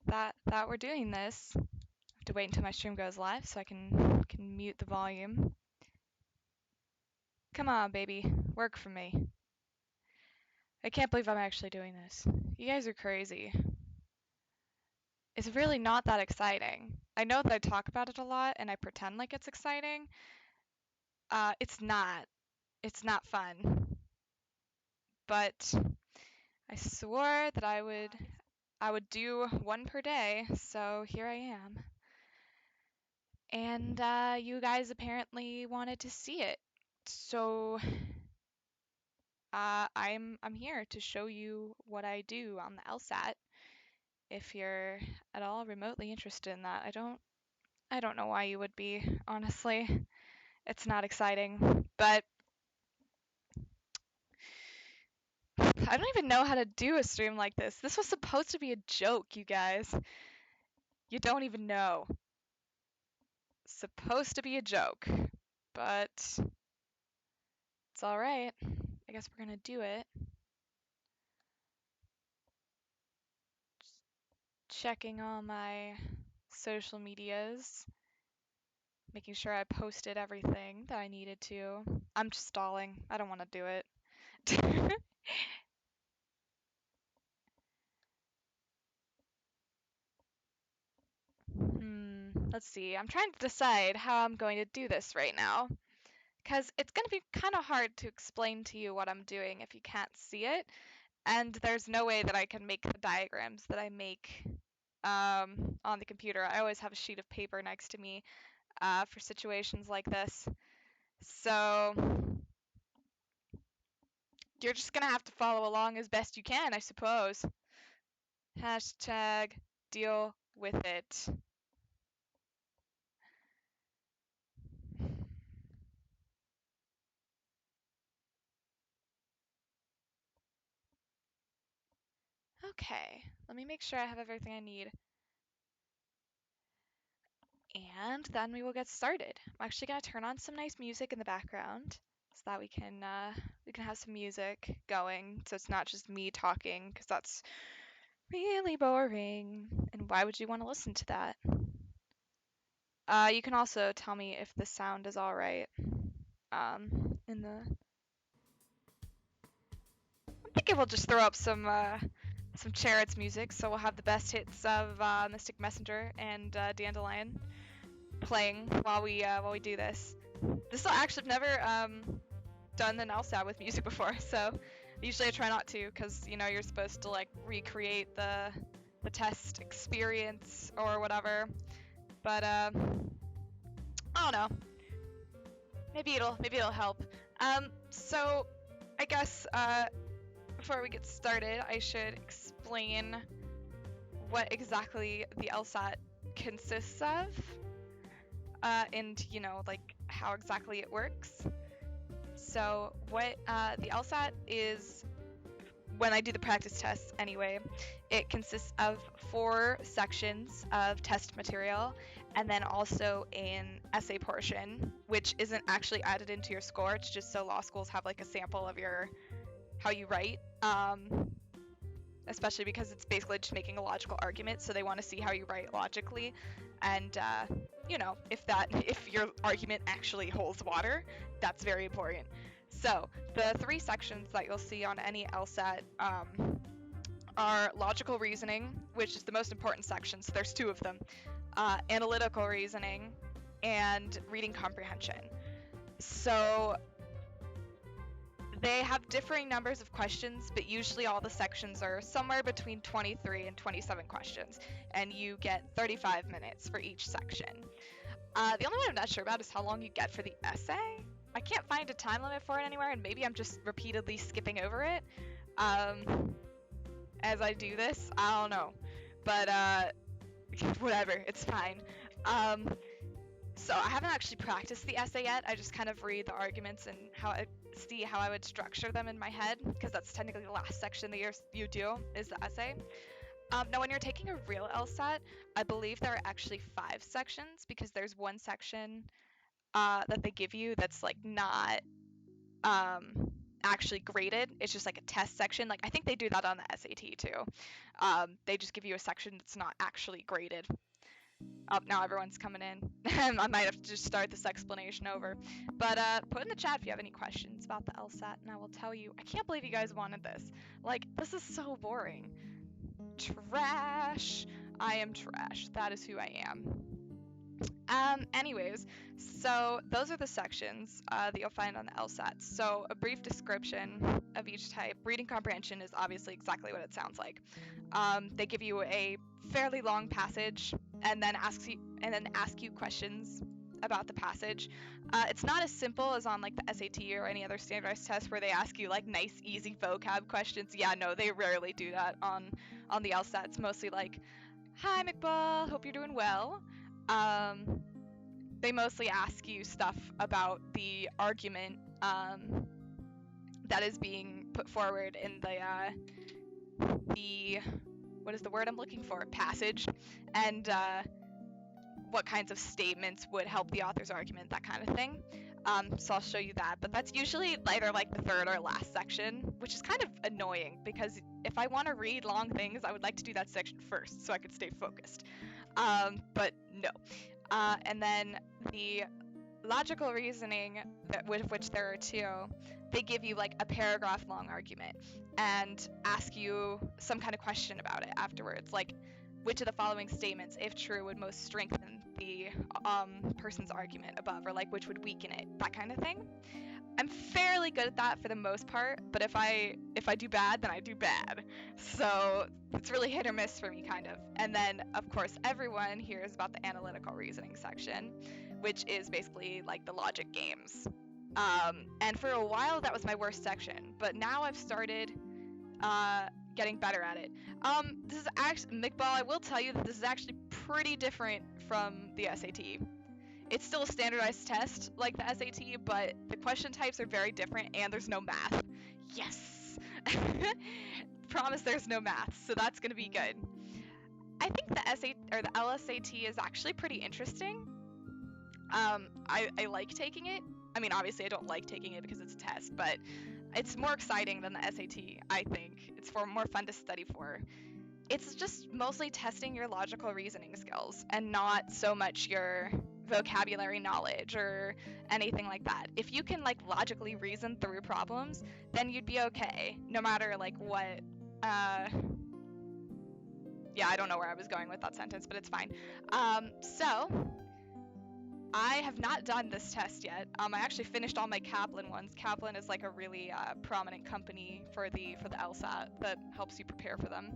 that we're doing this. I have to wait until my stream goes live so I can mute the volume. Come on, baby, work for me. I can't believe I'm actually doing this. You guys are crazy. It's really not that exciting. I know that I talk about it a lot and I pretend like it's exciting. It's not. It's not fun. But I swore that I would do one per day, so here I am. And you guys apparently wanted to see it. So I'm here to show you what I do on the LSAT. If you're at all remotely interested in that, I don't know why you would be, honestly. It's not exciting, but I don't even know how to do a stream like this. This was supposed to be a joke, you guys. You don't even know. Supposed to be a joke, but it's all right. I guess we're gonna do it. Just checking all my social medias, making sure I posted everything that I needed to. I'm just stalling. I don't want to do it. Let's see. I'm trying to decide how I'm going to do this right now, because it's going to be kind of hard to explain to you what I'm doing if you can't see it, and there's no way that I can make the diagrams that I make on the computer. I always have a sheet of paper next to me for situations like this. So you're just going to have to follow along as best you can, I suppose. Hashtag deal with it. Okay, let me make sure I have everything I need. And then we will get started. I'm actually going to turn on some nice music in the background so that we can have some music going, so it's not just me talking, because that's really boring. And why would you want to listen to that? You can also tell me if the sound is all right. In the I'm thinking we'll just throw up some Chariots music, so we'll have the best hits of Mystic Messenger and Dandelion playing while we do this. This actually I've never done an LSAT with music before, so usually I try not to, because you know you're supposed to like recreate the test experience or whatever. But I don't know. Maybe it'll help. So I guess before we get started, I should explain what exactly the LSAT consists of, and you know, like how exactly it works. So what the LSAT is, when I do the practice tests anyway, it consists of 4 sections of test material, and then also an essay portion, which isn't actually added into your score. It's just so law schools have like a sample of how you write, especially because it's basically just making a logical argument, so they want to see how you write logically, and you know, if your argument actually holds water, that's very important. So the 3 sections that you'll see on any LSAT are logical reasoning, which is the most important section, so there's 2 of them, analytical reasoning, and reading comprehension. So they have differing numbers of questions, but usually all the sections are somewhere between 23 and 27 questions, and you get 35 minutes for each section. The only one I'm not sure about is how long you get for the essay. I can't find a time limit for it anywhere, and maybe I'm just repeatedly skipping over it as I do this. I don't know, but whatever, it's fine. So I haven't actually practiced the essay yet. I just kind of read the arguments and see how I would structure them in my head, because that's technically the last section that you do is the essay. Now, when you're taking a real LSAT, I believe there are actually 5 sections, because there's one section that they give you that's like not actually graded. It's just like a test section. Like I think they do that on the SAT too. They just give you a section that's not actually graded. Oh, now everyone's coming in. I might have to just start this explanation over. But put in the chat if you have any questions about the LSAT, and I will tell you. I can't believe you guys wanted this. Like, this is so boring. Trash. I am trash. That is who I am. Anyways, so those are the sections that you'll find on the LSAT. So a brief description of each type. Reading comprehension is obviously exactly what it sounds like. They give you a fairly long passage and then ask you questions about the passage. It's not as simple as on like the SAT or any other standardized test where they ask you like nice, easy vocab questions. Yeah, no, they rarely do that on the LSAT. It's mostly like, "Hi, McBall. Hope you're doing well." They mostly ask you stuff about the argument that is being put forward in the what is the word I'm looking for? Passage, and what kinds of statements would help the author's argument, that kind of thing. So I'll show you that, but that's usually either like the third or last section, which is kind of annoying because if I want to read long things, I would like to do that section first so I could stay focused. But no. And then the logical reasoning, with which there are two, they give you like a paragraph long argument and ask you some kind of question about it afterwards, like which of the following statements, if true, would most strengthen the person's argument above, or like which would weaken it, that kind of thing. I'm fairly good at that for the most part, but if I do bad, then I do bad. So it's really hit or miss for me, kind of. And then, of course, everyone hears about the analytical reasoning section, which is basically like the logic games. And for a while, that was my worst section, but now I've started getting better at it. This is actually, McBall, I will tell you that this is actually pretty different from the SAT. It's still a standardized test like the SAT, but the question types are very different and there's no math. Yes! Promise there's no math, so that's gonna be good. I think the SAT or the LSAT is actually pretty interesting. I like taking it. I mean, obviously I don't like taking it because it's a test, but it's more exciting than the SAT, I think. It's more fun to study for. It's just mostly testing your logical reasoning skills and not so much your vocabulary knowledge or anything like that. If you can like logically reason through problems, then you'd be okay, no matter like what yeah, I don't know where I was going with that sentence, but it's fine. So I have not done this test yet. I actually finished all my Kaplan ones. Kaplan is like a really prominent company for the LSAT that helps you prepare for them.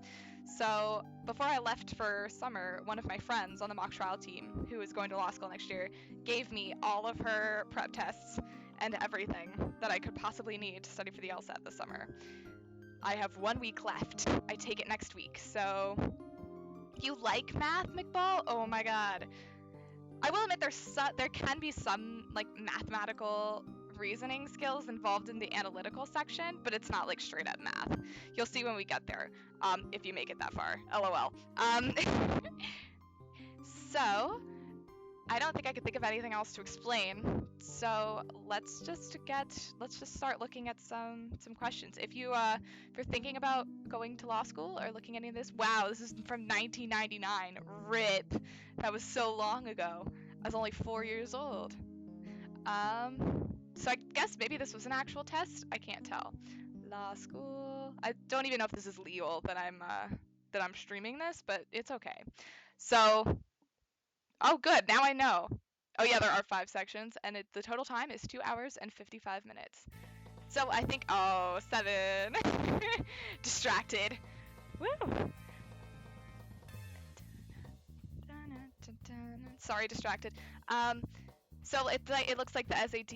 So before I left for summer, one of my friends on the mock trial team, who is going to law school next year, gave me all of her prep tests and everything that I could possibly need to study for the LSAT this summer. I have 1 week left. I take it next week. So you like math, McBall? Oh my god. I will admit there can be some like mathematical reasoning skills involved in the analytical section, but it's not like straight up math. You'll see when we get there, if you make it that far. LOL. So I don't think I could think of anything else to explain. So let's just start looking at some questions. If you're thinking about going to law school or looking at any of this, wow, this is from 1999. RIP. That was so long ago. I was only 4 years old. So I guess maybe this was an actual test. I can't tell. Law school. I don't even know if this is legal that I'm streaming this, but it's okay. So, oh good, now I know. Oh yeah, there are 5 sections, and the total time is 2 hours and 55 minutes. So I think, 7. Distracted. Woo! Sorry, distracted. So it looks like the SAT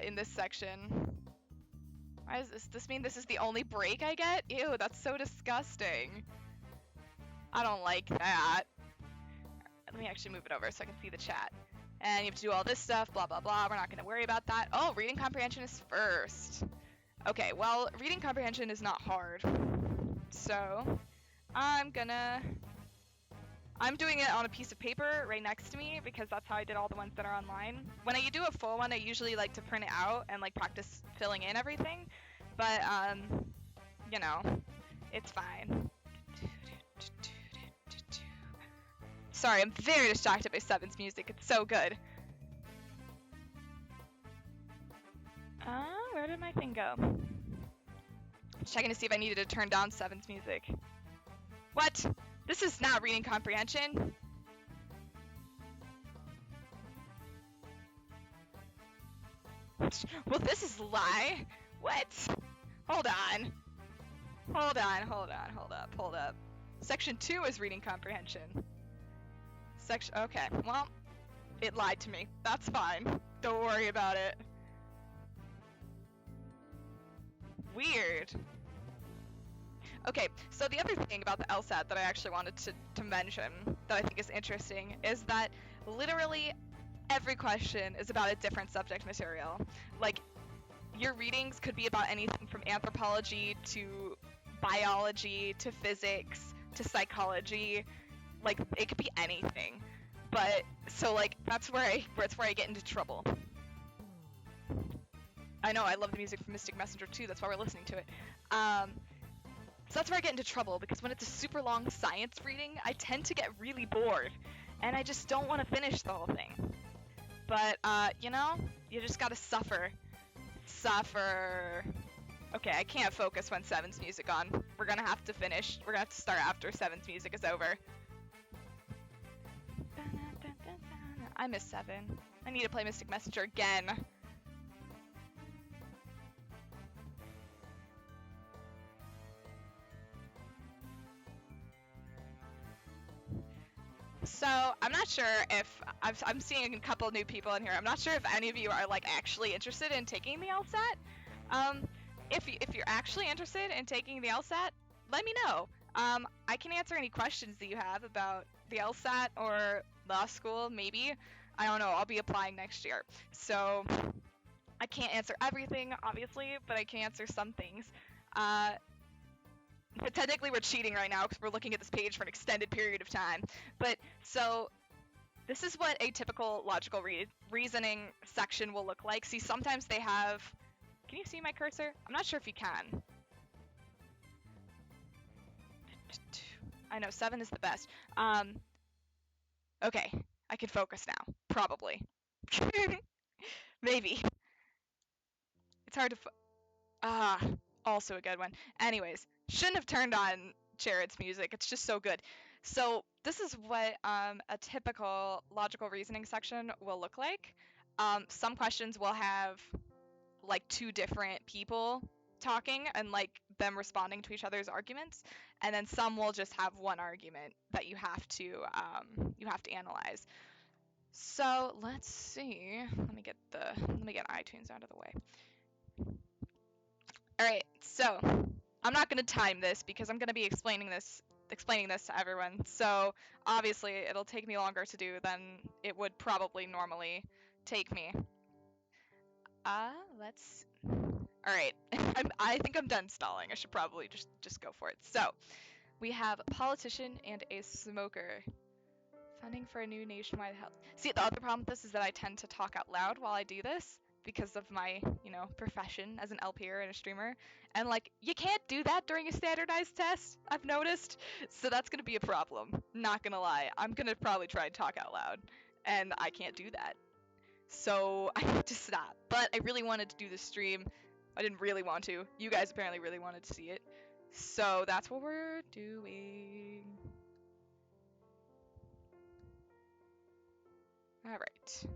in this section. Why does this mean this is the only break I get? Ew, that's so disgusting. I don't like that. Let me actually move it over so I can see the chat. And you have to do all this stuff, blah, blah, blah. We're not going to worry about that. Oh, reading comprehension is first. Okay, well, reading comprehension is not hard. So, I'm gonna I'm doing it on a piece of paper right next to me because that's how I did all the ones that are online. When I do a full one, I usually like to print it out and like practice filling in everything. But you know, it's fine. Sorry, I'm very distracted by Seven's music. It's so good. Where did my thing go? Checking to see if I needed to turn down Seven's music. What? This is not reading comprehension. Well, this is a lie. What? Hold on. Hold on, hold on, hold up, hold up. Section 2 is reading comprehension. Okay, well, it lied to me. That's fine. Don't worry about it. Weird. Okay, so the other thing about the LSAT that I actually wanted to mention that I think is interesting is that literally every question is about a different subject material. Like, your readings could be about anything from anthropology to biology to physics to psychology. Like, it could be anything. But so like that's where I get into trouble. I know I love the music from Mystic Messenger too. That's why we're listening to it. So that's where I get into trouble because when it's a super long science reading, I tend to get really bored, and I just don't want to finish the whole thing. But you know, you just gotta suffer. Suffer. Okay, I can't focus when Seven's music on. We're gonna have to finish. We're gonna have to start after Seven's music is over. I miss 7. I need to play Mystic Messenger again. So, I'm not sure if I'm seeing a couple new people in here. I'm not sure if any of you are like actually interested in taking the LSAT. If you're actually interested in taking the LSAT, let me know. I can answer any questions that you have about the LSAT or law school, maybe. I don't know, I'll be applying next year. So, I can't answer everything, obviously, but I can answer some things. But technically we're cheating right now because we're looking at this page for an extended period of time. But, so, this is what a typical logical reasoning section will look like. See, sometimes they have... Can you see my cursor? I'm not sure if you can. I know, 7 is the best. Okay, I can focus now. Probably. Maybe. It's hard to also a good one. Anyways, shouldn't have turned on Jared's music. It's just so good. So, this is what a typical logical reasoning section will look like. Some questions will have like 2 different people talking and like them responding to each other's arguments, and then some will just have one argument that you have to analyze. So let's see. Let me get iTunes out of the way. All right, so I'm not going to time this because I'm going to be explaining this to everyone. So obviously it'll take me longer to do than it would probably normally take me. Let's. All right, I think I'm done stalling. I should probably just go for it. So, we have a politician and a smoker. Funding for a new nationwide health. See, the other problem with this is that I tend to talk out loud while I do this because of my, profession as an LPer and a streamer. And like, you can't do that during a standardized test, I've noticed. So that's gonna be a problem. Not gonna lie. I'm gonna probably try and talk out loud. And I can't do that. So I need to stop. But I really wanted to do the stream. I didn't really want to. You guys apparently really wanted to see it. So that's what we're doing. Alright.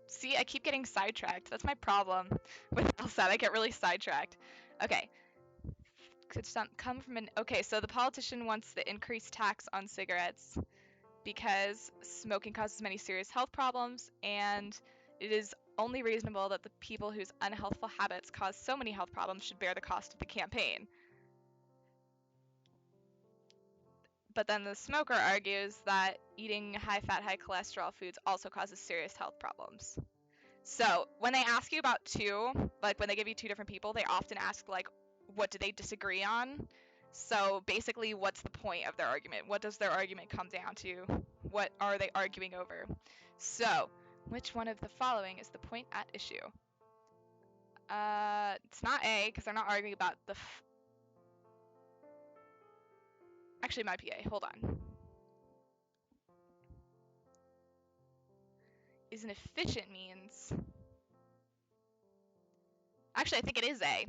See, I keep getting sidetracked. That's my problem with LSAT. I get really sidetracked. Okay. Could some come from an... Okay, so the politician wants the increased tax on cigarettes because smoking causes many serious health problems, and it is only reasonable that the people whose unhealthful habits cause so many health problems should bear the cost of the campaign. But then the smoker argues that eating high-fat, high-cholesterol foods also causes serious health problems. So when they ask you about 2, like when they give you 2 different people, they often ask like, what do they disagree on? So basically, what's the point of their argument? What does their argument come down to? What are they arguing over? So, which one of the following is the point at issue? It's not A, because they're not arguing about the actually, it might be A. Hold on. Is an efficient means. Actually, I think it is A,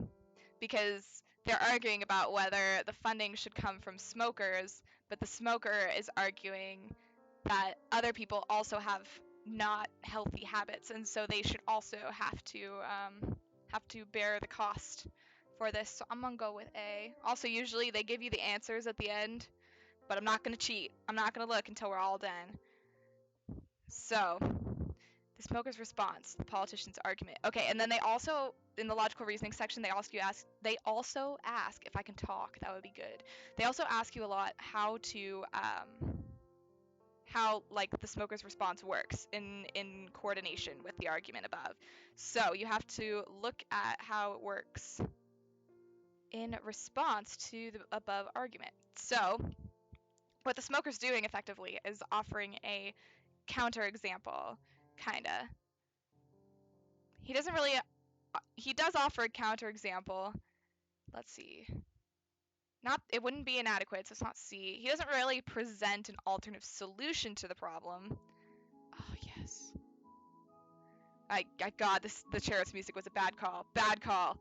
because they're arguing about whether the funding should come from smokers, but the smoker is arguing that other people also have not healthy habits, and so they should also have to bear the cost for this. So I'm gonna go with A. Also, usually they give you the answers at the end, but I'm not gonna cheat. I'm not gonna look until we're all done. So, the smoker's response, the politician's argument. Okay, and then they also, in the logical reasoning section, they also ask if I can talk. That would be good. They also ask you a lot how like the smoker's response works in coordination with the argument above. So you have to look at how it works in response to the above argument. So what the smoker's doing effectively is offering a counterexample, kinda. He doesn't really. He does offer a counterexample. Let's see. Not. It wouldn't be inadequate, so it's not C. He doesn't really present an alternative solution to the problem. Oh yes. God, the chariot's music was a bad call. Bad call.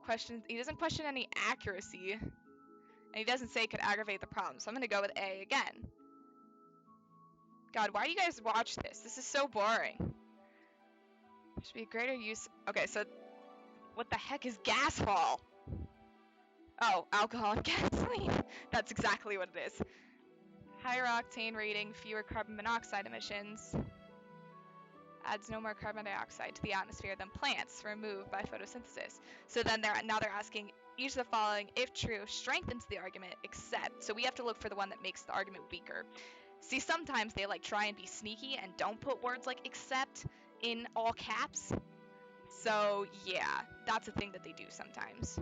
Questions. He doesn't question any accuracy, and he doesn't say it could aggravate the problem. So I'm gonna go with A again. God, why do you guys watch this? This is so boring. There should be a greater use. Okay, so what the heck is gas hall? Oh, alcohol and gasoline. That's exactly what it is. Higher octane rating, fewer carbon monoxide emissions. Adds no more carbon dioxide to the atmosphere than plants remove by photosynthesis. So then they're asking each of the following, if true, strengthens the argument, except. So we have to look for the one that makes the argument weaker. See, sometimes they like try and be sneaky and don't put words like except in all caps. So yeah, that's a thing that they do sometimes.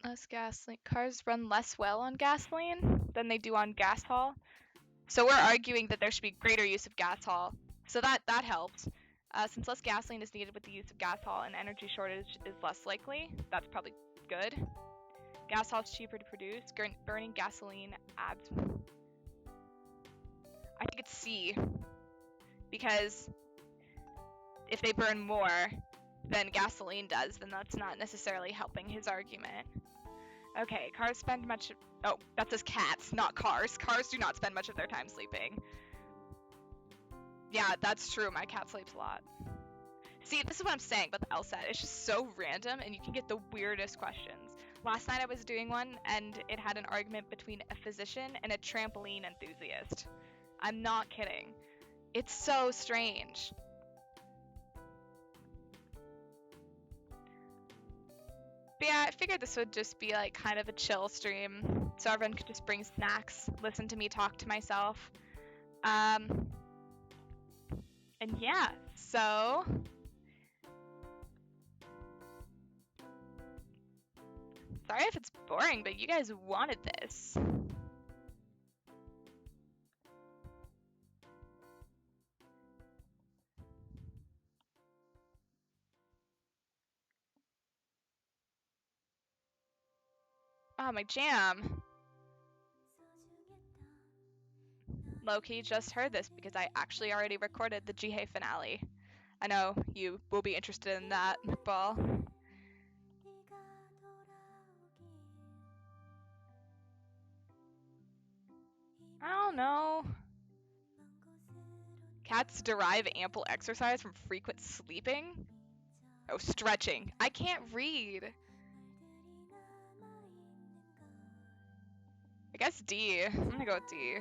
Less gasoline. Cars run less well on gasoline than they do on gas haul. So we're arguing that there should be greater use of gas haul. So that helps. Since less gasoline is needed with the use of gas haul, an energy shortage is less likely. That's probably good. Gas haul is cheaper to produce. Burning gasoline adds. I think it's C. Because if they burn more than gasoline does, then that's not necessarily helping his argument. Okay, cars spend much. Oh, that says cats, not cars. Cars do not spend much of their time sleeping. Yeah, that's true. My cat sleeps a lot. See, this is what I'm saying about the LSAT. It's just so random, and you can get the weirdest questions. Last night I was doing one, and it had an argument between a physician and a trampoline enthusiast. I'm not kidding. It's so strange. But yeah, I figured this would just be like kind of a chill stream, so everyone could just bring snacks, listen to me talk to myself. And yeah, so sorry if it's boring, but you guys wanted this. Oh, my jam. Low-key just heard this because I actually already recorded the Jihei finale. I know you will be interested in that, McBall. I don't know. Cats derive ample exercise from frequent sleeping? Oh, stretching. I can't read. I guess D. I'm gonna go with D.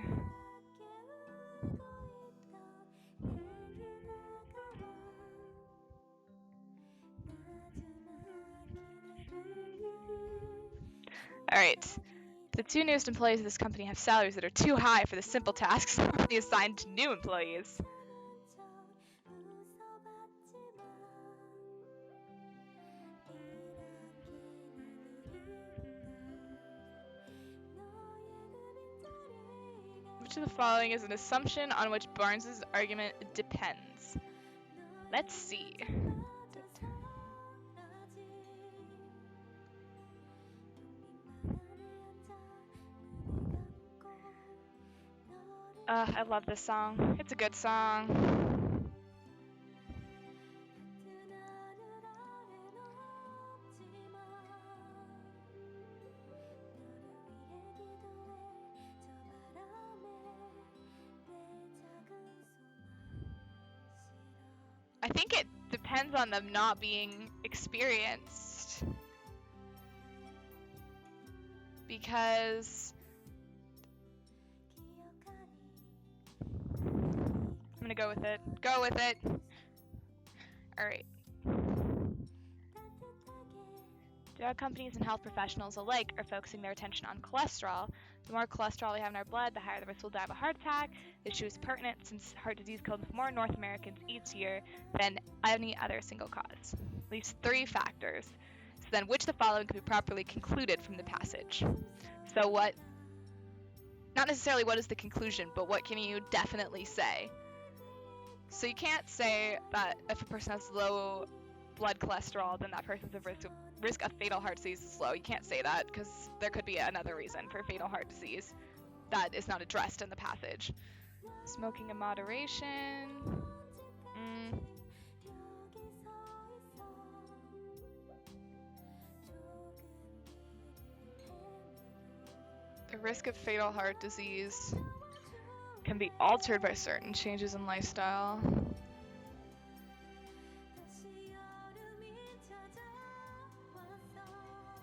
Alright. The two newest employees of this company have salaries that are too high for the simple tasks normally assigned to new employees. Which of the following is an assumption on which Barnes's argument depends? Let's see. I love this song. It's a good song. I think it depends on them not being experienced. Because I'm gonna go with it. Go with it! Alright. Drug companies and health professionals alike are focusing their attention on cholesterol. The more cholesterol we have in our blood, the higher the risk we'll die of a heart attack. The issue is pertinent since heart disease kills more North Americans each year than any other single cause. At least 3 factors. So then which of the following can be properly concluded from the passage? So what, not necessarily what is the conclusion, but what can you definitely say? So you can't say that if a person has low blood cholesterol, then that person's risk of fatal heart disease is low. You can't say that because there could be another reason for fatal heart disease that is not addressed in the passage. Smoking in moderation. The risk of fatal heart disease can be altered by certain changes in lifestyle.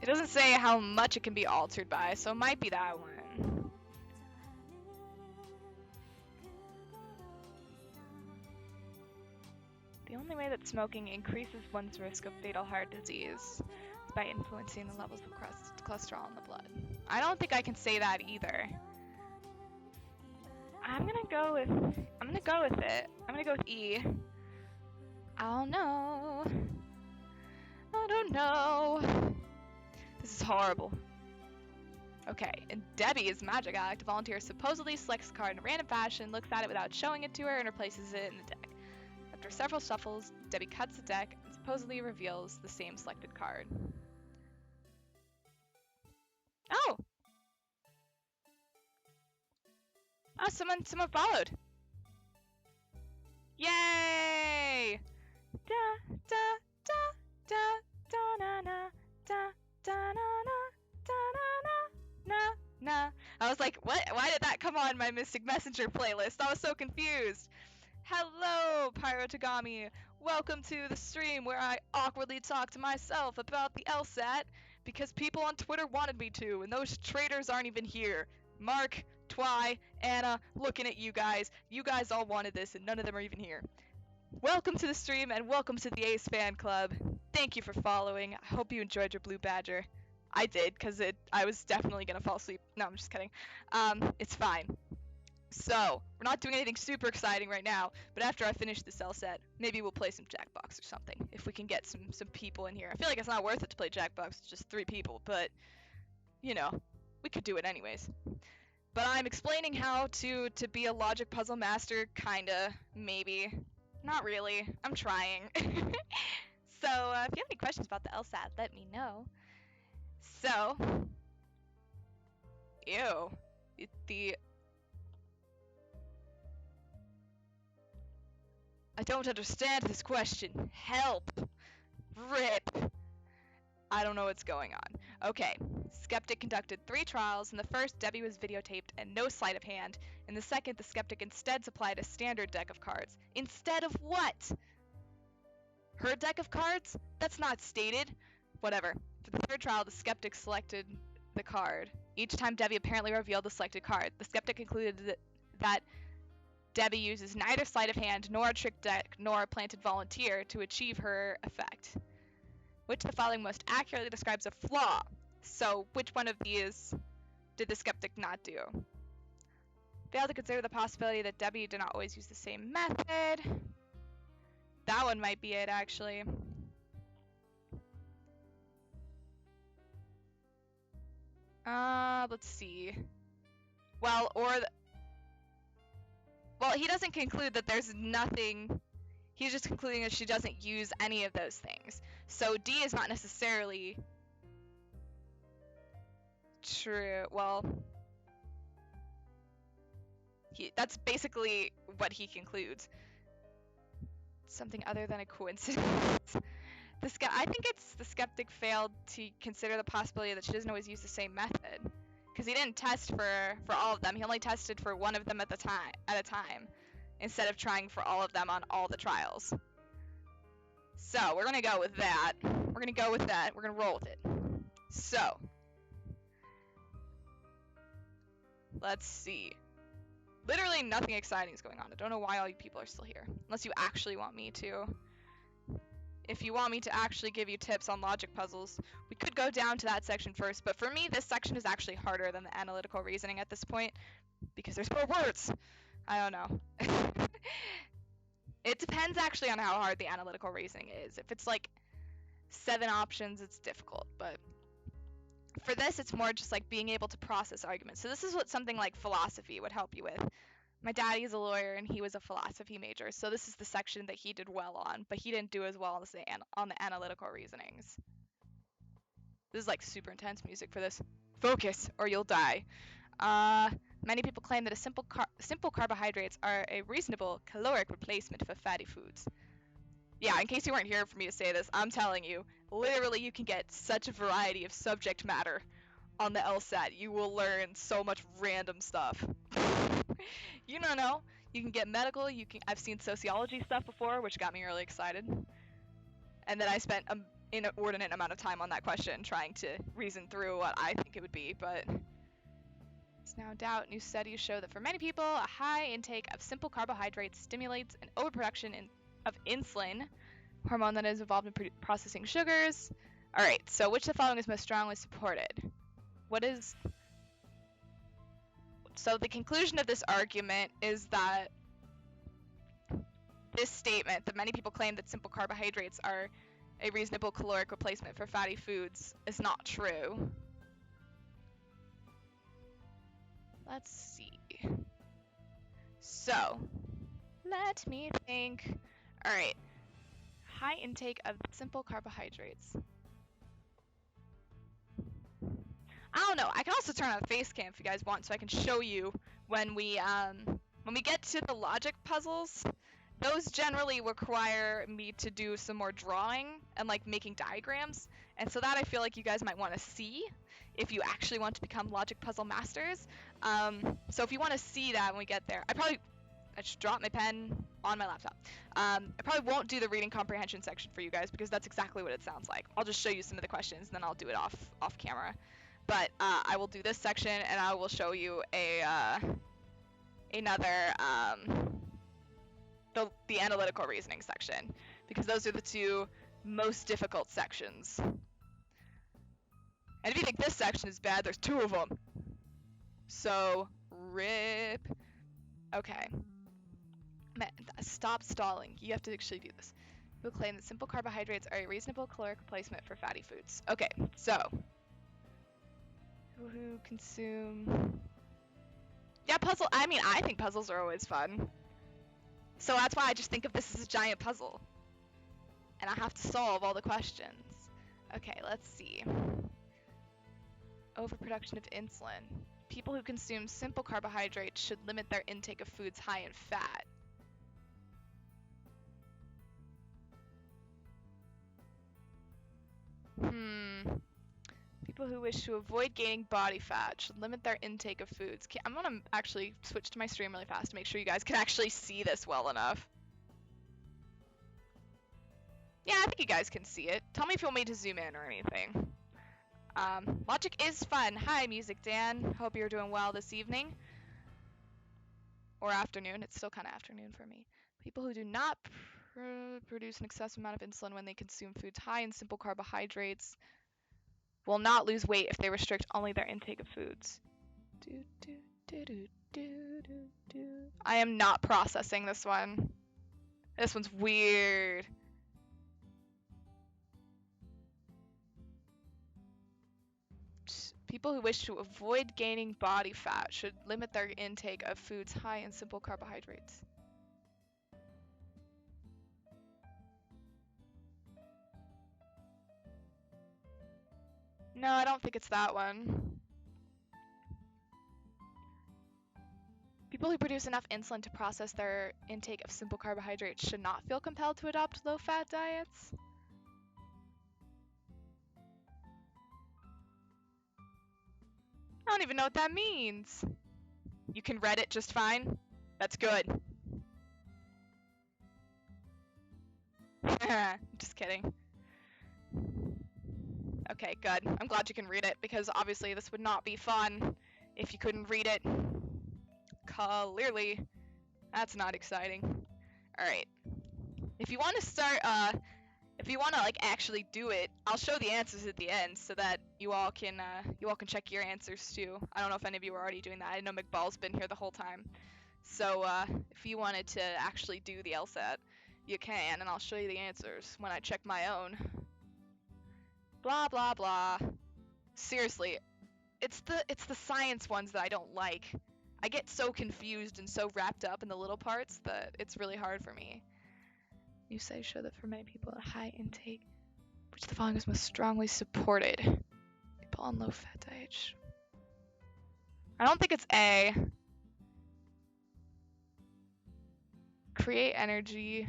It doesn't say how much it can be altered by, so it might be that one. The only way that smoking increases one's risk of fatal heart disease is by influencing the levels of cholesterol in the blood. I don't think I can say that either. I'm gonna go with it. I'm gonna go with E. I don't know. I don't know. This is horrible. Okay, in Debbie's magic act, a volunteer supposedly selects a card in a random fashion, looks at it without showing it to her, and replaces it in the deck. After several shuffles, Debbie cuts the deck and supposedly reveals the same selected card. Oh! Oh, someone followed. Yay! Da da da da da na na da da na na da na na na. I was like, what? Why did that come on my Mystic Messenger playlist? I was so confused. Hello, Pyrotagami. Welcome to the stream where I awkwardly talk to myself about the LSAT because people on Twitter wanted me to, and those traitors aren't even here. Mark, Twy, Anna, looking at you guys. You guys all wanted this, and none of them are even here. Welcome to the stream, and welcome to the Ace Fan Club. Thank you for following. I hope you enjoyed your Blue Badger. I did, because I was definitely going to fall asleep. No, I'm just kidding. It's fine. So, we're not doing anything super exciting right now, but after I finish this LSAT, maybe we'll play some Jackbox or something, if we can get some people in here. I feel like it's not worth it to play Jackbox with just 3 people, but, you know, we could do it anyways. But I'm explaining how to be a logic puzzle master, kinda, maybe. Not really. I'm trying. So, if you have any questions about the LSAT, let me know. So, ew. I don't understand this question. Help! Rip! I don't know what's going on. Okay, Skeptic conducted 3 trials. In the first, Debbie was videotaped and no sleight of hand. In the second, the Skeptic instead supplied a standard deck of cards. Instead of what? Her deck of cards? That's not stated. Whatever. For the third trial, the Skeptic selected the card. Each time Debbie apparently revealed the selected card. The Skeptic concluded that Debbie uses neither sleight of hand, nor a trick deck, nor a planted volunteer to achieve her effect. Which of the following most accurately describes a flaw? So, which one of these did the skeptic not do? Failed to consider the possibility that Debbie did not always use the same method. That one might be it, actually. Let's see. Well, well, he doesn't conclude that there's nothing. He's just concluding that she doesn't use any of those things. So D is not necessarily true. Well, that's basically what he concludes. Something other than a coincidence. I think it's the skeptic failed to consider the possibility that she doesn't always use the same method, because he didn't test for all of them. He only tested for one of them at a time, instead of trying for all of them on all the trials. So we're gonna go with that. We're gonna go with that. We're gonna roll with it. So let's see. Literally nothing exciting is going on. I don't know why all you people are still here, unless you actually want me to. If you want me to actually give you tips on logic puzzles, we could go down to that section first, but for me, this section is actually harder than the analytical reasoning at this point, because there's more words. I don't know. It depends actually on how hard the analytical reasoning is. If it's like 7 options, it's difficult, but for this, it's more just like being able to process arguments. So this is what something like philosophy would help you with. My daddy is a lawyer and he was a philosophy major, so this is the section that he did well on, but he didn't do as well as on the analytical reasonings. This is like super intense music for this. Focus or you'll die. Many people claim that simple carbohydrates are a reasonable caloric replacement for fatty foods. Yeah, in case you weren't here for me to say this, I'm telling you, literally you can get such a variety of subject matter on the LSAT. You will learn so much random stuff. You don't know. You can get medical. I've seen sociology stuff before, which got me really excited. And then I spent an inordinate amount of time on that question trying to reason through what I think it would be, but it's now doubt. New studies show that for many people, a high intake of simple carbohydrates stimulates an overproduction of insulin, hormone that is involved in processing sugars. All right, so which of the following is most strongly supported? So the conclusion of this argument is that this statement, that many people claim that simple carbohydrates are a reasonable caloric replacement for fatty foods, is not true. Let's see. So, let me think. All right. High intake of simple carbohydrates. I don't know. I can also turn on the face cam if you guys want, so I can show you when we get to the logic puzzles. Those generally require me to do some more drawing and like making diagrams, and so that I feel like you guys might want to see if you actually want to become logic puzzle masters. So if you want to see that when we get there, I just dropped my pen on my laptop. I probably won't do the reading comprehension section for you guys because that's exactly what it sounds like. I'll just show you some of the questions and then I'll do it off camera. But I will do this section and I will show you the analytical reasoning section, because those are the two most difficult sections. And if you think this section is bad, there's 2 of them. So, rip. Okay. Man, stop stalling. You have to actually do this. People claim that simple carbohydrates are a reasonable caloric replacement for fatty foods. Okay, so. People who consume... Yeah, I think puzzles are always fun. So that's why I just think of this as a giant puzzle. And I have to solve all the questions. Okay, let's see. Overproduction of insulin. People who consume simple carbohydrates should limit their intake of foods high in fat. People who wish to avoid gaining body fat should limit their intake of foods. I'm gonna actually switch to my stream really fast to make sure you guys can actually see this well enough. Yeah, I think you guys can see it. Tell me if you want me to zoom in or anything. Logic is fun. Hi, Music Dan. Hope you're doing well this evening. Or afternoon. It's still kind of afternoon for me. People who do not produce an excessive amount of insulin when they consume foods high in simple carbohydrates will not lose weight if they restrict only their intake of foods. I am not processing this one. This one's weird. People who wish to avoid gaining body fat should limit their intake of foods high in simple carbohydrates. No, I don't think it's that one. People who produce enough insulin to process their intake of simple carbohydrates should not feel compelled to adopt low-fat diets. I don't even know what that means. You can read it just fine? That's good. Just kidding. Okay, good. I'm glad you can read it, because obviously this would not be fun if you couldn't read it. Clearly, that's not exciting. Alright. If you want to start, if you want to like actually do it, I'll show the answers at the end so that you all can check your answers too. I don't know if any of you are already doing that. I know McBall's been here the whole time. So if you wanted to actually do the LSAT, you can, and I'll show you the answers when I check my own. Blah blah blah. Seriously, it's the science ones that I don't like. I get so confused and so wrapped up in the little parts that it's really hard for me. New studies show that for many people at high intake, which the following is most strongly supported. People on low-fat diets. I don't think it's A. Create energy.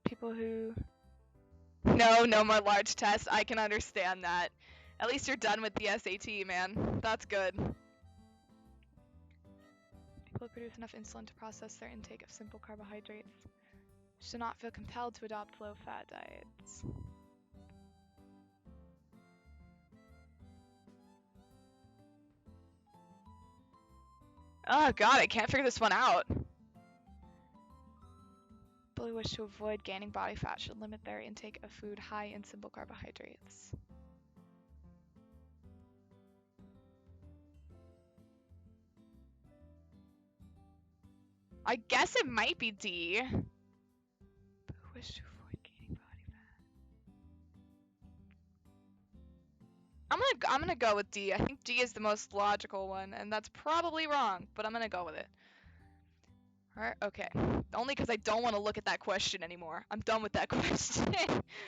People who... No more large tests. I can understand that. At least you're done with the SAT, man. That's good. People who produce enough insulin to process their intake of simple carbohydrates should not feel compelled to adopt low-fat diets. Oh god, I can't figure this one out. People who wish to avoid gaining body fat should limit their intake of food high in simple carbohydrates. I guess it might be D. People who wish to avoid gaining body fat. I'm gonna go with D. I think D is the most logical one, and that's probably wrong, but I'm gonna go with it. Alright, okay. Only because I don't want to look at that question anymore. I'm done with that question.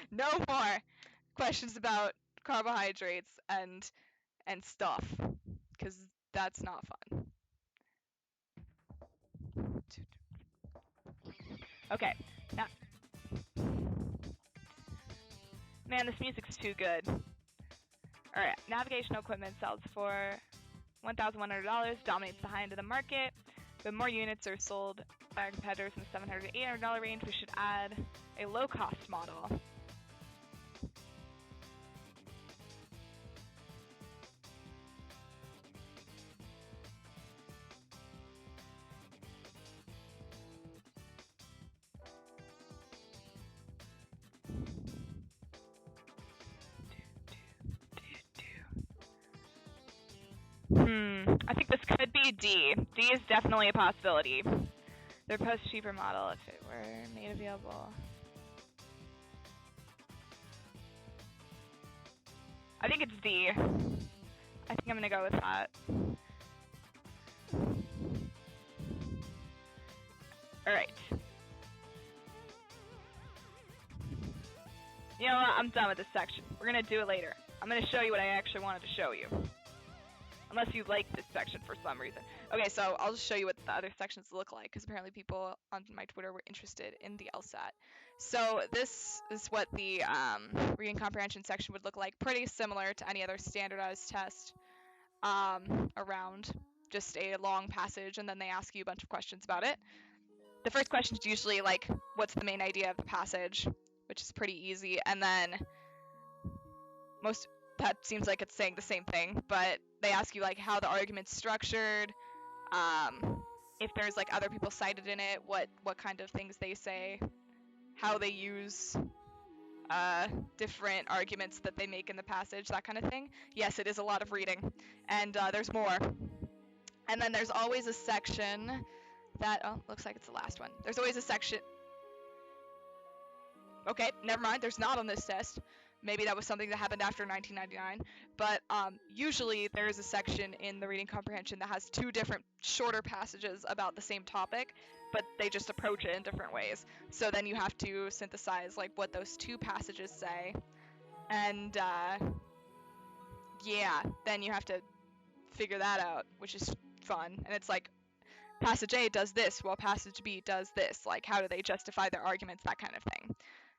No more questions about carbohydrates and stuff, because that's not fun. Okay, now, man, this music's too good. Alright, navigational equipment sells for $1,100, dominates the high end of the market. But more units are sold by our competitors in the $700 to $800 range. We should add a low-cost model. I think this could be D. D is definitely a possibility. They're post cheaper model if it were made available. I think it's D. I think I'm gonna go with that. Alright. You know what? I'm done with this section. We're gonna do it later. I'm gonna show you what I actually wanted to show you. Unless you like this section for some reason. Okay, so I'll just show you what the other sections look like, because apparently people on my Twitter were interested in the LSAT. So this is what the reading comprehension section would look like. Pretty similar to any other standardized test around. Just a long passage, and then they ask you a bunch of questions about it. The first question is usually like, what's the main idea of the passage, which is pretty easy, and then that seems like it's saying the same thing, but they ask you like how the argument's structured, if there's like other people cited in it, what kind of things they say, how they use different arguments that they make in the passage, that kind of thing. Yes, it is a lot of reading, and there's more. And then there's always a section that, oh, looks like it's the last one. There's always a section. Okay, never mind, there's not on this test. Maybe that was something that happened after 1999. But usually there is a section in the reading comprehension that has two different shorter passages about the same topic, but they just approach it in different ways. So then you have to synthesize like what those two passages say. And yeah, then you have to figure that out, which is fun. And it's like, passage A does this, while passage B does this. Like, how do they justify their arguments, that kind of thing.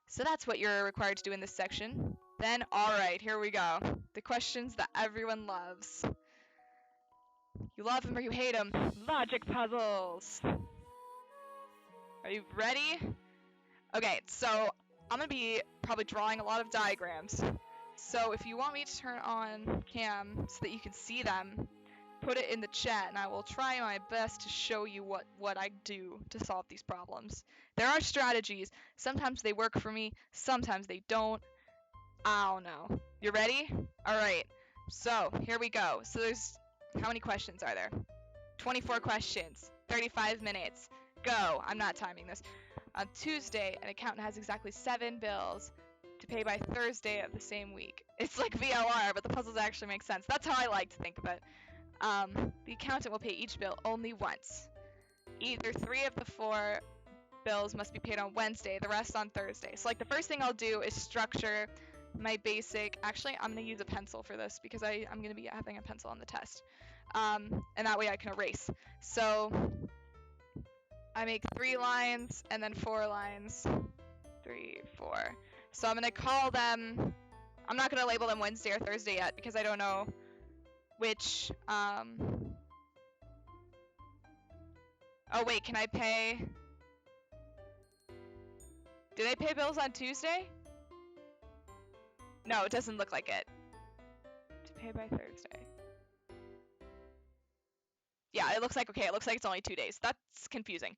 So that's what you're required to do in this section. Then, alright, here we go. The questions that everyone loves. You love them or you hate them. Logic puzzles. Are you ready? Okay, so I'm going to be probably drawing a lot of diagrams. So if you want me to turn on cam so that you can see them, put it in the chat and I will try my best to show you what I do to solve these problems. There are strategies. Sometimes they work for me, sometimes they don't. I don't know. You ready? Alright, so here we go. So there's, how many questions are there? 24 questions, 35 minutes. Go. I'm not timing this. On Tuesday, an accountant has exactly 7 bills to pay by Thursday of the same week. It's like VLR, but the puzzles actually make sense. That's how I like to think of it. The accountant will pay each bill only once. Either 3 of the 4 bills must be paid on Wednesday, the rest on Thursday. So like the first thing I'll do is structure my basic, actually I'm going to use a pencil for this because I'm going to be having a pencil on the test. And that way I can erase. So I make 3 lines and then 4 lines. 3, 4. So I'm going to call them, I'm not going to label them Wednesday or Thursday yet because I don't know which, oh wait, can I pay, do they pay bills on Tuesday? No, it doesn't look like it. To pay by Thursday. Yeah, it looks like, okay, it looks like it's only 2 days. That's confusing.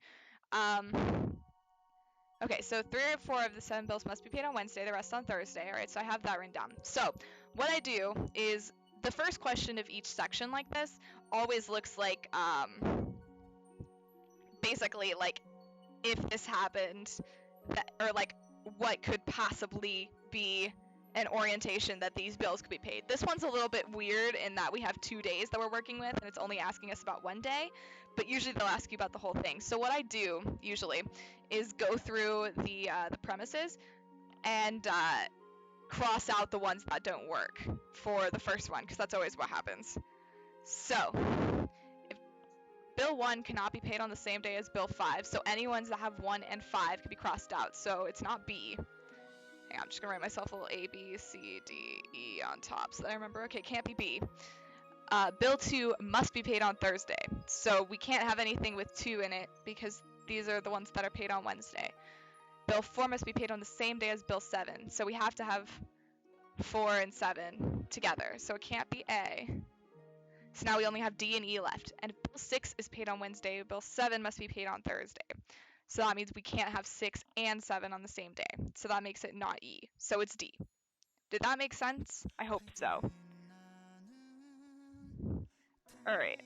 Okay, so 3 or 4 of the 7 bills must be paid on Wednesday, the rest on Thursday. Alright, so I have that written down. So, what I do is, the first question of each section like this always looks like, basically, like, if this happened, that, or like, what could possibly be an orientation that these bills could be paid. This one's a little bit weird in that we have 2 days that we're working with, and it's only asking us about 1 day, but usually they'll ask you about the whole thing. So what I do, usually, is go through the premises and cross out the ones that don't work for the first one, because that's always what happens. So, if Bill 1 cannot be paid on the same day as Bill 5, so any ones that have 1 and 5 can be crossed out, so it's not B. Hang on, I'm just going to write myself a little A, B, C, D, E on top so that I remember. Okay, can't be B. Bill 2 must be paid on Thursday, so we can't have anything with 2 in it because these are the ones that are paid on Wednesday. Bill 4 must be paid on the same day as Bill 7, so we have to have 4 and 7 together, so it can't be A. So now we only have D and E left, and if Bill 6 is paid on Wednesday, Bill 7 must be paid on Thursday. So that means we can't have 6 and 7 on the same day, so that makes it not E, so it's D. Did that make sense? I hope so. Alright.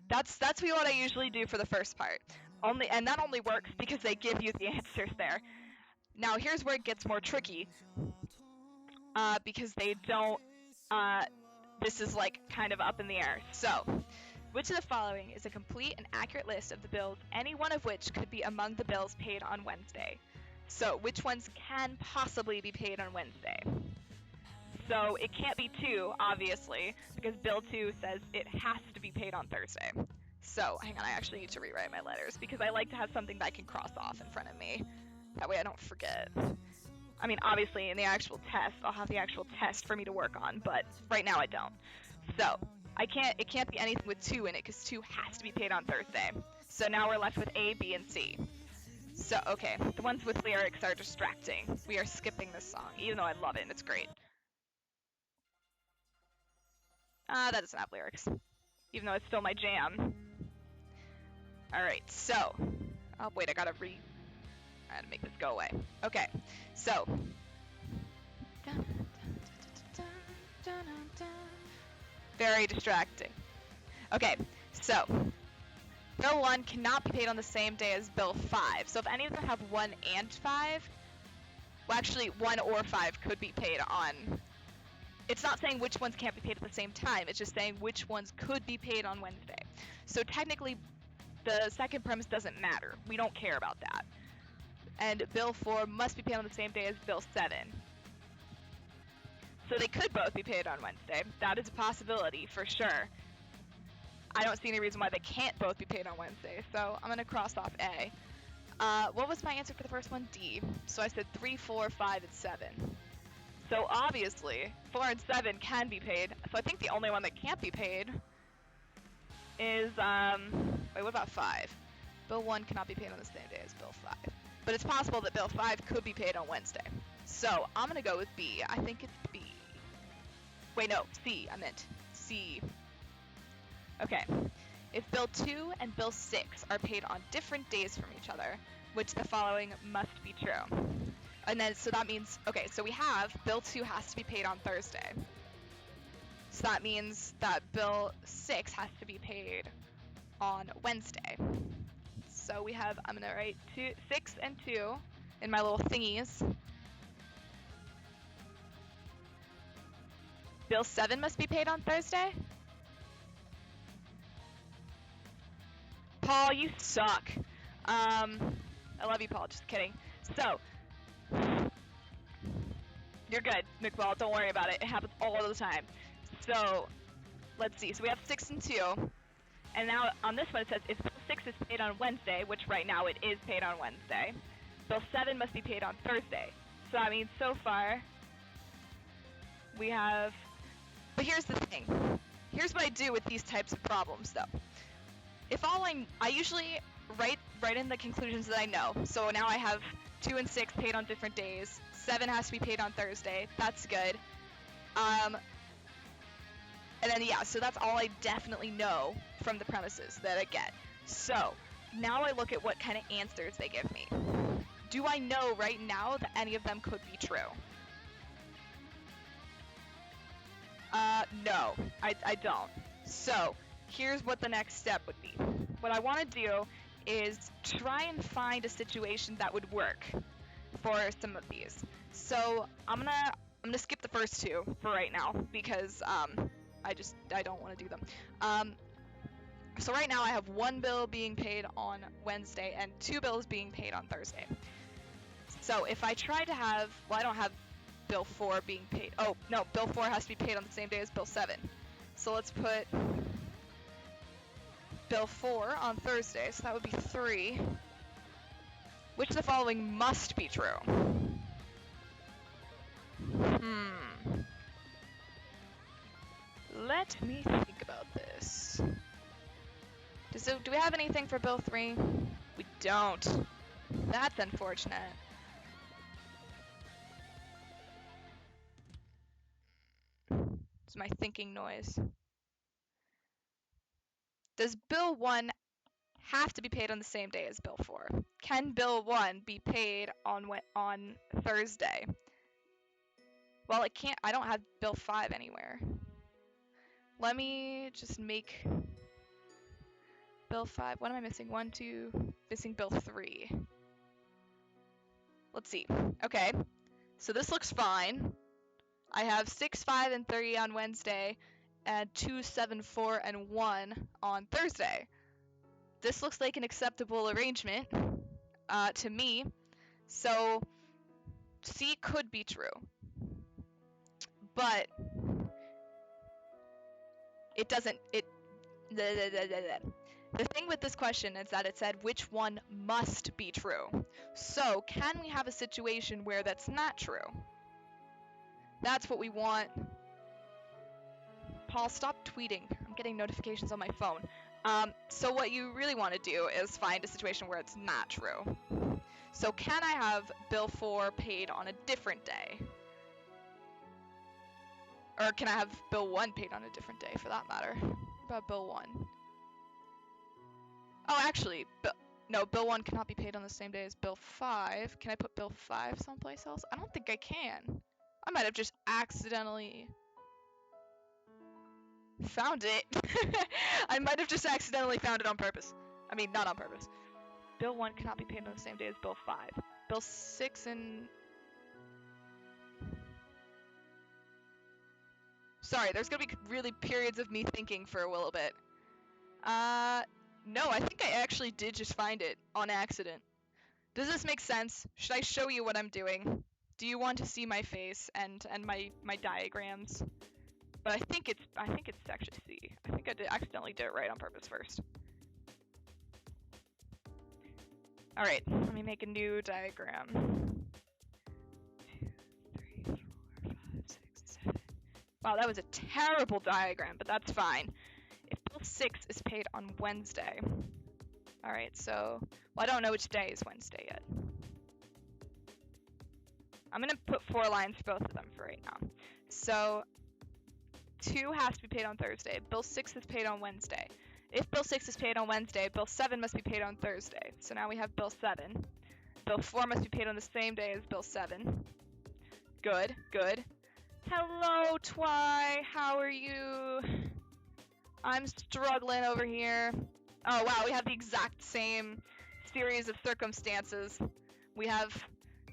That's what I usually do for the first part. And that only works because they give you the answers there. Now here's where it gets more tricky. Because they don't, this is like kind of up in the air. So, which of the following is a complete and accurate list of the bills, any one of which could be among the bills paid on Wednesday? So, which ones can possibly be paid on Wednesday? So, it can't be 2, obviously, because Bill 2 says it has to be paid on Thursday. So, hang on, I actually need to rewrite my letters, because I like to have something that I can cross off in front of me. That way I don't forget. I mean, obviously, in the actual test, I'll have the actual test for me to work on, but right now I don't. So, it can't be anything with 2 in it, because 2 has to be paid on Thursday. So now we're left with A, B, and C. So, okay, the ones with lyrics are distracting. We are skipping this song, even though I love it and it's great. That doesn't have lyrics, even though it's still my jam. Alright, so, oh wait, I gotta I had to make this go away. Okay, so. Very distracting. Okay, so bill 1 cannot be paid on the same day as bill 5. So if any of them have 1 and 5, well, actually 1 or 5 could be paid on. It's not saying which ones can't be paid at the same time. It's just saying which ones could be paid on Wednesday. So technically, the second premise doesn't matter. We don't care about that. And bill 4 must be paid on the same day as bill 7. So they could both be paid on Wednesday. That is a possibility for sure. I don't see any reason why they can't both be paid on Wednesday. So I'm going to cross off A. What was my answer for the first one? D. So I said 3, 4, 5, and 7. So obviously 4 and 7 can be paid. So I think the only one that can't be paid is, wait, what about 5? Bill 1 cannot be paid on the same day as bill 5. But it's possible that bill 5 could be paid on Wednesday. So I'm going to go with B. I think it's B. Wait, no, C. I meant C. Okay. If bill 2 and bill 6 are paid on different days from each other, which the following must be true. And then, so that means, okay, so we have bill 2 has to be paid on Thursday. So that means that bill 6 has to be paid on Wednesday. So we have, I'm going to write 6 and 2 in my little thingies. Bill 7 must be paid on Thursday? Paul, you suck. I love you, Paul, just kidding. So, you're good, McBall, don't worry about it. It happens all the time. So, let's see. So we have 6 and 2. And now on this one it says if bill 6 is paid on Wednesday, which right now it is paid on Wednesday, bill 7 must be paid on Thursday. So that means so far we have... But here's the thing. Here's what I do with these types of problems, though. If all I usually write in the conclusions that I know. So now I have 2 and 6 paid on different days. 7 has to be paid on Thursday. That's good. And then, yeah, so that's all I definitely know from the premises that I get. So now I look at what kind of answers they give me. Do I know right now that any of them could be true? No, I don't. So here's what the next step would be. What I want to do is try and find a situation that would work for some of these. So I'm gonna skip the first 2 for right now because I don't want to do them. So right now I have 1 bill being paid on Wednesday and 2 bills being paid on Thursday. So if I try to have, well, I don't have bill 4 being paid. Oh, no, bill 4 has to be paid on the same day as bill 7. So let's put bill 4 on Thursday, so that would be 3. Which of the following must be true? Let me think about this. Do we have anything for bill 3? We don't. That's unfortunate. It's my thinking noise. Does bill 1 have to be paid on the same day as bill 4? Can bill 1 be paid on Thursday? Well, it can't. I don't have bill 5 anywhere. Let me just make bill 5. What am I missing? 1, 2, missing bill 3. Let's see. Okay, so this looks fine. I have 6, 5, and 3 on Wednesday, and 2, 7, 4, and 1 on Thursday. This looks like an acceptable arrangement to me. So C could be true, but it doesn't. The thing with this question is that it said which one must be true. So can we have a situation where that's not true? That's what we want. Paul, stop tweeting. I'm getting notifications on my phone. So what you really want to do is find a situation where it's not true. So can I have bill 4 paid on a different day? Or can I have bill 1 paid on a different day, for that matter? What about bill 1? Oh, actually, No, bill 1 cannot be paid on the same day as bill 5. Can I put bill 5 someplace else? I don't think I can. I might have just accidentally found it. I might have just accidentally found it on purpose. I mean, not on purpose. Bill 1 cannot be paid on the same day as bill 5. Bill 6 and... Sorry, there's gonna be really periods of me thinking for a little bit. No, I think I actually did just find it on accident. Does this make sense? Should I show you what I'm doing? Do you want to see my face and my diagrams? But I think it's section C. I think I accidentally did it right on purpose first. All right, let me make a new diagram. 2, 3, 4, 5, 6, 7. Wow, that was a terrible diagram, but that's fine. If bill 6 is paid on Wednesday. All right, so, well, I don't know which day is Wednesday yet. I'm gonna put 4 lines for both of them for right now. So, 2 has to be paid on Thursday. Bill 6 is paid on Wednesday. If bill 6 is paid on Wednesday, bill 7 must be paid on Thursday. So now we have bill 7. Bill 4 must be paid on the same day as bill 7. Good, good. Hello, Twy. How are you? I'm struggling over here. Oh, wow, we have the exact same series of circumstances. We have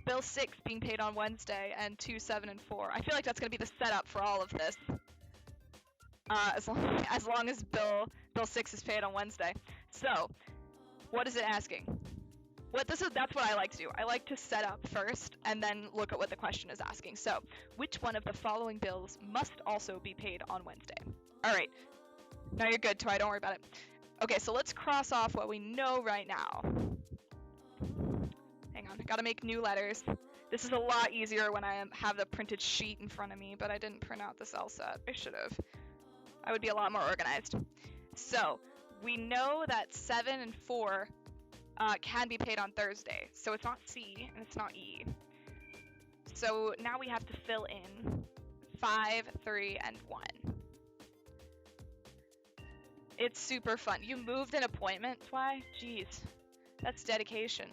bill 6 being paid on Wednesday and 2, 7, and 4. I feel like that's going to be the setup for all of this. As long as bill 6 is paid on Wednesday. So, what is it asking? That's what I like to do. I like to set up first and then look at what the question is asking. So, which one of the following bills must also be paid on Wednesday? All right. Now you're good, Twy. Don't worry about it. Okay, so let's cross off what we know right now. Hang on, I gotta make new letters. This is a lot easier when I have the printed sheet in front of me, but I didn't print out this LSAT. I should have. I would be a lot more organized. So, we know that 7 and 4 can be paid on Thursday. So it's not C and it's not E. So now we have to fill in 5, 3, and 1. It's super fun. You moved an appointment? Why? Jeez. That's dedication.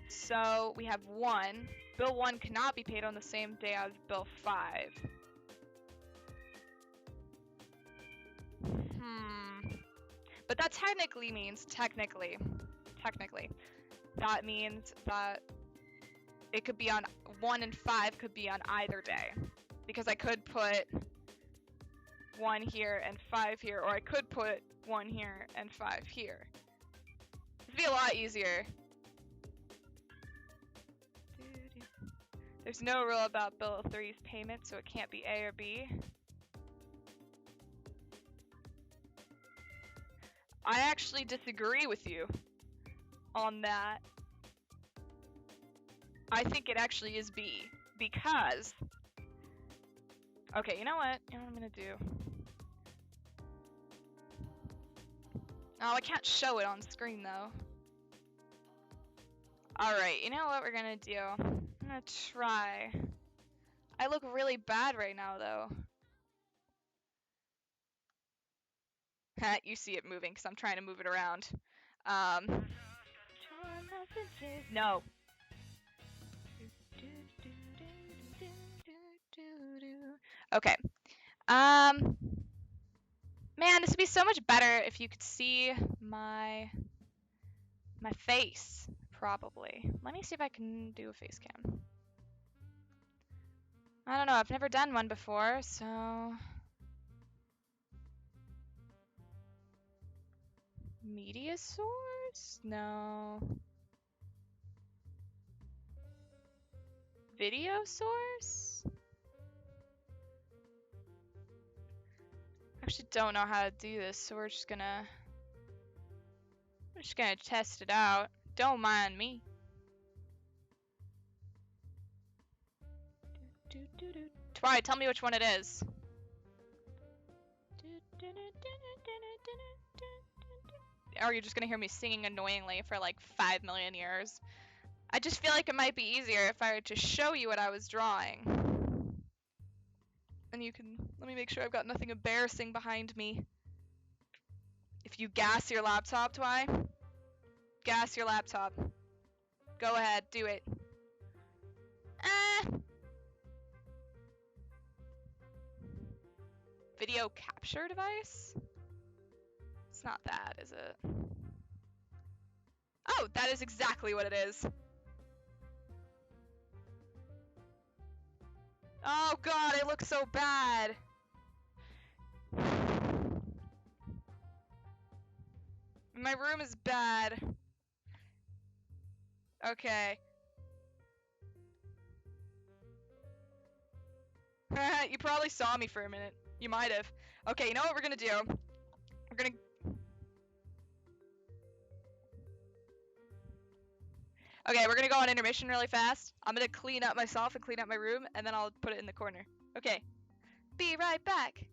So we have 1. Bill 1 cannot be paid on the same day as Bill 5. But that technically means, that means that it could be on 1 and 5 could be on either day. Because I could put 1 here and 5 here, or I could put 1 here and 5 here. It'd be a lot easier. There's no rule about Bill 3's payment, so it can't be A or B. I actually disagree with you on that. I think it actually is B, because... Okay, you know what? You know what I'm gonna do? Oh, I can't show it on screen, though. Alright, you know what we're gonna do? I'm gonna try. I look really bad right now, though. You see it moving, because I'm trying to move it around. No. Okay. Man, this would be so much better if you could see my face, probably. Let me see if I can do a face cam. I don't know, I've never done one before, so... Media source? No. Video source? I actually don't know how to do this, so we're just gonna test it out. Don't mind me. Twy, tell me which one it is. Or you're just gonna hear me singing annoyingly for like 5 million years. I just feel like it might be easier if I were to show you what I was drawing. And you can, let me make sure I've got nothing embarrassing behind me. If you gas your laptop, Twy. Gas your laptop. Go ahead, do it. Video capture device? It's not that, is it? Oh, that is exactly what it is. Oh god, it looks so bad. My room is bad. Okay. You probably saw me for a minute. You might have. Okay, you know what we're gonna do? We're gonna... Okay, we're gonna go on intermission really fast. I'm gonna clean up myself and clean up my room, and then I'll put it in the corner. Okay. Be right back.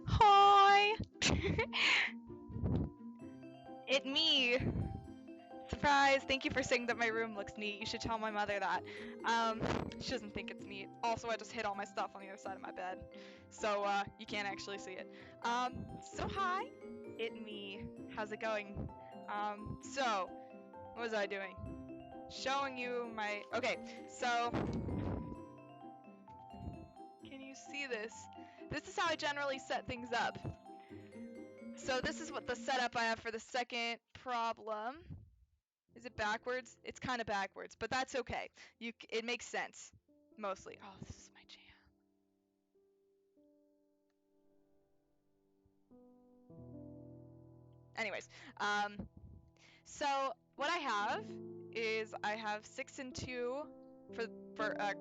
Hi! It me! Surprise! Thank you for saying that my room looks neat. You should tell my mother that. She doesn't think it's neat. Also, I just hid all my stuff on the other side of my bed. So, you can't actually see it. So hi! It me. How's it going? So, what was I doing? Showing you my... Okay, so... Can you see this? This is how I generally set things up. So this is what the setup I have for the second problem. Is it backwards? It's kind of backwards, but that's okay. It makes sense, mostly. Oh, this is my jam. Anyways, so what I have is I have 6 and 2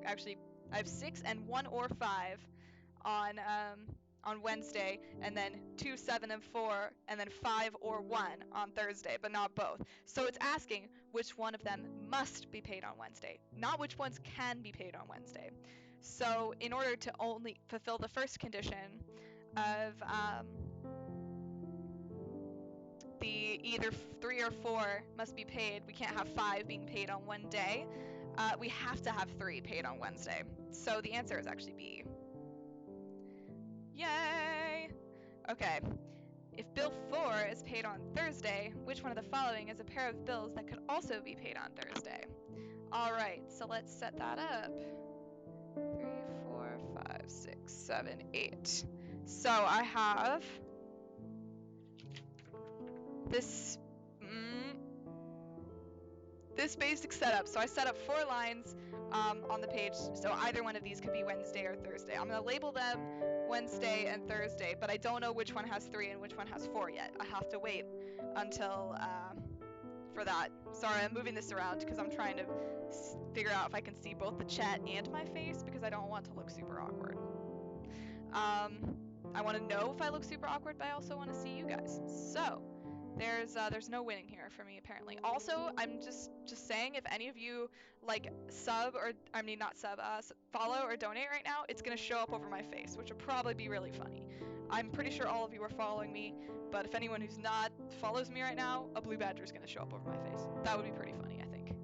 actually I have 6 and 1 or 5 on Wednesday, and then 2, 7, and 4, and then 5 or 1 on Thursday, but not both. So it's asking which one of them must be paid on Wednesday, not which ones can be paid on Wednesday. So in order to only fulfill the first condition of the either 3 or 4 must be paid, we can't have 5 being paid on one day. We have to have 3 paid on Wednesday. So the answer is actually B. Yay! Okay. If bill 4 is paid on Thursday, which one of the following is a pair of bills that could also be paid on Thursday? Alright, so let's set that up. 3, 4, 5, 6, 7, 8. So I have this this basic setup. So I set up 4 lines on the page, so either one of these could be Wednesday or Thursday. I'm going to label them Wednesday and Thursday, but I don't know which one has 3 and which one has 4 yet. I have to wait until for that. Sorry, I'm moving this around because I'm trying to figure out if I can see both the chat and my face because I don't want to look super awkward. I want to know if I look super awkward, but I also want to see you guys. So there's no winning here for me apparently. Also, I'm just saying, if any of you like sub or not sub, follow or donate right now, it's gonna show up over my face, which would probably be really funny. I'm pretty sure all of you are following me, but if anyone who's not follows me right now, a blue badger is gonna show up over my face. That would be pretty funny, I think.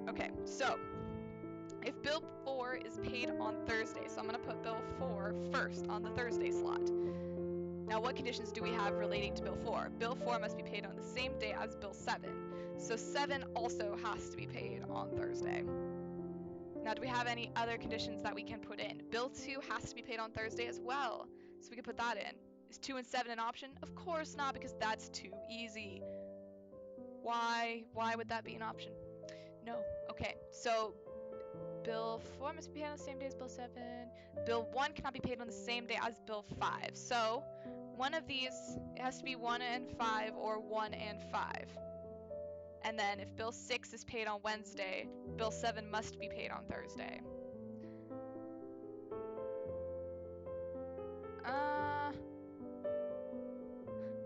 Okay, so if bill 4 is paid on Thursday, so I'm gonna put bill 4 first on the Thursday slot. Now, what conditions do we have relating to bill 4? Bill 4 must be paid on the same day as bill 7. So 7 also has to be paid on Thursday. Now, do we have any other conditions that we can put in? Bill 2 has to be paid on Thursday as well. So we can put that in. Is 2 and 7 an option? Of course not, because that's too easy. Why would that be an option? No. Okay, so bill 4 must be paid on the same day as bill 7. Bill 1 cannot be paid on the same day as bill 5. So one of these, it has to be 1 and 5 or 1 and 5. And then if bill 6 is paid on Wednesday, bill 7 must be paid on Thursday.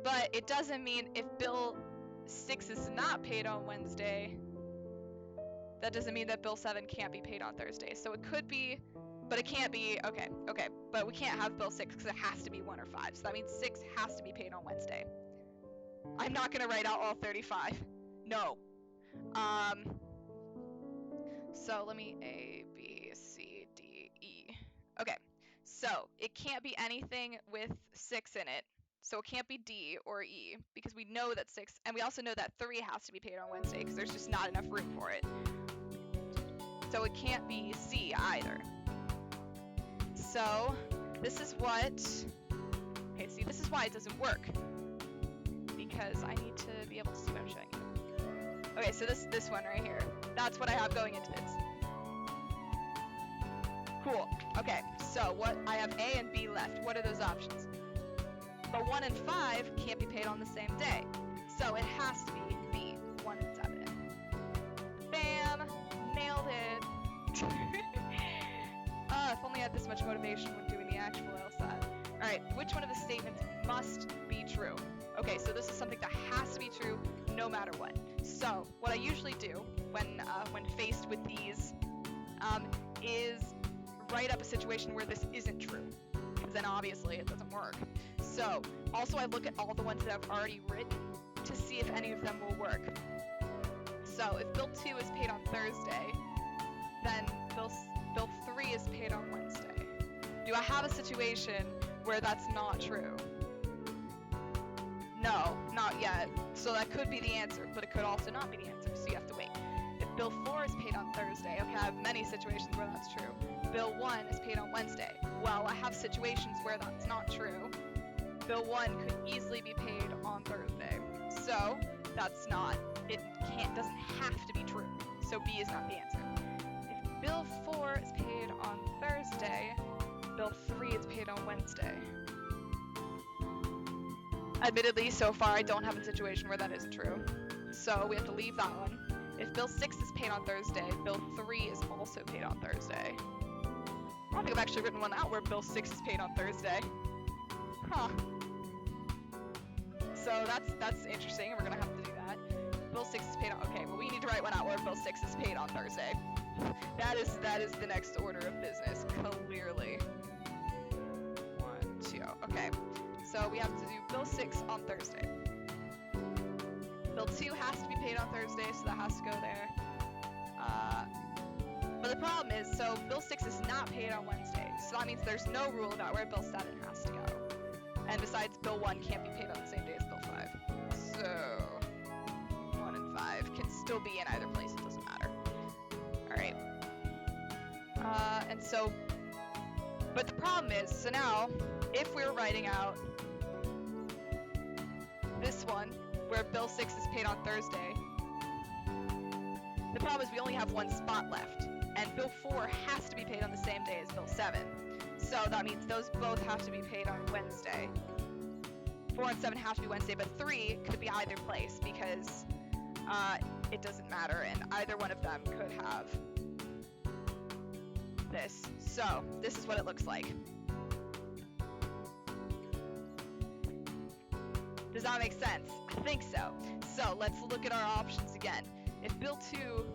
But it doesn't mean if bill 6 is not paid on Wednesday, that doesn't mean that bill 7 can't be paid on Thursday. So it could be, but it can't be. Okay, but we can't have bill 6 because it has to be 1 or 5. So that means 6 has to be paid on Wednesday. I'm not gonna write out all 35. No. So let me A, B, C, D, E. Okay, so it can't be anything with 6 in it. So it can't be D or E because we know that 6, and we also know that 3 has to be paid on Wednesday because there's just not enough room for it. So it can't be C either. So this is what, okay, see, this is why it doesn't work, because I need to be able to see what I'm showing you. Okay, so this one right here, that's what I have going into this. Cool. Okay, so what, I have A and B left. What are those options? But 1 and 5 can't be paid on the same day, so it has to be B, 1 and 7. Bam! Nailed it! If only I had this much motivation when doing the actual LSAT. Alright, which one of the statements must be true? Okay, so this is something that has to be true no matter what. So, what I usually do when faced with these is write up a situation where this isn't true, because then obviously it doesn't work. So, also I look at all the ones that I've already written to see if any of them will work. So, if bill 2 is paid on Thursday, then bill 3 is paid on Wednesday. Do I have a situation where that's not true? No, not yet. So that could be the answer, but it could also not be the answer, so you have to wait. If bill 4 is paid on Thursday, okay, I have many situations where that's true. Bill 1 is paid on Wednesday. Well, I have situations where that's not true. Bill 1 could easily be paid on Thursday. So, that's not, doesn't have to be true. So B is not the answer. If bill 4 is paid on Thursday, bill 3 is paid on Wednesday. Admittedly, so far I don't have a situation where that isn't true. So we have to leave that one. If bill 6 is paid on Thursday, bill 3 is also paid on Thursday. I don't think I've actually written one out where bill 6 is paid on Thursday. Huh. So that's interesting, and we're gonna have to do that. Bill 6 is paid on, okay, well we need to write one out where bill 6 is paid on Thursday. That is the next order of business, clearly. 1, 2. Okay. So we have to do bill 6 on Thursday. Bill 2 has to be paid on Thursday, so that has to go there. But the problem is, so bill 6 is not paid on Wednesday, so that means there's no rule about where bill 7 has to go. And besides, bill 1 can't be paid on the same day as bill 5. So 1 and 5 can still be in either place, it doesn't matter. Alright. And so, but the problem is, so now, if we're writing out this one, where bill 6 is paid on Thursday, the problem is we only have one spot left, and bill 4 has to be paid on the same day as bill 7. So that means those both have to be paid on Wednesday. 4 and 7 have to be Wednesday, but 3 could be either place because it doesn't matter, and either one of them could have this. So this is what it looks like. Does that make sense? I think so. So let's look at our options again. If bill 2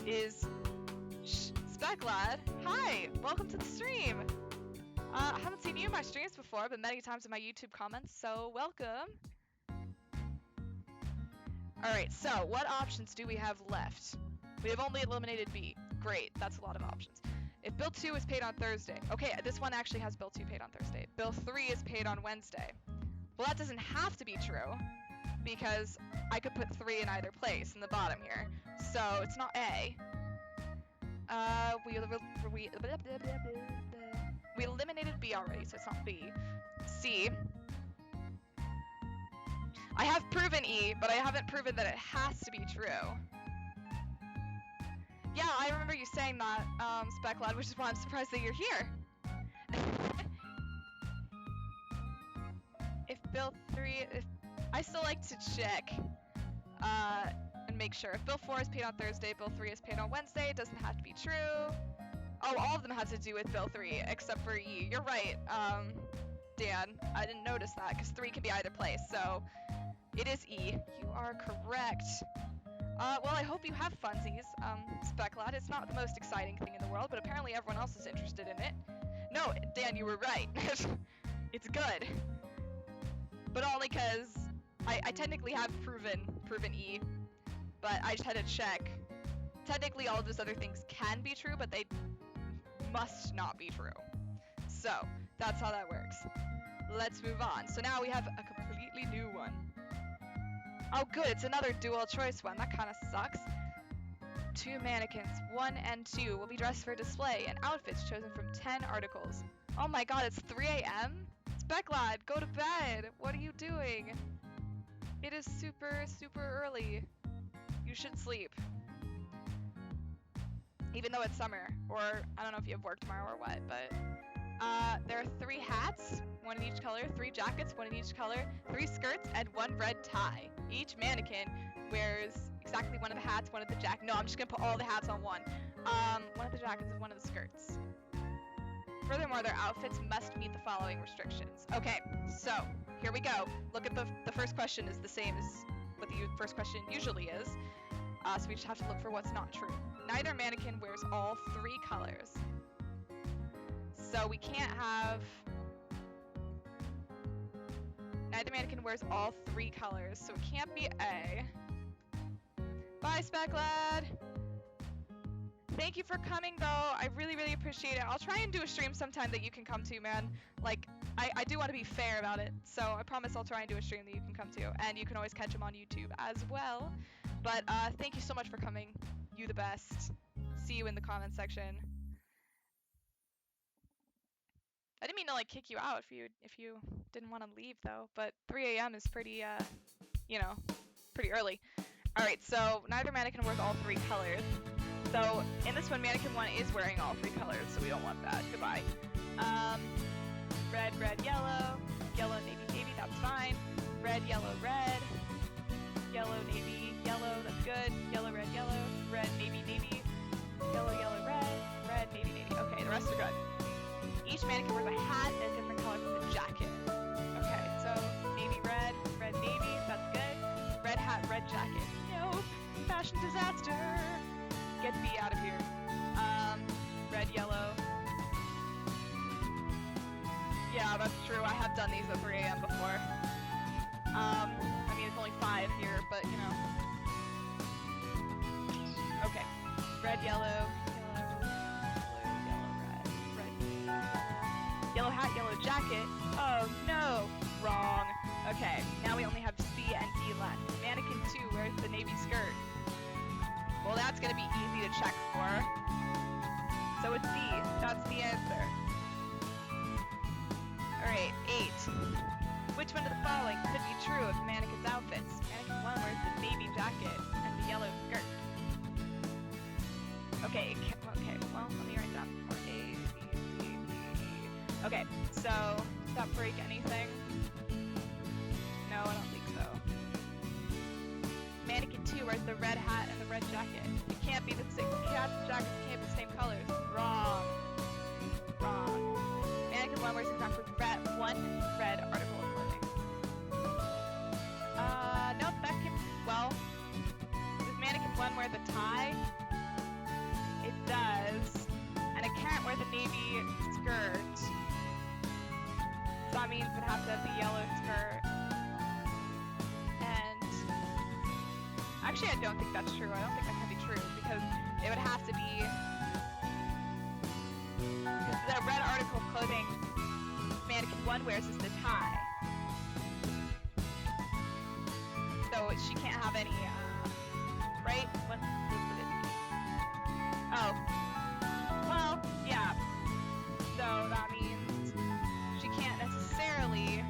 is Speclad, hi, welcome to the stream. I haven't seen you in my streams before, but many times in my YouTube comments, so welcome. Alright, so what options do we have left? We have only eliminated B. Great, that's a lot of options. If bill 2 is paid on Thursday, okay, this one actually has bill 2 paid on Thursday. Bill 3 is paid on Wednesday. Well, that doesn't have to be true, because I could put 3 in either place in the bottom here. So it's not A. We eliminated B already, so it's not B. C. I have proven E, but I haven't proven that it has to be true. Yeah, I remember you saying that, Speclad, which is why I'm surprised that you're here. If bill 3, I still like to check, and make sure. If bill 4 is paid on Thursday, bill 3 is paid on Wednesday, it doesn't have to be true. Oh, all of them have to do with bill 3, except for E. You're right, Dan. I didn't notice that, because 3 can be either place, so it is E. You are correct. Well, I hope you have funsies, Speclad. It's not the most exciting thing in the world, but apparently everyone else is interested in it. No, Dan, you were right. It's good. But only because I technically have proven E, but I just had to check. Technically, all of those other things can be true, but they must not be true. So, that's how that works. Let's move on. So now we have a completely new one. Oh good, it's another dual choice one. That kind of sucks. 2 mannequins, 1 and 2, will be dressed for display and outfits chosen from 10 articles. Oh my god, it's 3 a.m.? Speclad, go to bed! What are you doing? It is super, super early. You should sleep. Even though it's summer, or I don't know if you have work tomorrow or what, but there are 3 hats, 1 in each color, 3 jackets, 1 in each color, 3 skirts, and 1 red tie. Each mannequin wears exactly 1 of the hats, 1 of the jackets. No, I'm just gonna put all the hats on 1. 1 of the jackets and 1 of the skirts. Furthermore, their outfits must meet the following restrictions. Okay, so here we go. Look at the first question is the same as what the first question usually is. So we just have to look for what's not true. Neither mannequin wears all 3 colors. So we can't have... Neither mannequin wears all 3 colors, so it can't be A. Bye, Speclad! Thank you for coming, though. I really, really appreciate it. I'll try and do a stream sometime that you can come to, man. Like, I do want to be fair about it, so I promise I'll try and do a stream that you can come to. And you can always catch them on YouTube as well. But thank you so much for coming. You the best. See you in the comment section. I didn't mean to like kick you out if you didn't want to leave though, but 3 a.m. is pretty you know, pretty early. Alright, so neither mannequin wears all 3 colors. So in this one, mannequin 1 is wearing all 3 colors, so we don't want that. Goodbye. Red, red, yellow, yellow, navy, navy, that's fine. Red, yellow, red, yellow, navy, yellow, that's good. Yellow, red, navy, navy, yellow, yellow, red, navy, navy. Okay, the rest are good. Each mannequin wears a hat and a different color from the jacket. Okay, so navy, red, navy, that's good. Red hat, red jacket. No, fashion disaster. Get B out of done these at 3 a.m. before. I mean, it's only 5 here, but you know. Okay. Red, yellow, red. Yellow hat, yellow jacket. Oh no! Wrong. Okay, now we only have C and D left. Mannequin 2 wears the navy skirt. Well, that's gonna be easy to check for. So it's D. That's the answer. Alright, 8. Which one of the following could be true of the mannequin's outfits? Mannequin 1 wears the navy jacket and the yellow skirt. Okay, well, let me write down A, B, C, D, E. Okay, so, does that break anything? No, I don't think so. Mannequin 2 wears the red hat and the red jacket. It can't be the same, hats and jackets can't be the same colors. Wrong. Wrong. Mannequin 1 wears exactly one red article of clothing. Nope, that can, well, does Mannequin 1 wear the tie? It does. And it can't wear the navy skirt. So that means it has to have the yellow skirt. And actually, I don't think that's true. I don't think that can be true because it would have to be because the red article of clothing Mannequin 1 wears is the tie. So she can't have any, right? What would it be? Oh. Well, yeah. So that means she can't necessarily...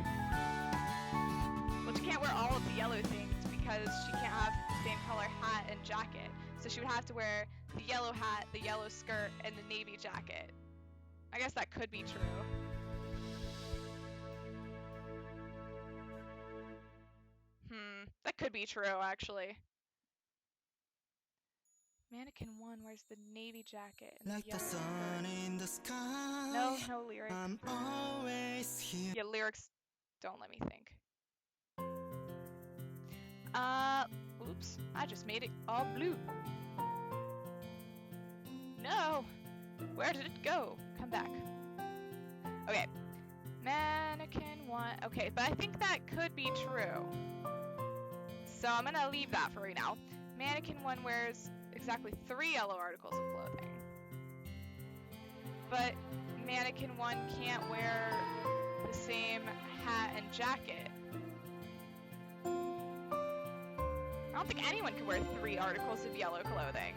Well, she can't wear all of the yellow things because she can't have the same color hat and jacket. So she would have to wear the yellow hat, the yellow skirt, and the navy jacket. I guess that could be true. That could be true, actually. Mannequin 1 wears the navy jacket and the yellow skirt. No lyrics. I'm always here. Yeah, lyrics don't let me think. Oops. I just made it all blue. No! Where did it go? Come back. Okay. Mannequin 1. Okay, but I think that could be true. So I'm gonna leave that for right now. Mannequin 1 wears exactly 3 yellow articles of clothing. But Mannequin 1 can't wear the same hat and jacket. I don't think anyone can wear 3 articles of yellow clothing.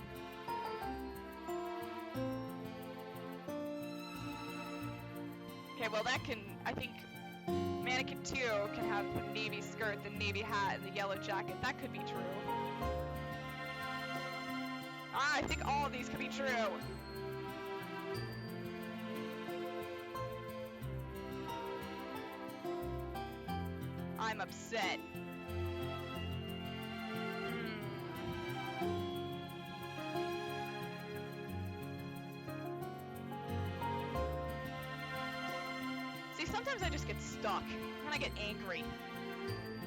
Okay, well that can, I think Mannequin 2 can have the navy skirt, the navy hat, and the yellow jacket. That could be true. I think all of these could be true. I'm upset. See, sometimes I just get stuck, and I get angry.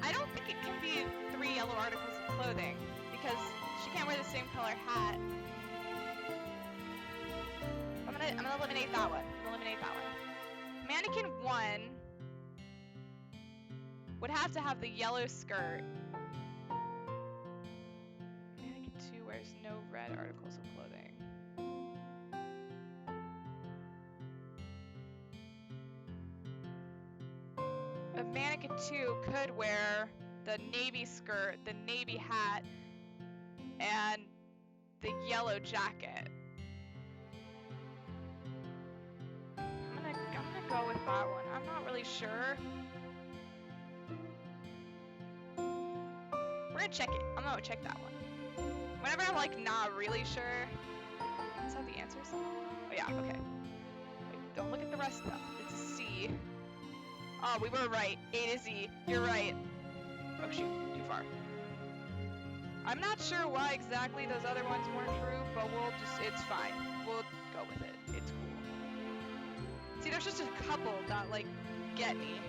I don't think it can be 3 yellow articles of clothing, because she can't wear the same color hat. I'm gonna eliminate that one. Mannequin 1 would have to have the yellow skirt. Mannequin 2 wears no red articles of clothing. But Mannequin 2 could wear the navy skirt, the navy hat, and the yellow jacket. I'm gonna go with that one. I'm not really sure. We're gonna check it. I'm gonna check that one. Whenever I'm like not really sure. Is that the answers? Oh yeah, okay. Wait, don't look at the rest of them. It's a C. Oh, we were right. A to Z. You're right. Oh shoot, too far. I'm not sure why exactly those other ones weren't true, but it's fine. We'll go with it. It's cool. See, there's just a couple that like get me,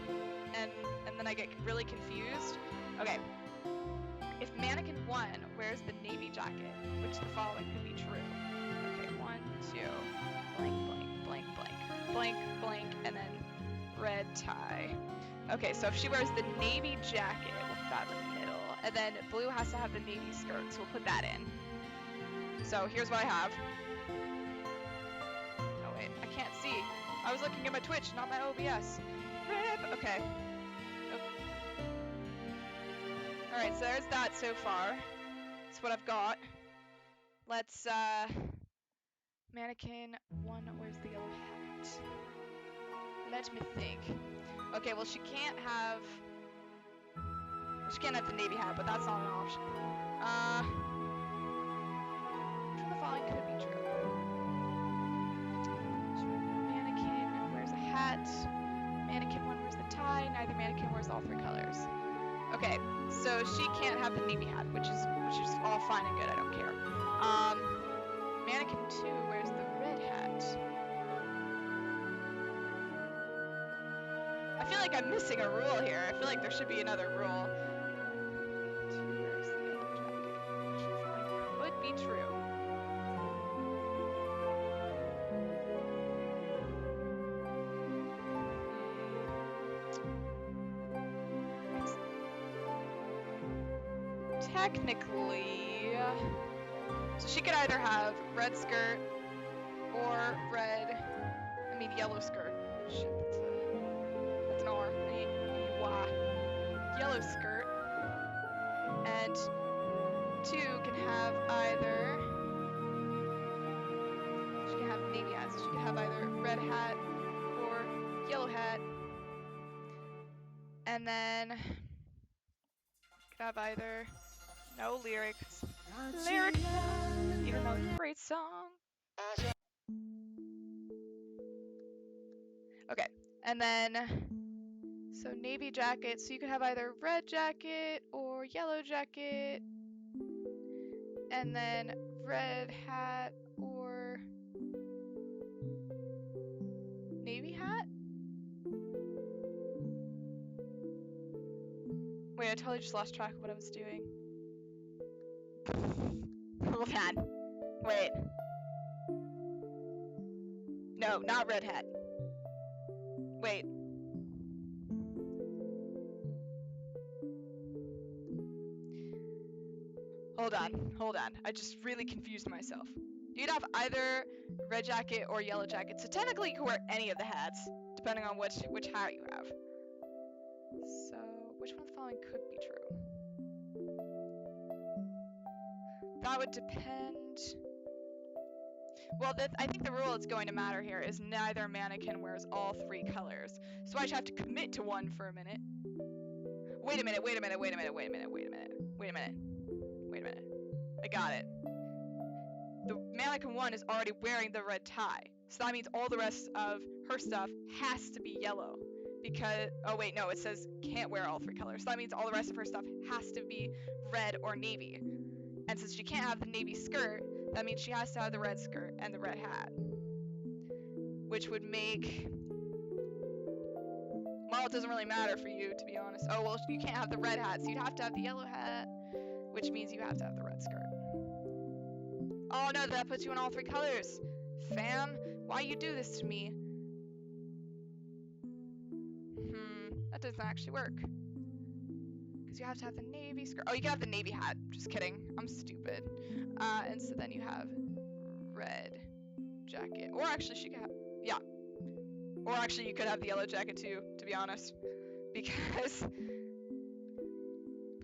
and then I get really confused. Okay. If Mannequin 1 wears the navy jacket, which the following could be true. Okay, 1, 2, blank, blank, blank, blank, blank, blank, and then red tie. Okay, so if she wears the navy jacket, we'll put that in the middle. And then blue has to have the navy skirt, so we'll put that in. So here's what I have. Oh wait, I can't see. I was looking at my Twitch, not my OBS. Rip! Okay. Alright, so there's that so far. That's what I've got. Let's, mannequin 1, where's the yellow hat? Let me think. Okay, well she can't have the navy hat, but that's not an option. Which one of the following could be true? Mannequin wears a hat. Mannequin 1 wears the tie. Neither mannequin wears all 3 colors. Okay, so she can't have the navy hat, which is all fine and good. I don't care. Mannequin 2 wears the red hat. I feel like I'm missing a rule here. I feel like there should be another rule. 2 wears the yellow jacket, which could be true. Technically, so she could either have red skirt or yellow skirt. Shit, that's an R. I need Y. Yellow skirt. And 2 can have either, she can have navy hat, so she can have either red hat or yellow hat. And then could have either no lyrics, even though it's a great song. Okay, and then so navy jacket, so you could have either red jacket or yellow jacket, and then red hat or navy hat. Wait, I totally just lost track of what I was doing. Hold on. Wait. No, not red hat. Wait. Hold on. I just really confused myself. You could have either red jacket or yellow jacket, so technically you can wear any of the hats, depending on which hat you have. So, which one of the following could be true? That would depend. Well, I think the rule that's going to matter here is neither mannequin wears all 3 colors. So I should have to commit to one for a minute. Wait a minute. I got it. The mannequin 1 is already wearing the red tie. So that means all the rest of her stuff has to be yellow. Because, oh wait, no, it says can't wear all 3 colors. So that means all the rest of her stuff has to be red or navy. And since she can't have the navy skirt, that means she has to have the red skirt and the red hat. Which would make... Well, it doesn't really matter for you, to be honest. Oh, well, you can't have the red hat, so you'd have to have the yellow hat, which means you have to have the red skirt. Oh no, that puts you in all 3 colors. Fam, why you do this to me? That doesn't actually work. Because you have to have the navy skirt. Oh, you can have the navy hat. Just kidding. I'm stupid. And so then you have red jacket. Or actually, she could have... Yeah. Or actually, you could have the yellow jacket too, to be honest. Because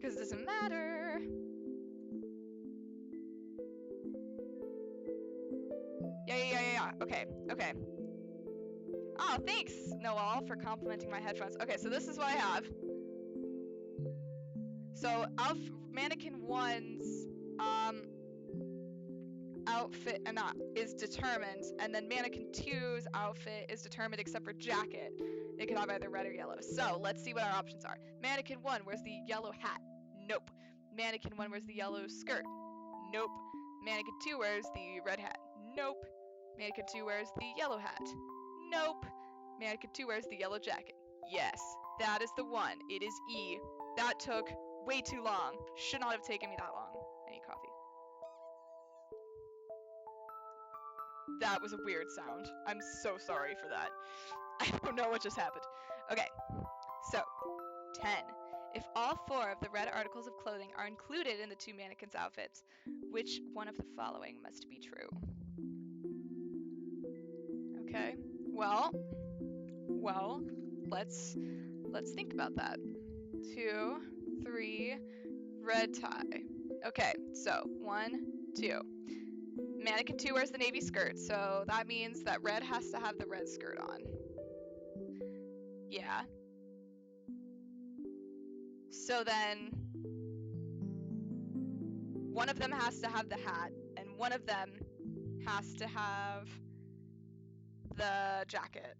it doesn't matter. Yeah. Okay. Oh, thanks, Noel, for complimenting my headphones. Okay, so this is what I have. So, mannequin 1's outfit is determined, and then mannequin 2's outfit is determined except for jacket. It can have either red or yellow. So, let's see what our options are. Mannequin 1 wears the yellow hat. Nope. Mannequin 1 wears the yellow skirt. Nope. Mannequin 2 wears the red hat. Nope. Mannequin 2 wears the yellow hat. Nope. Mannequin 2 wears the yellow jacket. Yes, that is the one. It is E. That took way too long. Should not have taken me that long. I need coffee. That was a weird sound. I'm so sorry for that. I don't know what just happened. Okay, so 10. If all 4 of the red articles of clothing are included in the 2 mannequins' outfits, which one of the following must be true? Okay, well, let's think about that. 2, 3, red tie. Okay, so 1, 2. Mannequin 2 wears the navy skirt, so that means that red has to have the red skirt on. Yeah. So then one of them has to have the hat, and one of them has to have the jacket.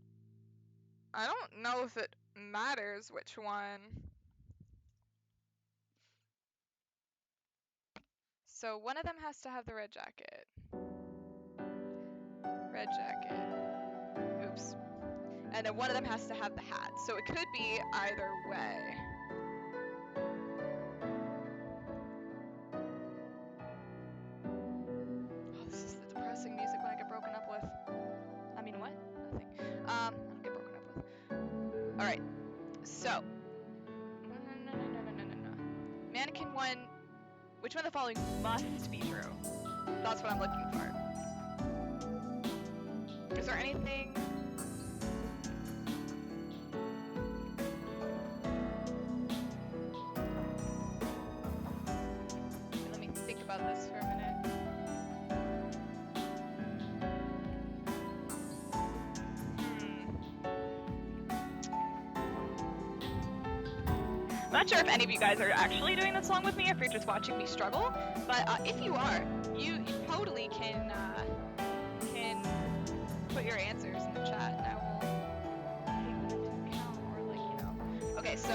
I don't know if it matters which one. So one of them has to have the red jacket. Red jacket. Oops. And then one of them has to have the hat. So it could be either way. Oh, this is the depressing music when I get broken up with. I mean, what? Nothing. I don't get broken up with. Alright. So. No. Mannequin 1. Which one of the following must be true? That's what I'm looking for. Is there anything? Let me think about this for a minute. I'm not sure if any of you guys are actually doing this along with me, if you're just watching me struggle, but if you are, you totally can put your answers in the chat, and I will take them into account, or like, you know. Okay, so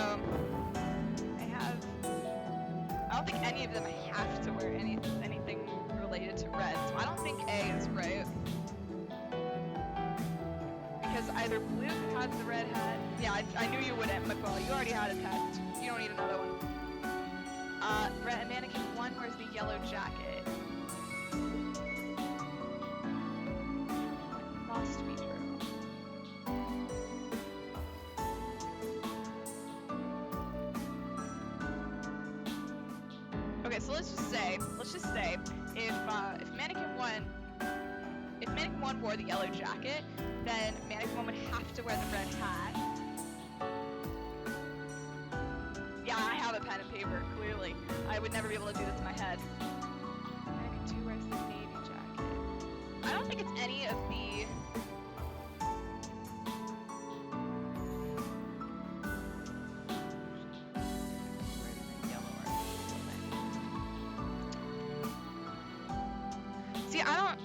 I don't think any of them have to wear anything related to red, so I don't think A is right. Because either Blue has the red hat. Yeah, I knew you wouldn't, McCall. You already had a test. You don't need another one. Mannequin 1 wears the yellow jacket. Must be true. Okay, so let's just say if Mannequin 1 wore the yellow jacket, then Mannequin 1 would have to wear the red hat. Yeah, I have a pen and paper, clearly. I would never be able to do this in my head. Mannequin 2 wears the navy jacket. I don't think it's any of the... See, I don't...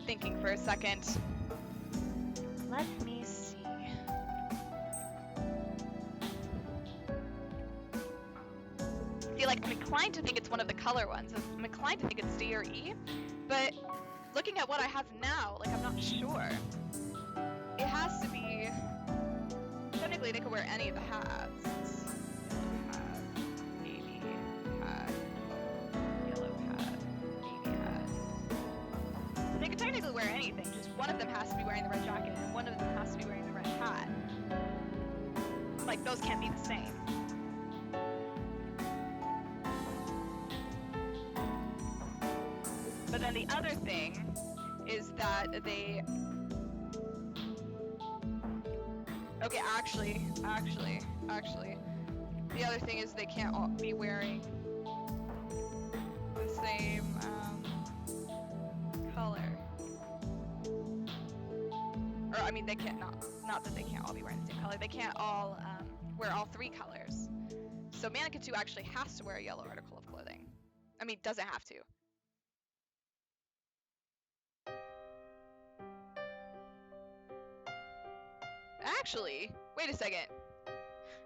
Thinking for a second. Let me see. See, like, I'm inclined to think it's one of the color ones. I'm inclined to think it's D or E, but looking at what I have now, like, I'm not sure. It has to be... Technically, they could wear any of the hats. Yellow hat, navy hat, yellow hat, navy hat. They could technically wear anything, just one of them has to be wearing the red jacket, and one of them has to be wearing the red hat. Like, those can't be the same. But then the other thing is that they... Okay, actually, the other thing is they can't all be wearing the same color. Or, I mean, they can't, not that they can't all be wearing the same color, they can't all wear all 3 colors. So Mannequin 2 actually has to wear a yellow article of clothing. I mean, doesn't have to. Actually, wait a second.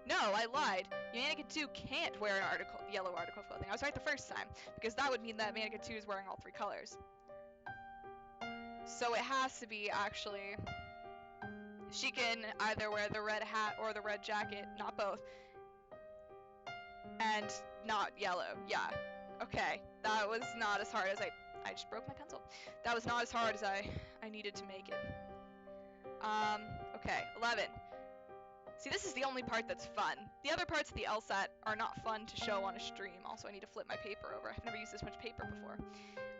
No, I lied. Mannequin 2 can't wear an yellow article of clothing. I was right the first time, because that would mean that Mannequin 2 is wearing all 3 colors. So it has to be, actually, she can either wear the red hat or the red jacket, not both. And not yellow, yeah. Okay, that was not as hard as I just broke my pencil. That was not as hard as I needed to make it. Okay, 11. See, this is the only part that's fun. The other parts of the LSAT are not fun to show on a stream. Also, I need to flip my paper over. I've never used this much paper before.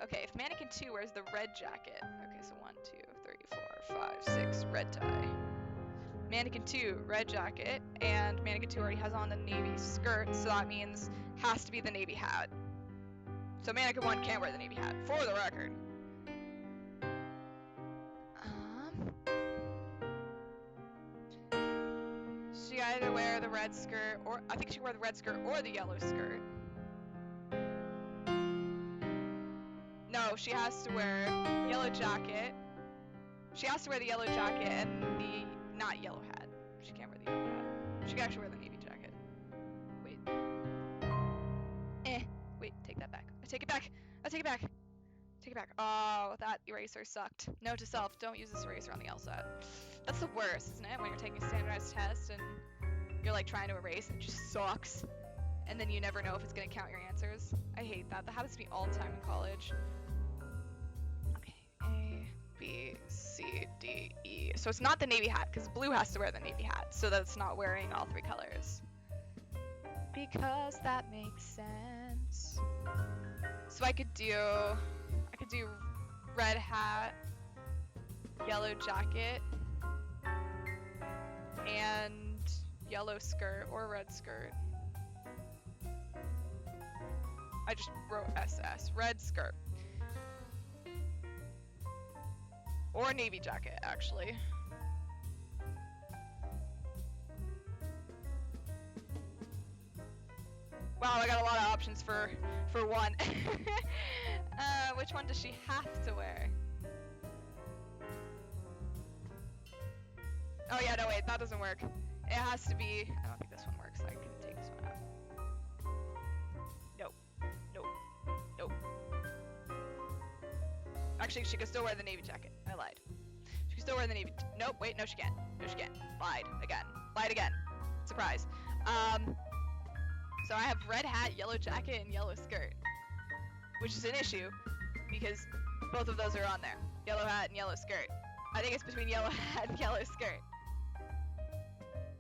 Okay, if mannequin 2 wears the red jacket. Okay, so 1, 2, 3, 4, 5, 6, red tie. Mannequin 2, red jacket, and mannequin 2 already has on the navy skirt, so that means has to be the navy hat. So mannequin 1 can't wear the navy hat, for the record. She either wear the red skirt, or I think she wear the red skirt or the yellow skirt. No, she has to wear yellow jacket. She has to wear the yellow jacket and the not yellow hat. She can't wear the yellow hat. She can actually wear the navy jacket. Wait. Wait, take that back. I take it back. I take it back. Take it back. Oh, that eraser sucked. Note to self, don't use this eraser on the LSAT. That's the worst, isn't it? When you're taking a standardized test and you're like trying to erase and it just sucks. And then you never know if it's gonna count your answers. I hate that. That happens to me all the time in college. Okay, A, B, C, D, E. So it's not the navy hat, because blue has to wear the navy hat, so that's not wearing all 3 colors. Because that makes sense. So I could do red hat, yellow jacket, and yellow skirt or red skirt. I just wrote SS, red skirt. Or navy jacket, actually. Wow, I got a lot of options for one. Which one does she have to wear? Oh yeah, no wait, that doesn't work. It has to be, I don't think this one works, I can take this one out. Nope, nope, nope. Actually, she can still wear the navy jacket, I lied. She can still wear the navy, nope, wait, no she can't. No she can't, lied again, surprise. So I have red hat, yellow jacket, and yellow skirt. Which is an issue, because both of those are on there. Yellow hat and yellow skirt. I think it's between yellow hat and yellow skirt.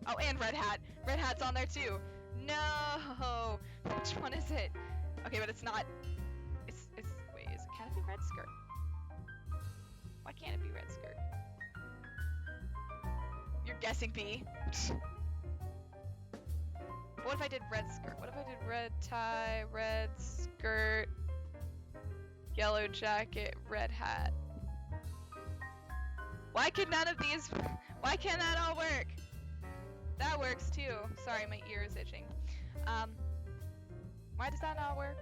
Oh, and red hat. Red hat's on there too. No! Which one is it? Okay, but it's not... wait, can it be red skirt? Why can't it be red skirt? You're guessing B? What if I did red skirt? What if I did red tie, red skirt, yellow jacket, red hat? Why could none of these... Why can't that all work? That works too. Sorry, my ear is itching. Why does that not work?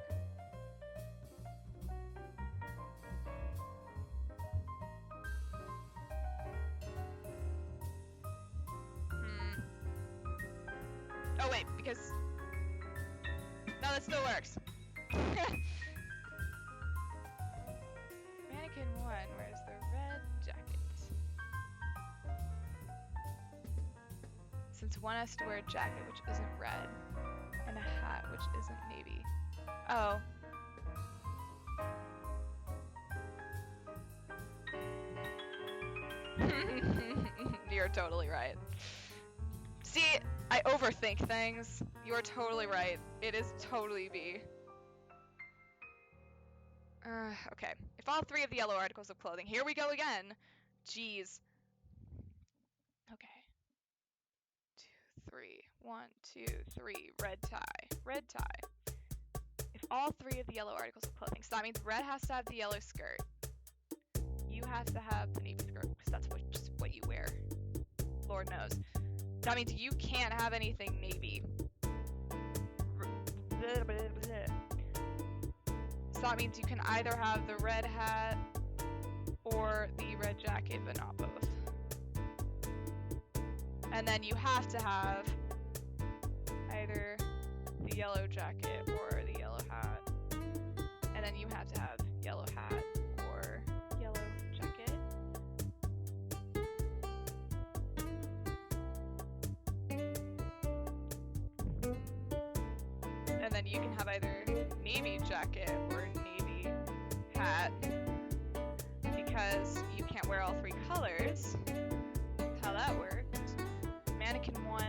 Oh wait, because... No, that still works. Mannequin 1 wears the red jacket. Since one has to wear a jacket which isn't red, and a hat which isn't navy. Oh. You're totally right. See, I overthink things. You're totally right. It is totally B. Okay. If all 3 of the yellow articles of clothing... Here we go again! Jeez. Okay. 2, 3. 1, 2, 3. Red tie. Red tie. If all 3 of the yellow articles of clothing... So that means red has to have the yellow skirt. You have to have the navy skirt, because that's just what you wear. Lord knows. That means you can't have anything navy. So that means you can either have the red hat or the red jacket, but not both. And then you have to have either the yellow jacket or the yellow hat. And then you have to have yellow hat or yellow jacket. you can have either navy jacket or navy hat because you can't wear all three colors. That's how that works. Mannequin 1,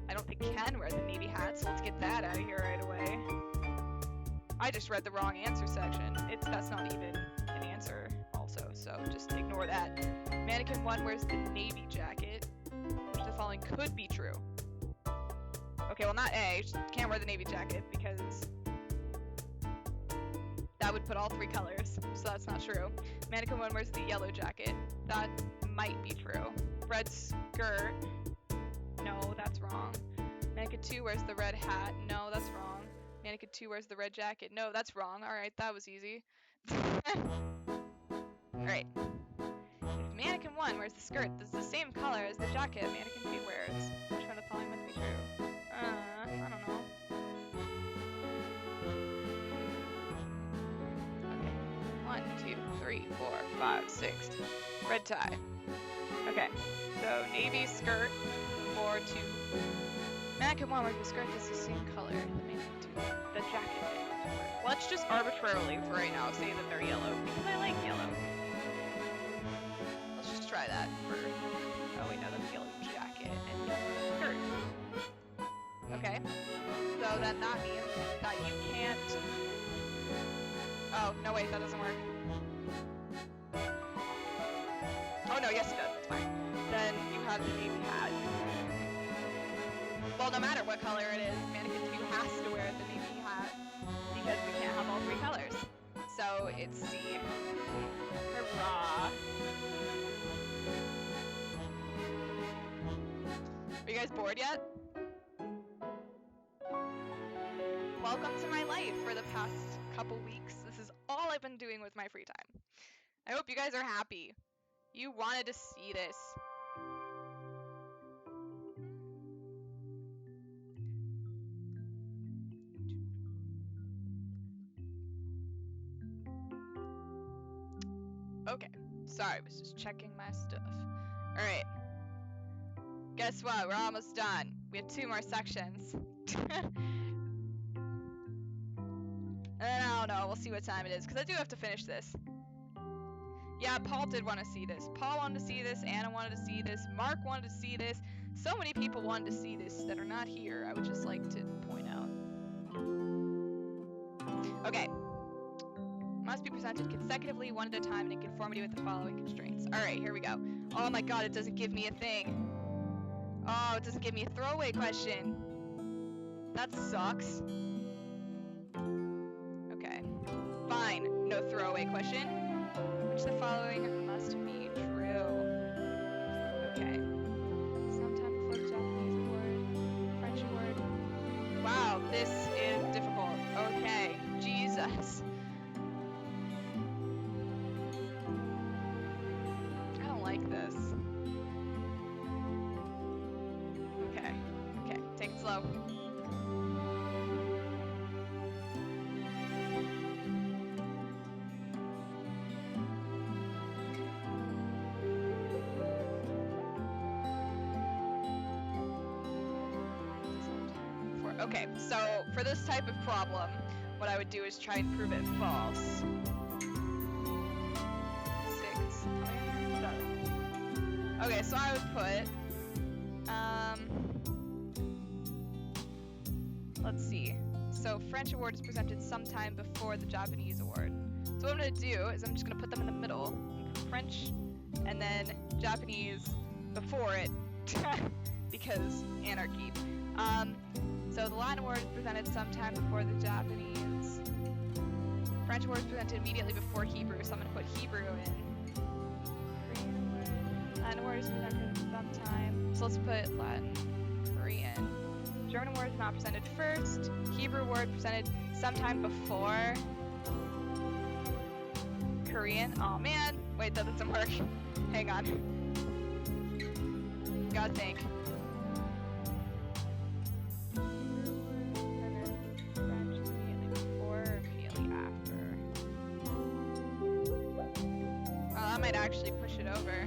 I don't think can wear the navy hat, so let's get that out of here right away. I just read the wrong answer section. That's not even an answer also, so just ignore that. Mannequin 1 wears the navy jacket, which the following could be true. Okay, well not A, she can't wear the navy jacket because that would put all three colors, so that's not true. Mannequin 1 wears the yellow jacket, that might be true. Red skirt, no, that's wrong. Mannequin 2 wears the red hat, no, that's wrong. Mannequin 2 wears the red jacket, no, that's wrong. Alright, that was easy. Alright. If Mannequin 1 wears the skirt that's the same color as the jacket Mannequin 2 wears, which one of the following must be true? I don't know. Okay. 1, 2, 3, 4, 5, 6. Red tie. Okay. So navy skirt for 2. Mannequin 1 wears the skirt that's the same color as the Mannequin 2. The jacket Mannequin 2 wears. Let's just arbitrarily for right now say that they're yellow because I like yellow. Let's just try that for. Oh wait, no, that's yellow jacket and yellow skirt. Okay. So then that means that you can't. Oh no, wait, that doesn't work. Oh no, yes it does. It's fine. Then you have the navy hat. Well, no matter what color it is, Mannequin 2 has to wear the navy hat because we can't have all three colors. So it's C. Hurrah! Are you guys bored yet? Welcome to my life for the past couple weeks. This is all I've been doing with my free time. I hope you guys are happy. You wanted to see this. Okay, sorry, I was just checking my stuff. Alright. Guess what? We're almost done. We have 2 more sections. And I don't know, we'll see what time it is, because I do have to finish this. Yeah, Paul did want to see this. Paul wanted to see this, Anna wanted to see this, Mark wanted to see this. So many people wanted to see this that are not here, I would just like to point out. Okay. Must be presented consecutively, one at a time, and in conformity with the following constraints. Alright, here we go. Oh my god, it doesn't give me a thing. Oh, it doesn't give me a throwaway question. That sucks. Okay. Fine, no throwaway question. Which of the following must be true? Okay. Sometime before the Japanese award, French award. Wow, this is difficult. Okay, Jesus. I don't like this. Okay, okay, take it slow. Okay, so for this type of problem, what I would do is try and prove it false. 6, 7. Okay, so I would put, let's see. So French award is presented sometime before the Japanese award. So what I'm gonna do is I'm just gonna put them in the middle. French, and then Japanese before it, because anarchy. So the Latin award is presented sometime before the Japanese. French award is presented immediately before Hebrew, so I'm going to put Hebrew in. Korean award. Latin award is presented sometime. So let's put Latin, Korean. German award is not presented first. Hebrew award presented sometime before Korean. Oh man. Wait, that doesn't work. Hang on. Gotta think. Might actually push it over.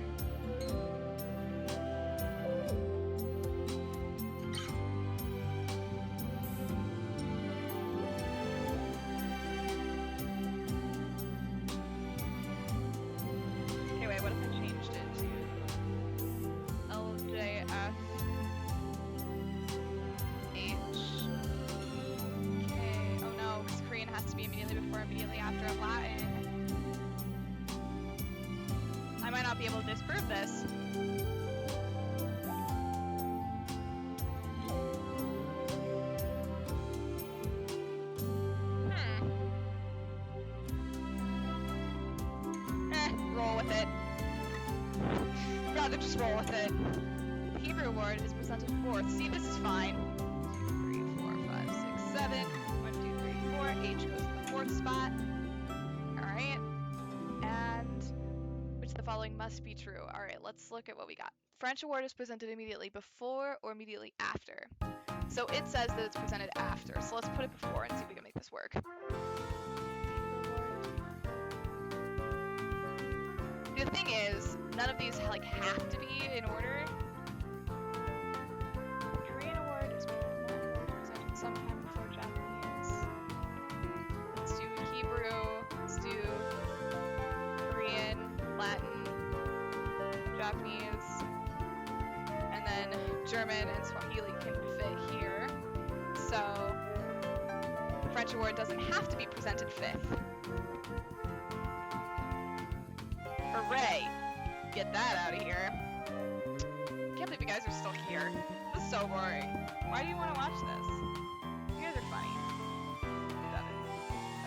immediately before, immediately after Latin. I might not be able to disprove this. Roll with it. Rather just roll with it. The Hebrew word is presented fourth. See, this is fine. 2, 3, 4, 5, 6, 7. 1, 2, 3, 4. H goes to the fourth spot. Alright. And which of the following must be true? Alright, let's look at what we got. French award is presented immediately before or immediately after. So it says that it's presented after. So let's put it before and see if we can make this work. The thing is, none of these like have to be in order. Korean award is presented sometime before Japanese. Let's do Hebrew. Let's do Korean, Latin, Japanese, and then German and Swahili can fit here. So the French award doesn't have to be presented fifth. Hooray! Get that out of here. Can't believe you guys are still here. This is so boring. Why do you want to watch this? You guys are funny.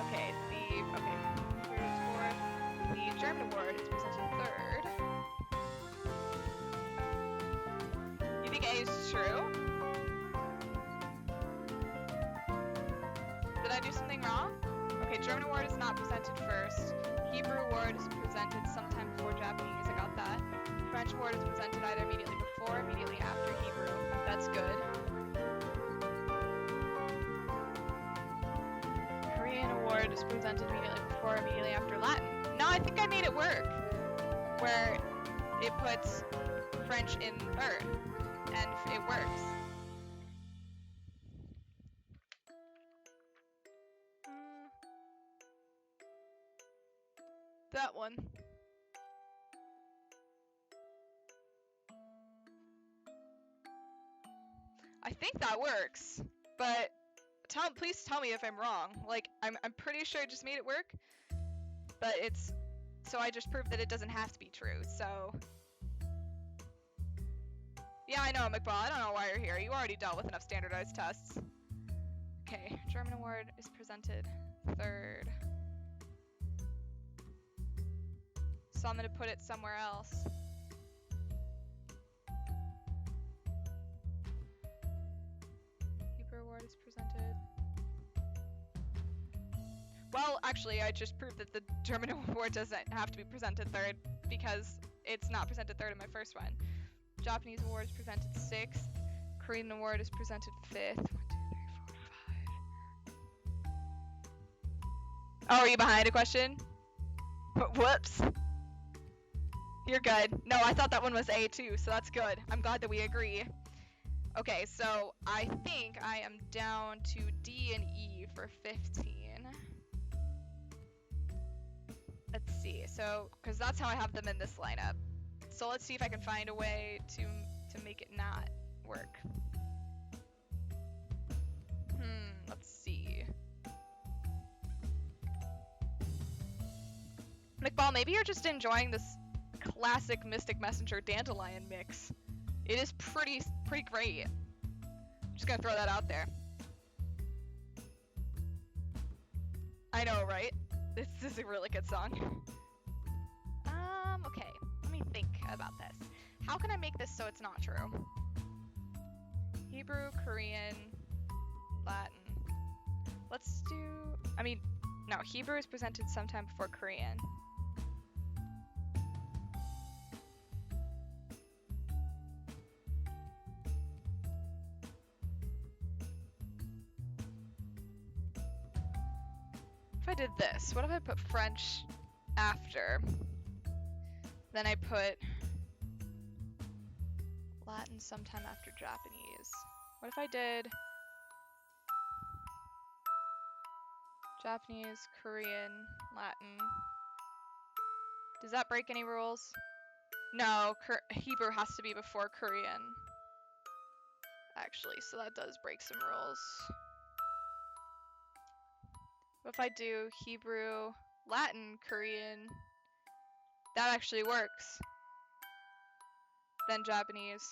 Okay, here's fourth. The German award is presented third. You think A is true? Did I do something wrong? Okay, German award is not presented first. Hebrew award is presented sometime before Japanese. I got that. French award is presented either immediately before or immediately after Hebrew. That's good. Korean award is presented immediately before or immediately after Latin. No, I think I made it work. Where it puts French in third. And it works. That one. I think that works, but please tell me if I'm wrong. Like, I'm pretty sure I just made it work, but so I just proved that it doesn't have to be true, so. Yeah, I know, McBall, I don't know why you're here. You already dealt with enough standardized tests. Okay, German award is presented third. So I'm gonna put it somewhere else. Hebrew award is presented. Well, actually, I just proved that the German award doesn't have to be presented third because it's not presented third in my first one. Japanese award is presented sixth. Korean award is presented fifth. 1, 2, 3, 4, 5. Oh, are you behind a question? Whoops. You're good. No, I thought that one was A too, so that's good. I'm glad that we agree. Okay, so I think I am down to D and E for 15. Let's see, so, because that's how I have them in this lineup. So let's see if I can find a way to make it not work. Let's see. McBall, maybe you're just enjoying this classic Mystic Messenger Dandelion mix. It is pretty great. I'm just gonna throw that out there. I know, right? This is a really good song. Okay. Let me think about this. How can I make this so it's not true? Hebrew, Korean, Latin. Let's do... no, Hebrew is presented sometime before Korean. If I did this, what if I put French after? Then I put Latin sometime after Japanese. What if I did Japanese, Korean, Latin? Does that break any rules? No, Hebrew has to be before Korean. Actually, so that does break some rules. What if I do Hebrew, Latin, Korean? That actually works. Then Japanese.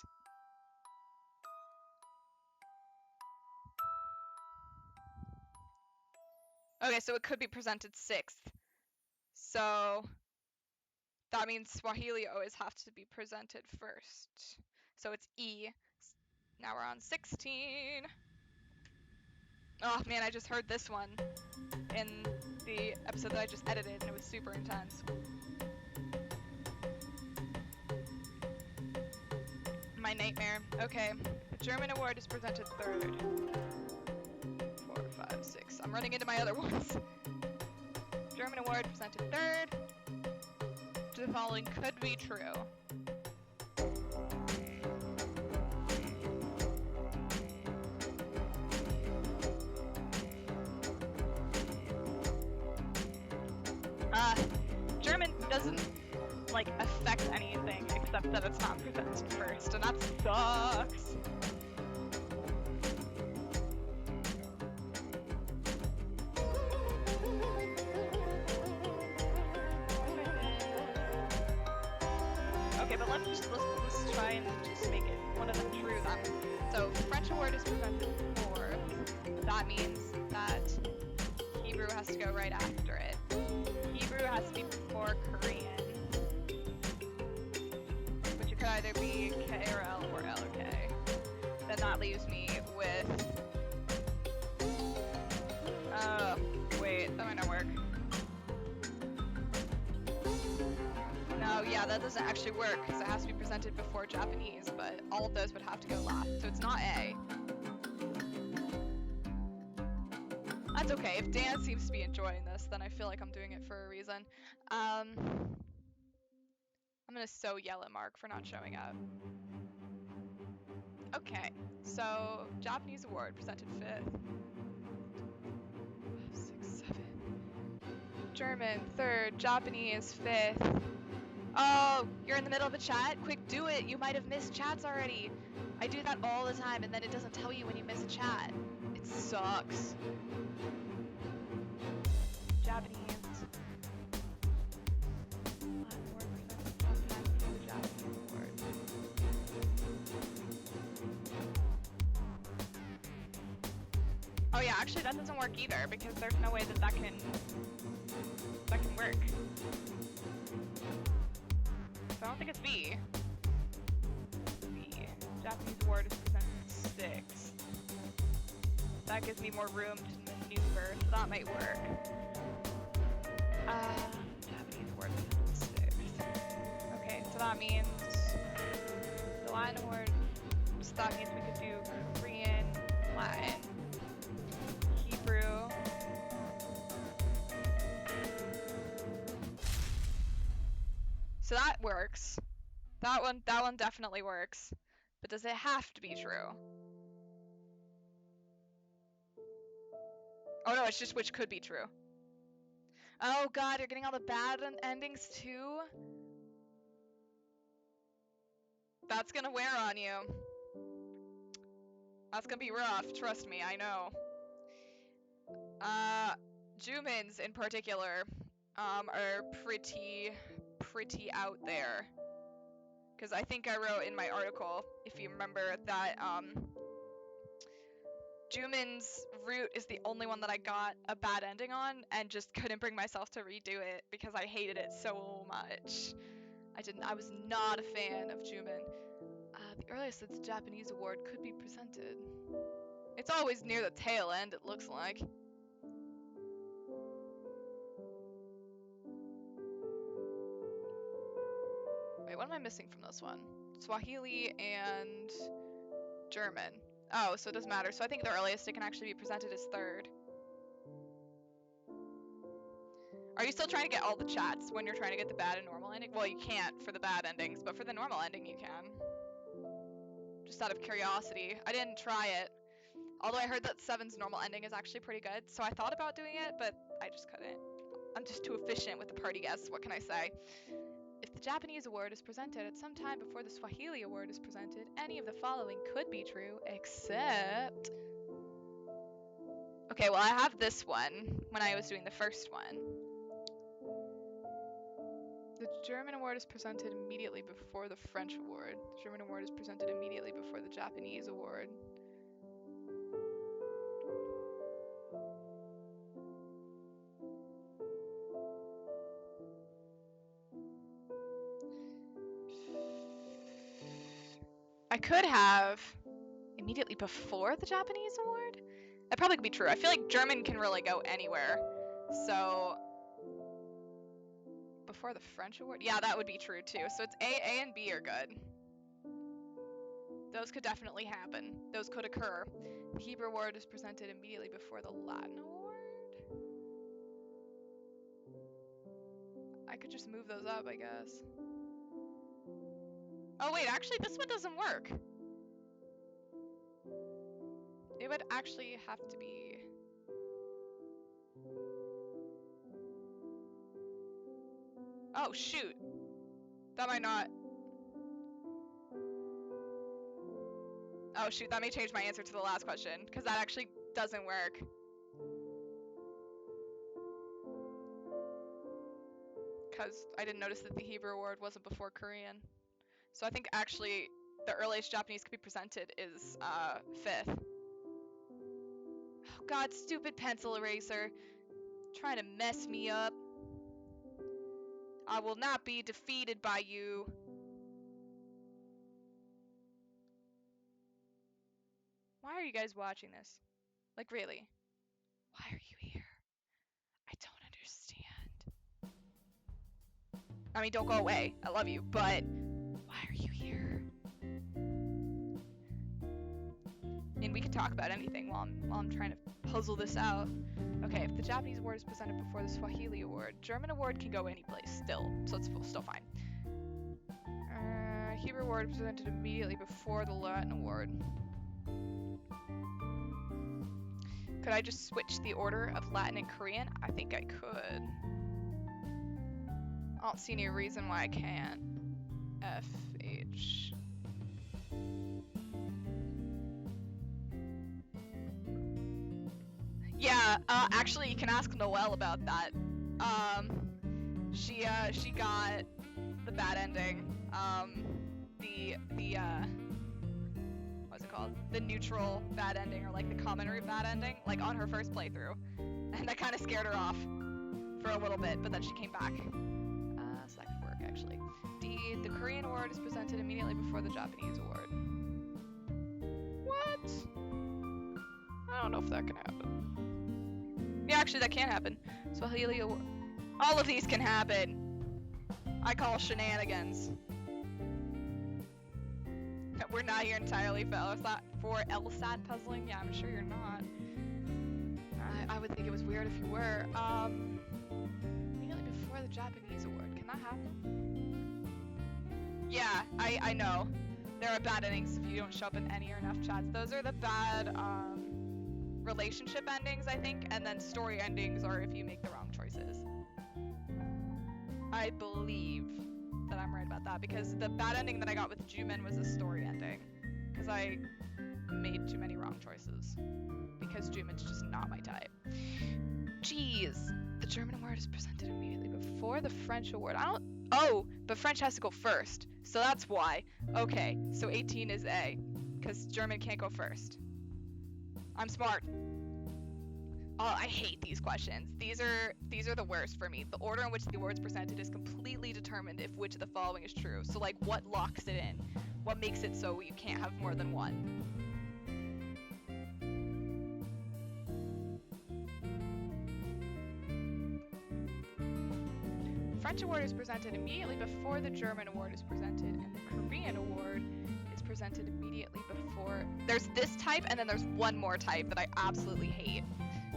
Okay, so it could be presented 6th. So that means Swahili always have to be presented first. So it's E. Now we're on 16. Oh man, I just heard this one in the episode that I just edited and it was super intense. My nightmare. Okay, the German award is presented 3rd. 4, 5, 6. I'm running into my other ones. German award presented 3rd. The following could be true. German doesn't like affect anything except that it's not presented first, and that sucks. Okay, but let's try and just make it one of them true then. So French award is presented 4th. That means that Hebrew has to go right after it. Hebrew has to be before Korean, which it could either be K or L or L or K. Then that leaves me with. Wait, that might not work. No, yeah, that doesn't actually work because it has to be presented before Japanese, but all of those would have to go last, so it's not A. That's okay. If Dan seems to be enjoying this, then I feel like I'm doing it for a reason. I'm gonna so yell at Mark for not showing up. Okay, so Japanese award presented 5th. 6, 7. German 3rd, Japanese 5th. Oh, you're in the middle of a chat? Quick, do it. You might have missed chats already. I do that all the time, and then it doesn't tell you when you miss a chat. It sucks. Japanese. Latin word presented sometime before the Japanese word. Oh yeah, actually that doesn't work either because there's no way that that can work. So I don't think it's B. B. Japanese word is presented 6th. That gives me more room to maneuver, so that might work. Japanese word presented 6th. Okay, so that means the Latin word, so that means we could do Korean, Latin, Hebrew. So that works. That one definitely works. But does it have to be true? Oh no, it's just which could be true. Oh god, you're getting all the bad endings too? That's gonna wear on you. That's gonna be rough, trust me, I know. Jumins in particular are pretty out there. Because I think I wrote in my article, if you remember, that Jumin's route is the only one that I got a bad ending on and just couldn't bring myself to redo it because I hated it so much. I was not a fan of Jumin. The earliest that the Japanese award could be presented. It's always near the tail end, it looks like. Wait, what am I missing from this one? Swahili and German. Oh, so it doesn't matter. So I think the earliest it can actually be presented is 3rd. Are you still trying to get all the chats when you're trying to get the bad and normal ending? Well, you can't for the bad endings, but for the normal ending you can. Just out of curiosity. I didn't try it. Although I heard that 7's normal ending is actually pretty good, so I thought about doing it, but I just couldn't. I'm just too efficient with the party guests, what can I say? If the Japanese award is presented at some time before the Swahili award is presented, any of the following could be true, except... Okay, well I have this one when I was doing the first one. The German award is presented immediately before the French award. The German award is presented immediately before the Japanese award. I could have immediately before the Japanese award? That probably could be true. I feel like German can really go anywhere. So before the French award? Yeah, that would be true too. So it's A and B are good. Those could definitely happen. Those could occur. The Hebrew award is presented immediately before the Latin award. I could just move those up, I guess. Oh wait, actually this one doesn't work. It would actually have to be... Oh shoot. That might not... Oh shoot, that may change my answer to the last question, because that actually doesn't work. Because I didn't notice that the Hebrew award wasn't before Korean. So I think actually the earliest Japanese could be presented is 5th. Oh god, stupid pencil eraser. Trying to mess me up. I will not be defeated by you. Why are you guys watching this? Like really? Why are you here? I don't understand. I mean, don't go away. I love you, but why are you here? And we can talk about anything while I'm trying to puzzle this out. Okay, if the Japanese award is presented before the Swahili award, German award can go any place still, so it's still fine. Hebrew award is presented immediately before the Latin award. Could I just switch the order of Latin and Korean? I think I could. I don't see any reason why I can't. F, H. Yeah, actually you can ask Noelle about that. She got the bad ending. What's it called? The neutral bad ending, or like the common root bad ending, like on her first playthrough. And that kind of scared her off for a little bit, but then she came back. So that could work actually. D, the Korean award is presented immediately before the Japanese award. What? I don't know if that can happen. Yeah, actually that can happen. Swahili award. All of these can happen. I call shenanigans. We're not here entirely for LSAT puzzling. Yeah, I'm sure you're not. I would think it was weird if you were. Immediately before the Japanese award. Can that happen? Yeah, I know. There are bad endings if you don't show up in any or enough chats. Those are the bad relationship endings, I think, and then story endings are if you make the wrong choices. I believe that I'm right about that, because the bad ending that I got with Jumin was a story ending, because I made too many wrong choices, because Jumin's just not my type. Jeez, the German award is presented immediately before the French award. Oh, but French has to go first, so that's why. Okay, so 18 is A, because German can't go first. I'm smart. Oh, I hate these questions. These are the worst for me. The order in which the award's presented is completely determined if which of the following is true. So like, what locks it in? What makes it so you can't have more than one? French award is presented immediately before the German award is presented, and the Korean award is presented immediately before. There's this type, and then there's one more type that I absolutely hate.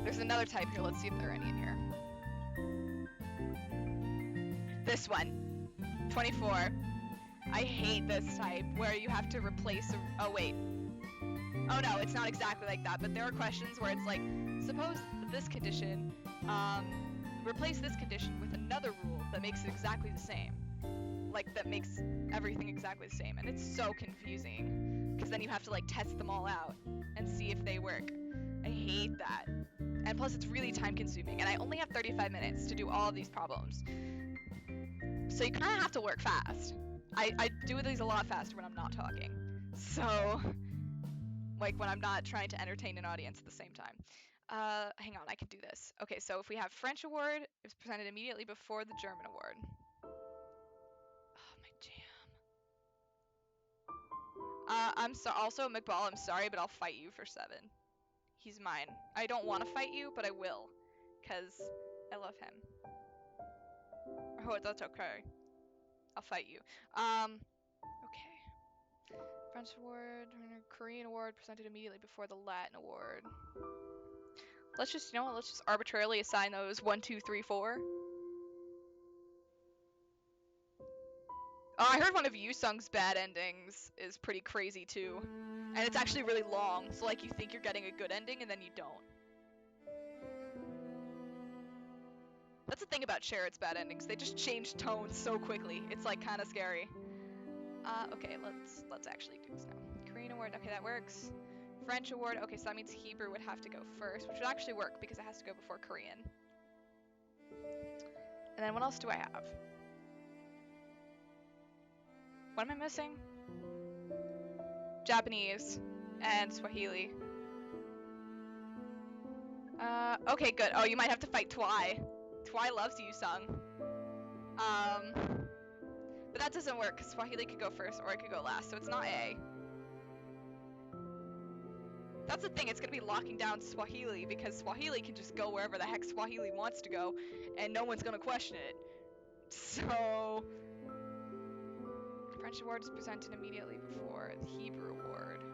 There's another type here. Let's see if there are any in here. This one, 24. I hate this type where you have to replace oh wait. Oh no, it's not exactly like that, but there are questions where it's like, suppose this condition, replace this condition with another rule that makes it exactly the same. Like, that makes everything exactly the same, and it's so confusing, because then you have to like test them all out and see if they work. I hate that. And plus it's really time consuming, and I only have 35 minutes to do all of these problems. So you kind of have to work fast. I do these a lot faster when I'm not talking. So, like when I'm not trying to entertain an audience at the same time. Hang on, I can do this. Okay, so if we have French award, it's presented immediately before the German award. Oh, my jam. Also, McBall, I'm sorry, but I'll fight you for 7. He's mine. I don't want to fight you, but I will. Because I love him. Oh, that's okay. I'll fight you. Okay. French award, Korean award presented immediately before the Latin award. Let's just, you know what, let's just arbitrarily assign those 1, 2, 3, 4. Oh, I heard one of Yoosung's bad endings is pretty crazy too. And it's actually really long, so like you think you're getting a good ending and then you don't. That's the thing about Sherrod's bad endings, they just change tone so quickly. It's like kind of scary. Okay, let's actually do this now. Korean award, okay, that works. French award, okay, so that means Hebrew would have to go first, which would actually work because it has to go before Korean. And then what else do I have? What am I missing? Japanese and Swahili. Okay, good. Oh, you might have to fight Twy. Twy loves Yoosung. But that doesn't work because Swahili could go first or it could go last, so it's not A. That's the thing, it's gonna be locking down Swahili because Swahili can just go wherever the heck Swahili wants to go and no one's gonna question it. So, French award is presented immediately before the Hebrew award.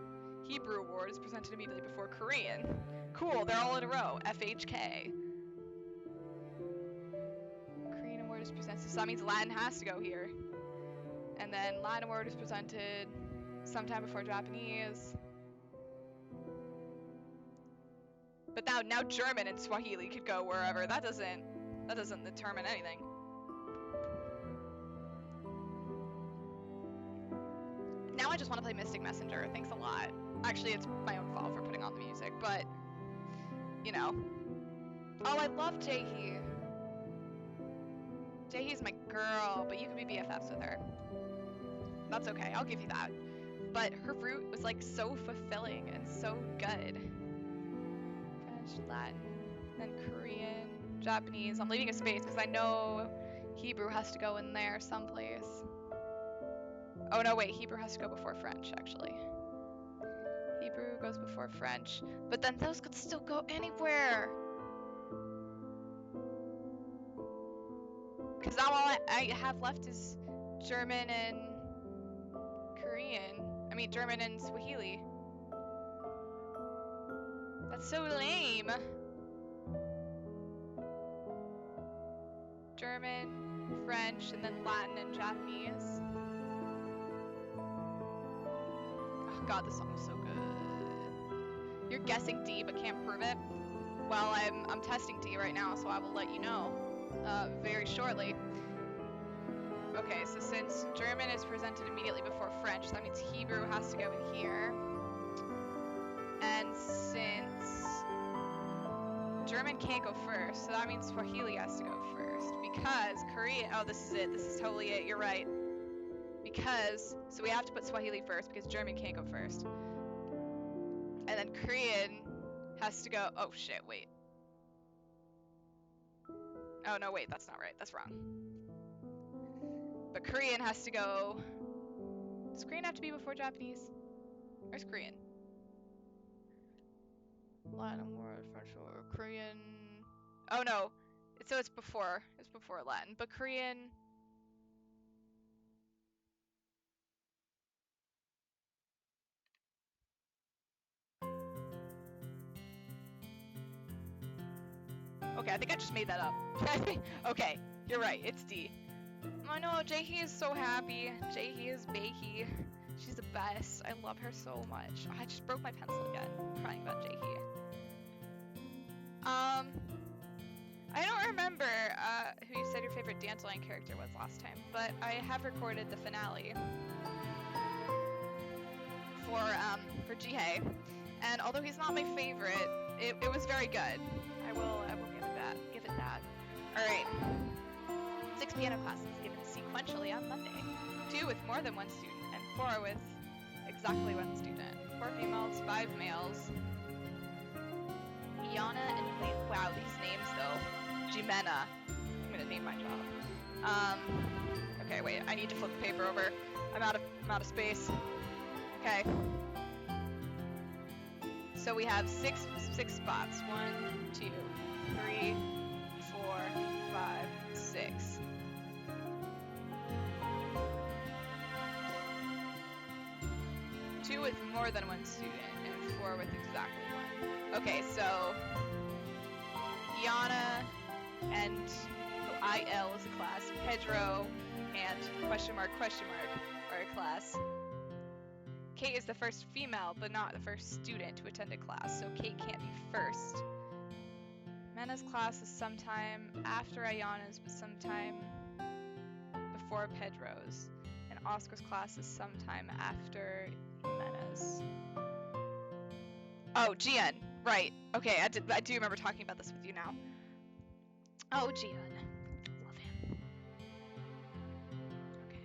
Hebrew award is presented immediately before Korean. Cool, they're all in a row. FHK. Korean award is presented, so that means Latin has to go here. And then Latin award is presented sometime before Japanese. But now German and Swahili could go wherever. That doesn't determine anything. Now I just want to play Mystic Messenger. Thanks a lot. Actually, it's my own fault for putting on the music, but you know. Oh, I love Jaehee. Jaehee's my girl, but you can be BFFs with her. That's okay. I'll give you that. But her route was like so fulfilling and so good. French, Latin, then Korean, Japanese. I'm leaving a space because I know Hebrew has to go in there someplace. Oh no, wait, Hebrew has to go before French, actually. Hebrew goes before French, but then those could still go anywhere. Because now all I have left is German and Korean. I mean, German and Swahili. That's so lame. German, French, and then Latin and Japanese. Oh god, this song is so good. You're guessing D but can't prove it? Well, I'm testing D right now, so I will let you know very shortly. Okay, so since German is presented immediately before French, that means Hebrew has to go in here. And since German can't go first, so that means Swahili has to go first. Because Korean, oh, this is it. This is totally it. You're right. Because, so we have to put Swahili first because German can't go first. And then Korean has to go, oh shit, wait. Oh no, wait, that's not right. That's wrong. But Korean has to go, does Korean have to be before Japanese? Where's Korean? Latin word, French word, Korean. Oh no, so it's before Latin, but Korean. Okay, I think I just made that up. Okay, you're right, it's D. Oh no, Jaehee is so happy. Jaehee is Baehee. She's the best. I love her so much. Oh, I just broke my pencil again, crying about Jaehee. I don't remember who you said your favorite Dandelion character was last time, but I have recorded the finale for Jihei, and although he's not my favorite, it was very good. I I will give it that. Alright. 6 piano classes given sequentially on Monday. 2 with more than one student, and 4 with exactly one student. 4 females, 5 males. Iana and Lee. Wow, these names though. Jimena. I'm gonna name my job. Okay, wait, I need to flip the paper over. I'm out of space. Okay. So we have six spots. 1, 2, 3, 4, 5, 6. Two with more than one student, and 4 with exactly one. Okay, so Iana and IL is a class. Pedro and question mark are a class. Kate is the first female, but not the first student to attend a class, so Kate can't be first. Mena's class is sometime after Ayana's, but sometime before Pedro's. And Oscar's class is sometime after Mena's. Oh, Gian. Right. Okay, I do remember talking about this with you now. Oh, Gian. Love him. Okay.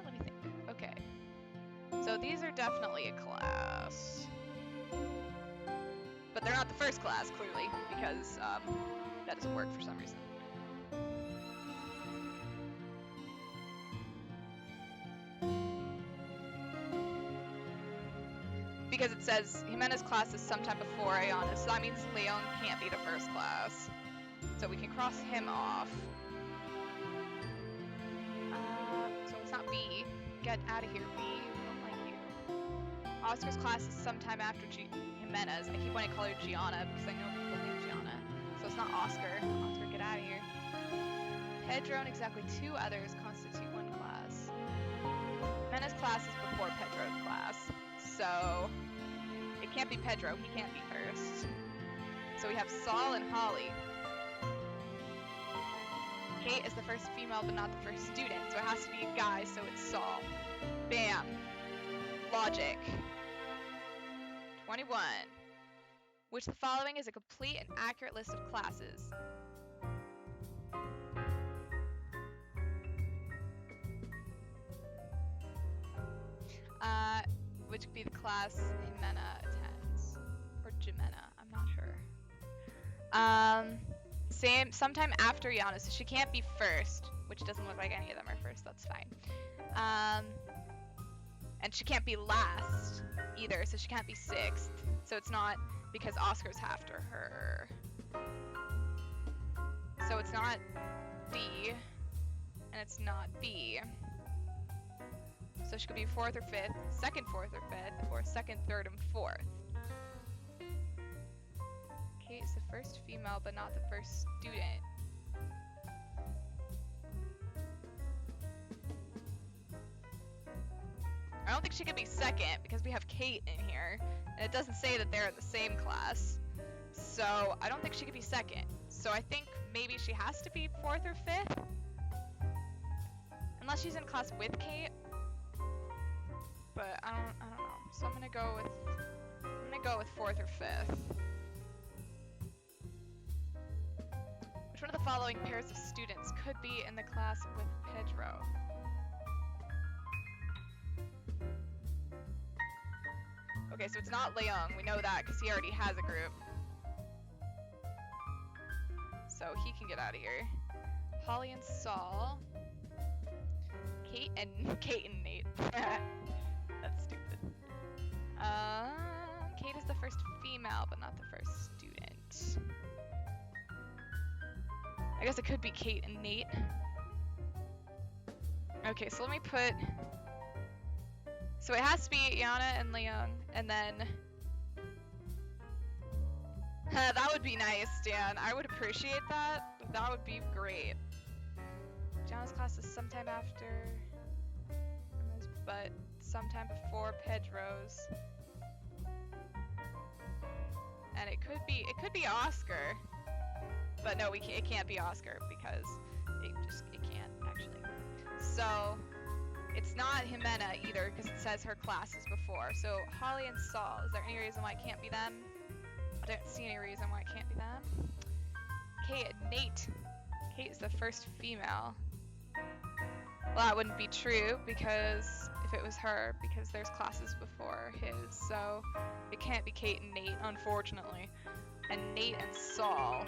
Let me think. Okay. So these are definitely a class. But they're not the first class, clearly, because that doesn't work for some reason. Because it says Jimena's class is sometime before Ayana, so that means Leon can't be the first class. So we can cross him off. So it's not B. Get out of here, B. We don't like you. Oscar's class is sometime after Jimena's. I keep wanting to call her Gianna because I know people named Gianna. So it's not Oscar. Oscar, get out of here. Pedro and exactly 2 others constitute one class. Jimena's class is before Pedro's class. So it can't be Pedro, he can't be first. So we have Saul and Holly. Kate is the first female but not the first student, so it has to be a guy, so it's Saul. Bam. Logic. 21. Which the following is a complete and accurate list of classes. Which could be the class Jimena attends. Or Jimena, I'm not sure. Sometime after Yana, so she can't be first, which doesn't look like any of them are first, that's fine. And she can't be last either, so she can't be 6th. So it's not because Oscar's after her. So it's not D, and it's not B. So she could be 4th or 5th, 2nd, 4th or 5th, or 2nd, 3rd, and 4th. Kate is the first female, but not the first student. I don't think she could be 2nd, because we have Kate in here, and it doesn't say that they're in the same class. So I don't think she could be 2nd. So I think maybe she has to be 4th or 5th? Unless she's in class with Kate. But I don't know. So I'm gonna go with 4th or 5th. Which one of the following pairs of students could be in the class with Pedro? Okay, so it's not Leung. We know that because he already has a group. So he can get out of here. Holly and Saul. Kate and Nate. That's stupid. Kate is the first female, but not the first student. I guess it could be Kate and Nate. Okay, so let me put... So it has to be Yana and Leung, and then... that would be nice, Dan. I would appreciate that. That would be great. Gianna's class is sometime after... but sometime before Pedro's. And it could be Oscar. But no, it can't be Oscar because it can't actually. So It's not Jimena either, because it says her classes before. So Holly and Saul, is there any reason why it can't be them? I don't see any reason why it can't be them. Kate, Nate. Kate is the first female. Well, that wouldn't be true, because if it was her, because there's classes before his, so it can't be Kate and Nate, unfortunately. And Nate and Saul.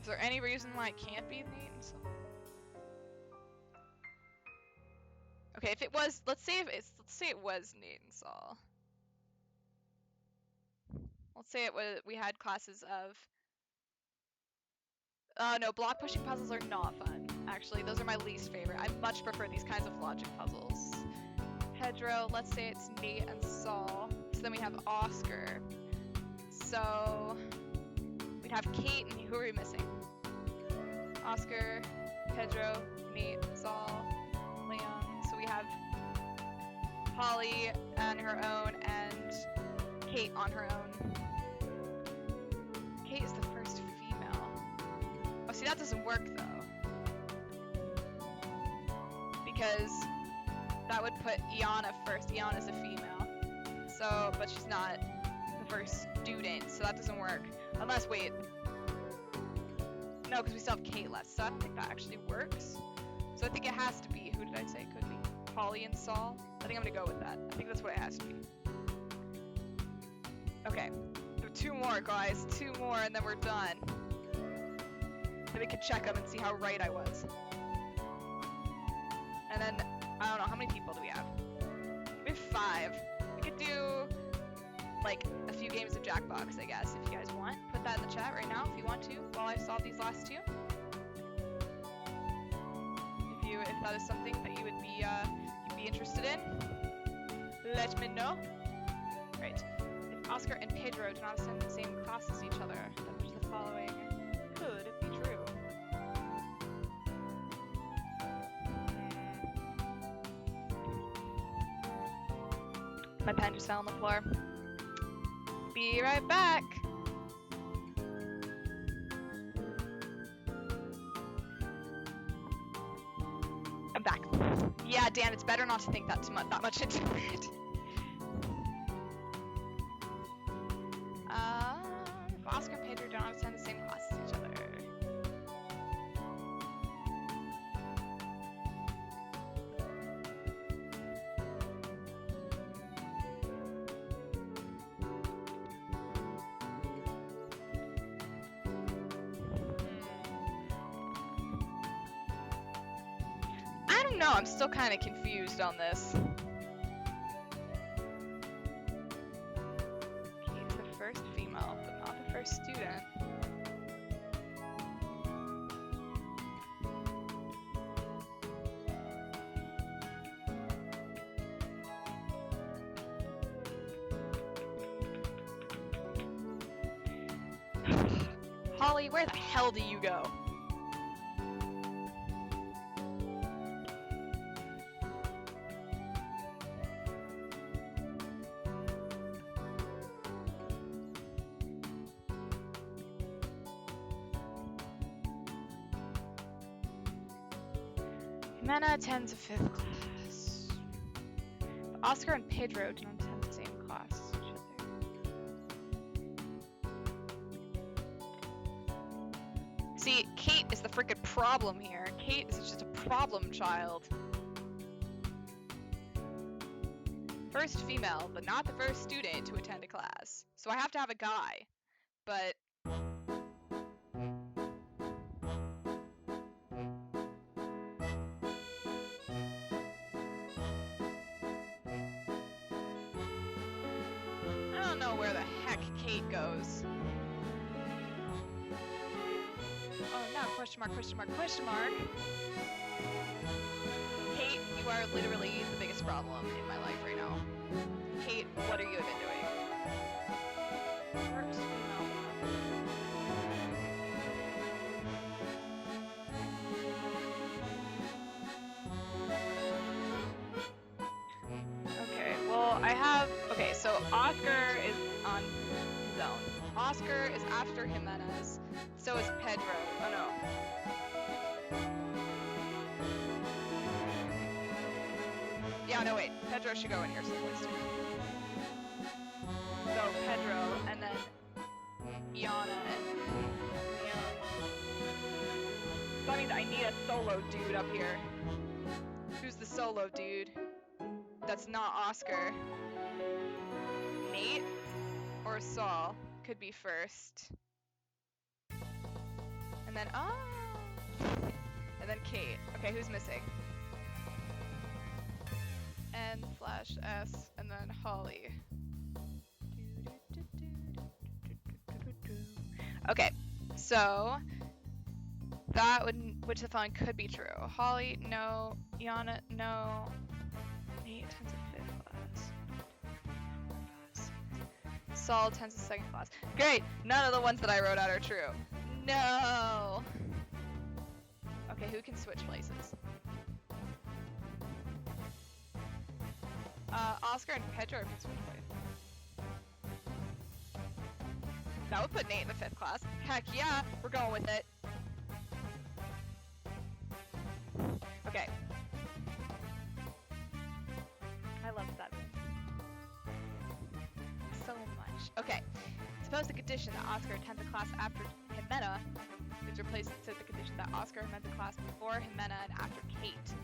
Is there any reason why it can't be Nate and Saul? Okay, if it was, let's say it was Nate and Saul. Let's say it was, we had classes of. No, block pushing puzzles are not fun. Actually, those are my least favorite. I much prefer these kinds of logic puzzles. Pedro, let's say it's Nate and Saul. So then we have Oscar. So we'd have Kate and who are we missing? Oscar, Pedro, Nate, Saul, Leon. So we have Holly on her own and Kate on her own. Kate is the first female. Oh, see, that doesn't work though. Because that would put Iana first. Iana's a female. So, but she's not the first student, so that doesn't work. Unless, wait. No, because we still have Kate left, so I don't think that actually works. So I think it has to be, who did I say it could be? Holly and Saul? I think I'm gonna go with that. I think that's what it has to be. Okay, so 2 more, guys. 2 more, and then we're done. Then we can check them and see how right I was. And then, I don't know, how many people do we have? We have 5. We could do, like, a few games of Jackbox, I guess, if you guys want. Put that in the chat right now if you want to, while I solve these last 2. If that is something that you would be, you'd be interested in, let me know. Right. If Oscar and Pedro do not attend the same class as each other, then which of the following could be true? My pen just fell on the floor. Be right back. I'm back. Yeah, Dan, it's better not to think that much into it. If Oscar and Pedro don't attend the same class as each other. I don't know, I'm still kind of confused on this. Kate's the first female, but not the first student. Holly, where the hell do you go? Jimena attends a 5th class. But Oscar and Pedro do not attend the same class as each other. See, Kate is the frickin' problem here. Kate is just a problem child. First female, but not the first student to attend a class. So I have to have a guy. But I don't know where the heck Kate goes. Oh no, question mark, question mark, question mark. Kate, you are literally the biggest problem in my life right now. Kate, what are you even doing? First female. Okay, well, I have... Okay, so Oscar is on his own. Oscar is after Jimenez. So is Pedro. Oh no. Yeah, no, wait. Pedro should go in here someplace too. So Pedro, and then Iana and Leon. So that means I need a solo dude up here. Who's the solo dude? That's not Oscar. Nate or Saul could be first. And then, and then Kate. Okay, who's missing? N/S, and then Holly. Okay, so that would, which the following could be true. Holly, no. Iana, no. Nate attends a 5th class. Saul attends a 2nd class. Great, none of the ones that I wrote out are true. No. Okay, who can switch places? Oscar and Pedro can switch places. That would put Nate in the 5th class. Heck yeah, we're going with it. Okay. I love that so much. Okay. Suppose the condition that Oscar attends a class after Jimena is replaced to the condition that Oscar attends a class before Jimena and after Kate.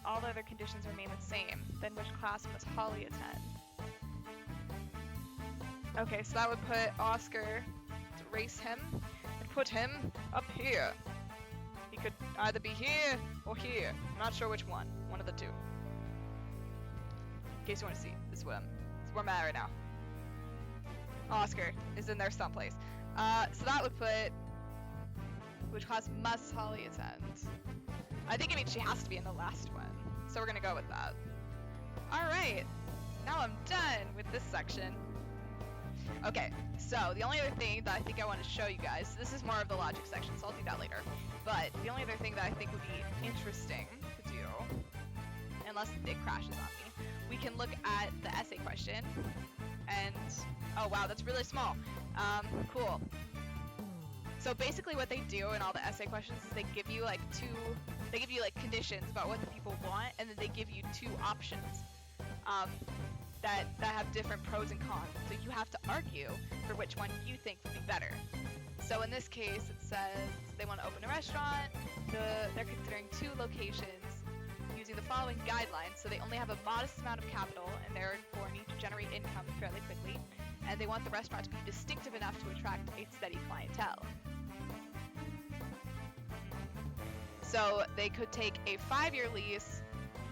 All the other conditions remain the same. Then which class must Holly attend? Okay, so that would put Oscar, erase him, and put him up here. He could either be here or here. I'm not sure which one. One of the two. In case you want to see, this is where I'm at right now. Oscar is in there someplace. So that would put which class must Holly attend? I think it means she has to be in the last one. So we're gonna go with that. Alright, now I'm done with this section. Okay, so the only other thing that I think I want to show you guys, this is more of the logic section, so I'll do that later. But the only other thing that I think would be interesting to do, unless it crashes on me, we can look at the essay question, and, oh wow, that's really small. Cool. So basically what they do in all the essay questions is they give you like conditions about what the people want, and then they give you 2 options that have different pros and cons. So you have to argue for which one you think would be better. So in this case, it says they want to open a restaurant. They're considering 2 locations using the following guidelines. So they only have a modest amount of capital, and therefore need to generate income fairly quickly. And they want the restaurant to be distinctive enough to attract a steady clientele. So they could take a 5-year lease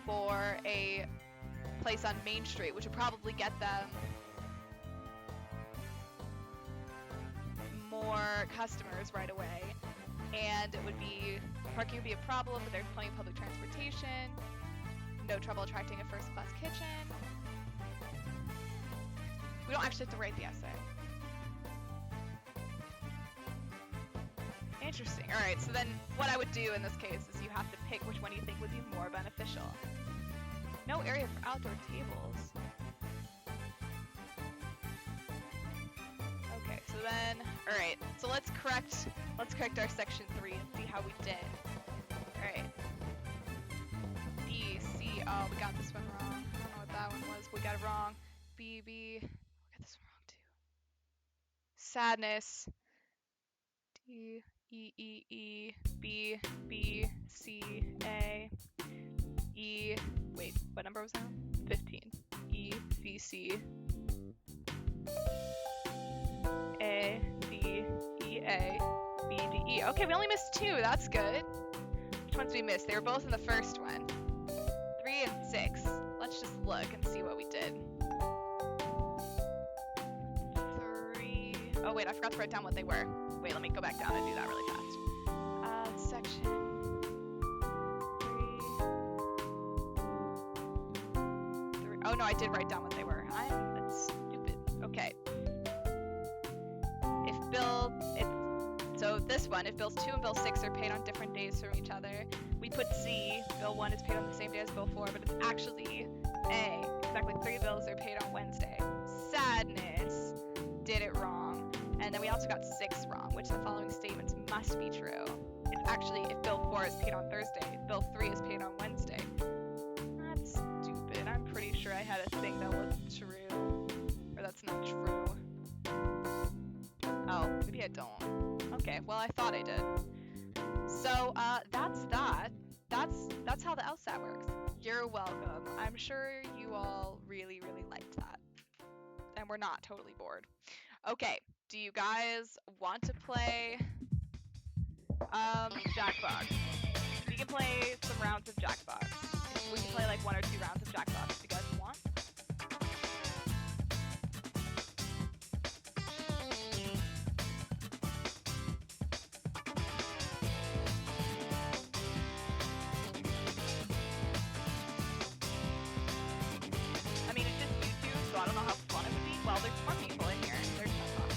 for a place on Main Street, which would probably get them more customers right away. And it would be, parking would be a problem, but there's plenty of public transportation, no trouble attracting a first-class kitchen. We don't actually have to write the essay. Interesting. Alright, so then what I would do in this case is you have to pick which one you think would be more beneficial. No area for outdoor tables. Okay, so then, alright, so let's correct our section 3 and see how we did. Alright. B, C, oh, we got this one wrong. I don't know what that one was. We got it wrong. B, we got this one wrong too. Sadness. D, E, E, E, B, B, C, A, E, wait, what number was that? 15. E, B, C, A, D, E, A, B, D, E. Okay, we only missed 2, that's good. Which ones did we miss? They were both in the first one. 3 and 6. Let's just look and see what we did. 3, oh wait, I forgot to write down what they were. Wait, let me go back down and do that really fast. Section 3. Oh no, I did write down what they were. That's stupid. Okay. So this one, if bills 2 and bill 6 are paid on different days from each other, we put C, bill 1 is paid on the same day as bill 4, but it's actually A. Exactly 3 bills are paid on Wednesday. Sadness. Did it wrong. And then we also got 6 wrong, which the following statements must be true. It's actually, if bill 4 is paid on Thursday, bill 3 is paid on Wednesday. That's stupid. sure I had a thing that wasn't true. Or that's not true. Oh, maybe I don't. Okay, well I thought I did. So, that's that. That's how the LSAT works. You're welcome. I'm sure you all really, really liked that. And we're not totally bored. Okay, do you guys want to play Jackbox? We can play some rounds of Jackbox. We can play like 1 or 2 rounds of Jackbox if you guys want. I mean, it's just YouTube, so I don't know how fun it would be. Well, there's more people in here. There's no fun.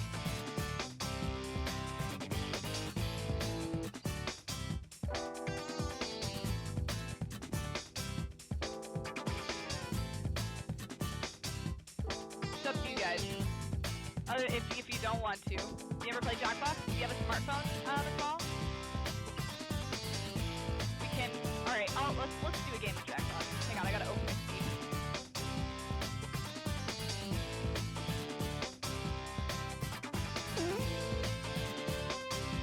It's up to you guys. If you don't want to. You ever play Jackbox? Do you have a smartphone as well? We can. All right. Let's do a game of Jackbox. Hang on, I gotta open my Steam.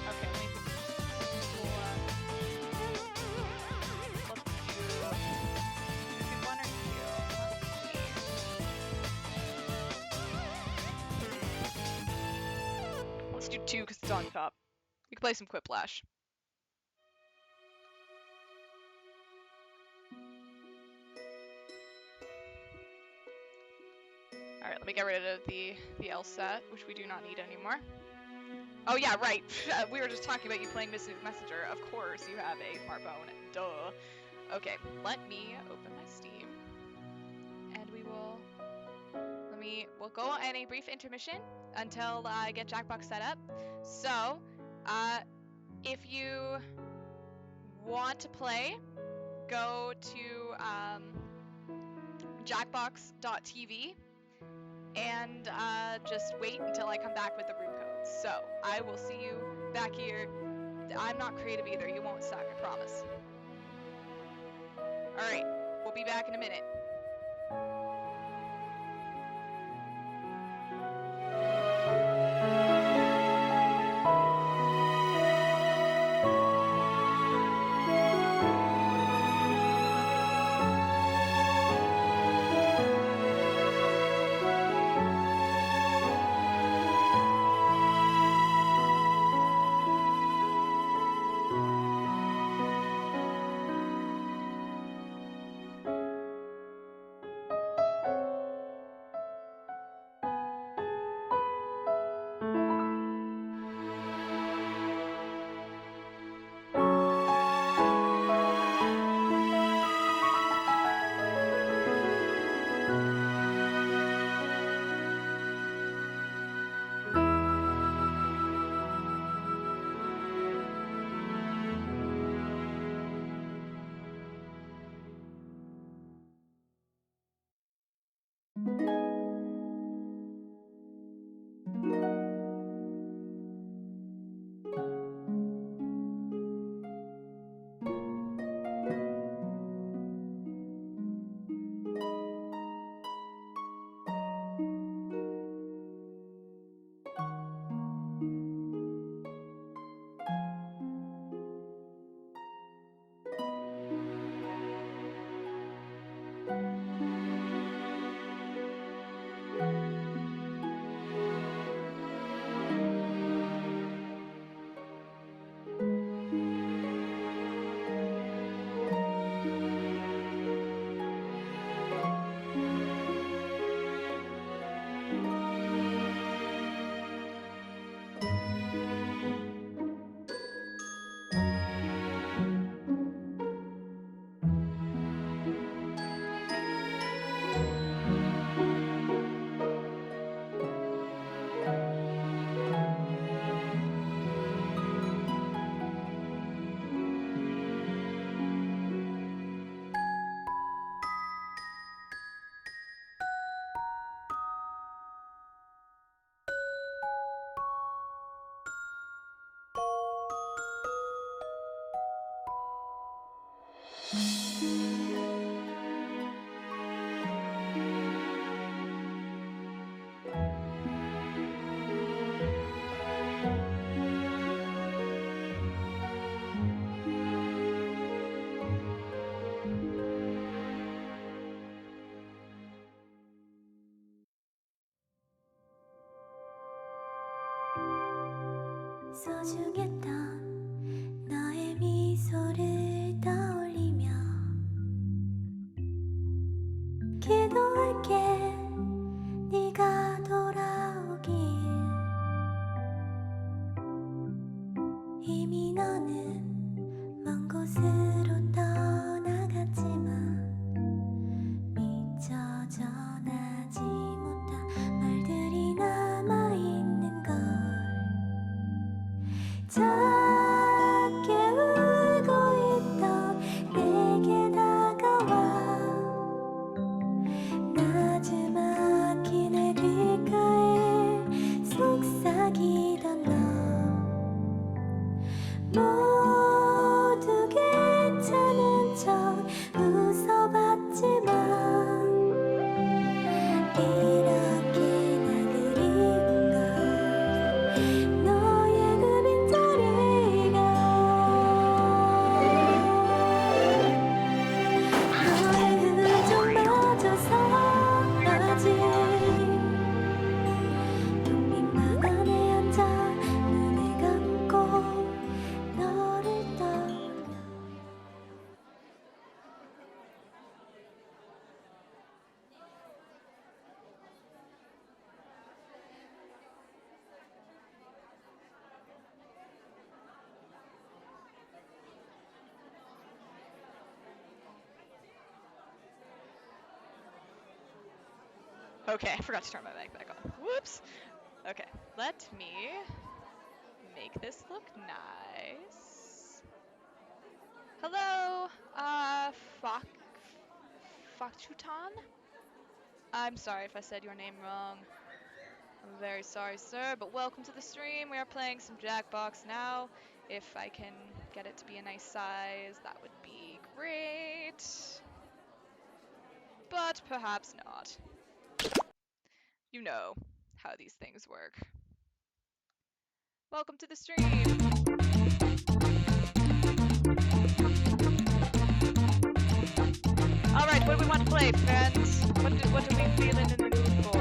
Okay, let me pull up. Let's do 1 or 2. Let's do 2 because it's on top. We can play some Quiplash. Alright, let me get rid of the LSAT, which we do not need anymore. Oh yeah, right. We were just talking about you playing Mystic Messenger. Of course you have a smartphone. Duh. Okay, let me open my Steam. And we'll go on a brief intermission until I get Jackbox set up. So, if you want to play, go to jackbox.tv and just wait until I come back with the room codes. So, I will see you back here. I'm not creative either. You won't suck, I promise. Alright, we'll be back in a minute. 소중했던 너의 미소를 떠올리며 기도할게 네가 돌아오길 이미 너는 먼 곳으로 떠나갔지만 미처 전하지 못한 말들이 남아있는 걸 작게 울고 있던 내게 다가와 나지막히 내 귓가에 속삭이던 너 모두 괜찮은 척 웃어봤지만 이렇게나 그리운 걸 너의 그 빈자리가 너의 흔적마저서 아직 텅빈 방 안에 앉아 눈을 감고 너를 떠올려 Okay, I forgot to turn my mic back on. Whoops. Okay, let me make this look nice. Hello, Fakchutan? I'm sorry if I said your name wrong. I'm very sorry, sir, but welcome to the stream. We are playing some Jackbox now. If I can get it to be a nice size, that would be great. But perhaps not. You know how these things work. Welcome to the stream. Alright, what do we want to play, friends? What are we feeling in the mood for?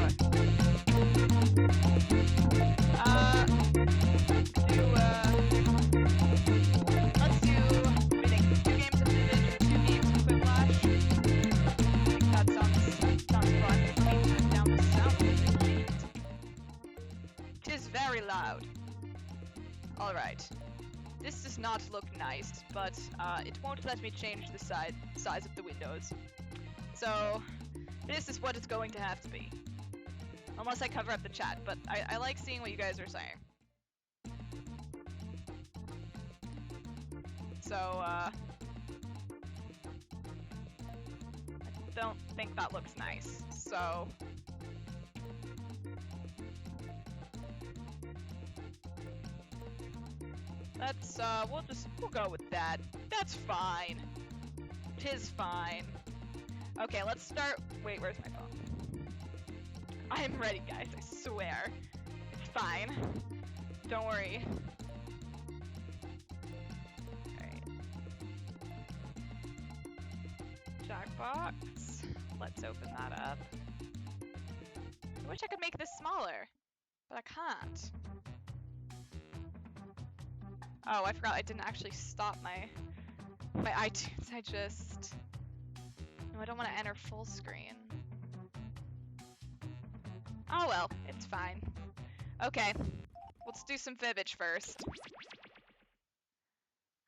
Let's do, what do you think? 2 games of Village or 2 games of Quick Flash? I think that sounds fun. Let me turn down the sound a little bit. It is very loud. Alright. This does not look nice, but it won't let me change the size of the windows. So, this is what it's going to have to be. Unless I cover up the chat, but I like seeing what you guys are saying. So, I don't think that looks nice, so... Let's, we'll go with that. That's fine. 'Tis fine. Okay, let's start. Wait, where's my phone? I am ready, guys, I swear. It's fine. Don't worry. Alright. Jackbox. Let's open that up. I wish I could make this smaller, but I can't. Oh, I forgot I didn't actually stop my iTunes. I just... No, I don't want to enter full screen. Oh well, it's fine. Okay, let's do some fibbage first.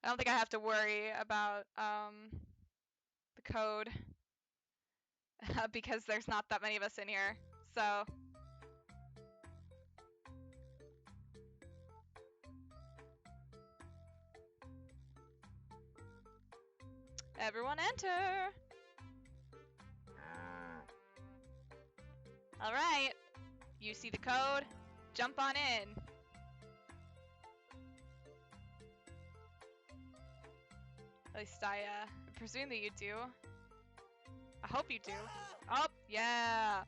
I don't think I have to worry about the code because there's not that many of us in here. So everyone enter. All right, you see the code, jump on in. At least I presume that you do. I hope you do. Oh, yeah.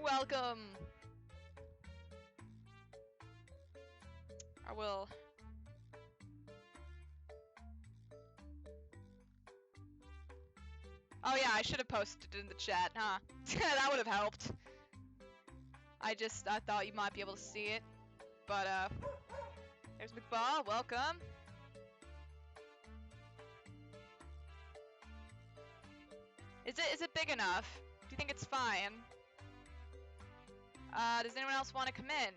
Welcome. I will. Oh yeah, I should have posted it in the chat, huh? That would have helped. I thought you might be able to see it. But, there's McBall, welcome. Is it big enough? Do you think it's fine? Does anyone else want to come in?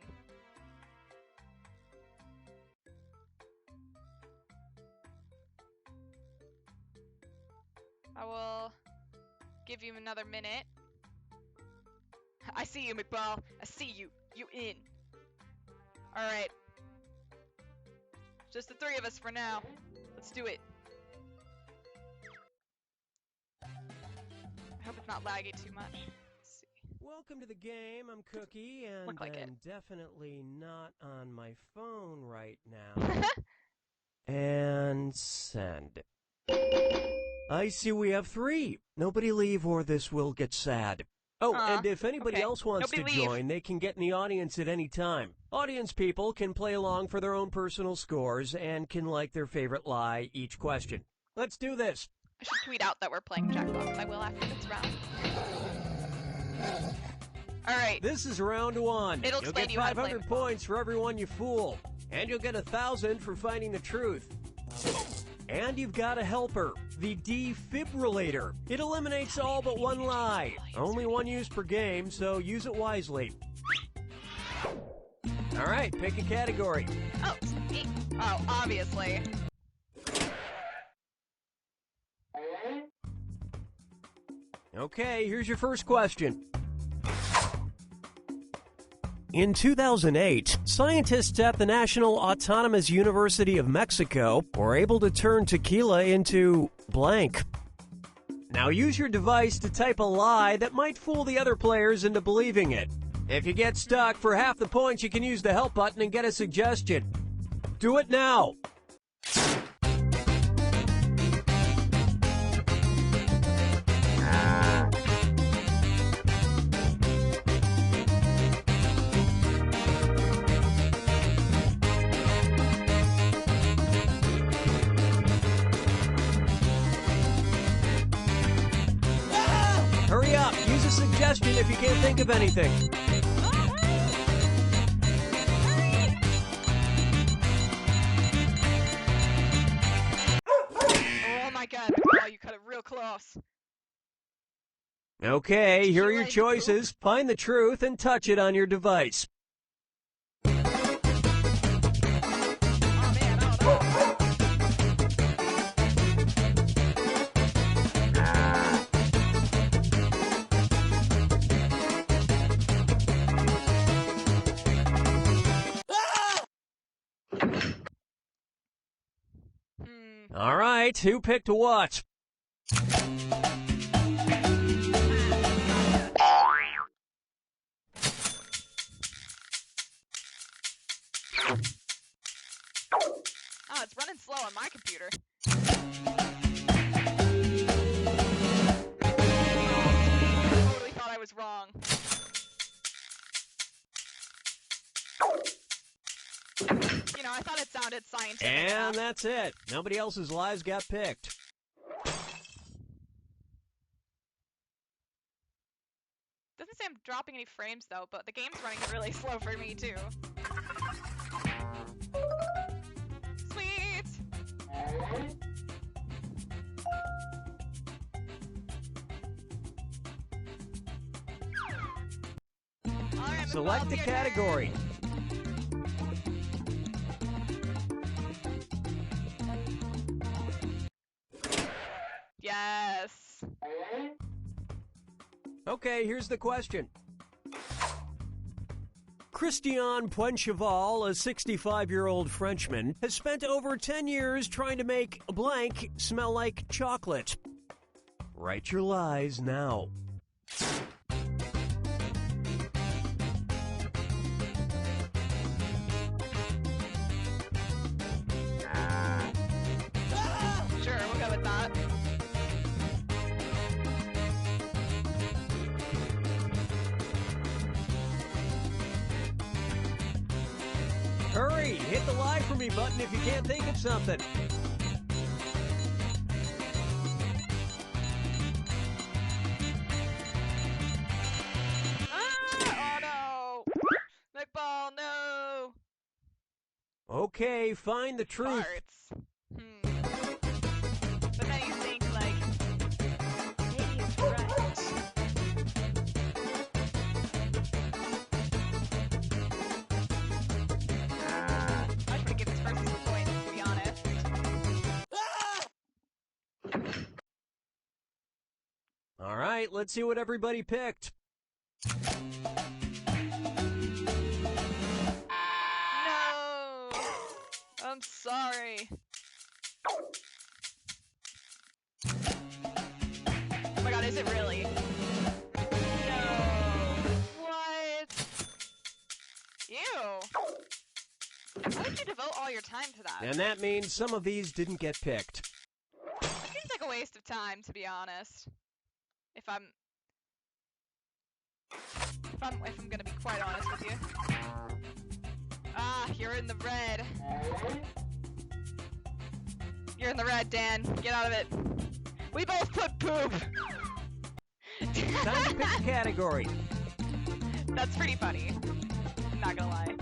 I will give you another minute. I see you, McBall. I see you. You in. Alright. Just the three of us for now. Let's do it. I hope it's not laggy too much. Let's see. Welcome to the game. I'm Cookie, and Look like I'm definitely not on my phone right now. And send. I see we have 3. Nobody leave or this will get sad. Oh, and if anybody else wants to join, they can get in the audience at any time. Audience people can play along for their own personal scores and can like their favorite lie each question. Let's do this. I should tweet out that we're playing Jackbox. I will after this round. Alright. This is round 1. It'll You'll explain get to you how to play 500 points for everyone you fool. And you'll get 1,000 for finding the truth. And you've got a helper, the defibrillator. It eliminates all but one lie. Only one use per game, so use it wisely. All right, pick a category. Oh, oh, obviously. Okay, here's your first question. In 2008, scientists at the National Autonomous University of Mexico were able to turn tequila into blank. Now use your device to type a lie that might fool the other players into believing it. If you get stuck, for half the points you can use the help button and get a suggestion. Do it now! Hurry up! Use a suggestion if you can't think of anything. Oh my god, oh, you cut it real close. Okay, here are your choices. Find the truth and touch it on your device. Oh man, oh no. All right, who picked what? Oh, it's running slow on my computer. I totally thought I was wrong. You know, I thought it sounded scientific. And that's it. Nobody else's lives got picked. Doesn't say I'm dropping any frames though, but the game's running really slow for me too. Sweet! Alright, Select the category. Yes. Okay, here's the question. Christian Poincheval, a 65-year-old Frenchman, has spent over 10 years trying to make blank smell like chocolate. Write your lies now. Sure, we'll go with that. Hurry, hit the lie for me button if you can't think of something. Ah! Oh Okay, find the truth. Farts. But then you think, like, maybe it's right. I just want to give this person some points, to be honest. All right, let's see what everybody picked. No! I'm sorry. Oh my god, is it really? No. What? Ew. Why would you devote all your time to that? And that means some of these didn't get picked. It seems like a waste of time, to be honest. If I'm gonna be quite honest with you. Ah, you're in the red. You're in the red, Dan. Get out of it. We both put poop. Time to pick a category. That's pretty funny. I'm not gonna lie.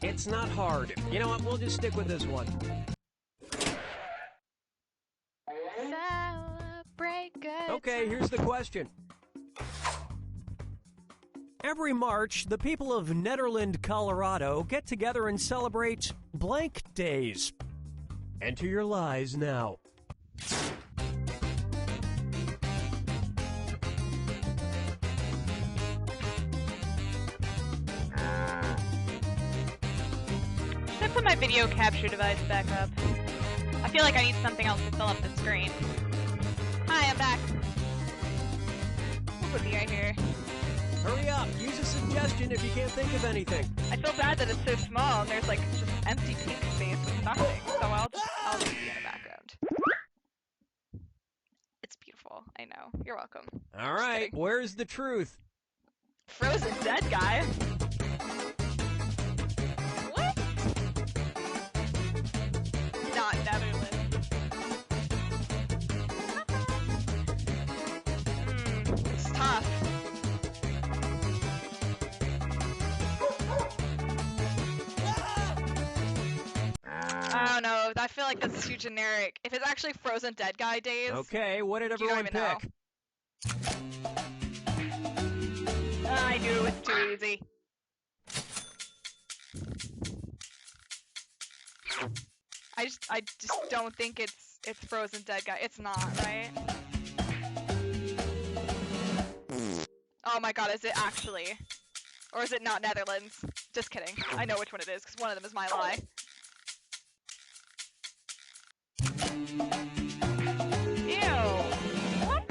It's not hard. You know what? We'll just stick with this one. Celebrate good. Okay, here's the question. Every March, the people of Nederland, Colorado get together and celebrate blank days. Enter your lies now. Should I put my video capture device back up? I feel like I need something else to fill up the screen. Hi, I'm back. What would be right here? Hurry up, use a suggestion if you can't think of anything. I feel bad that it's so small and there's like just empty pink space with nothing, so I'll just be in the background. It's beautiful, I know. You're welcome. All right, kidding. where's the truth? Frozen dead guy? What? Not Netherlands. It's tough. I don't know. I feel like that's too generic. If it's actually Frozen Dead Guy days. Okay, what did You don't everyone even know. pick? I knew it was too easy. I just don't think it's Frozen Dead Guy. It's not, right? Oh my god, is it actually? Or is it not Netherlands? Just kidding. I know which one it is, because one of them is my lie. Ew. What?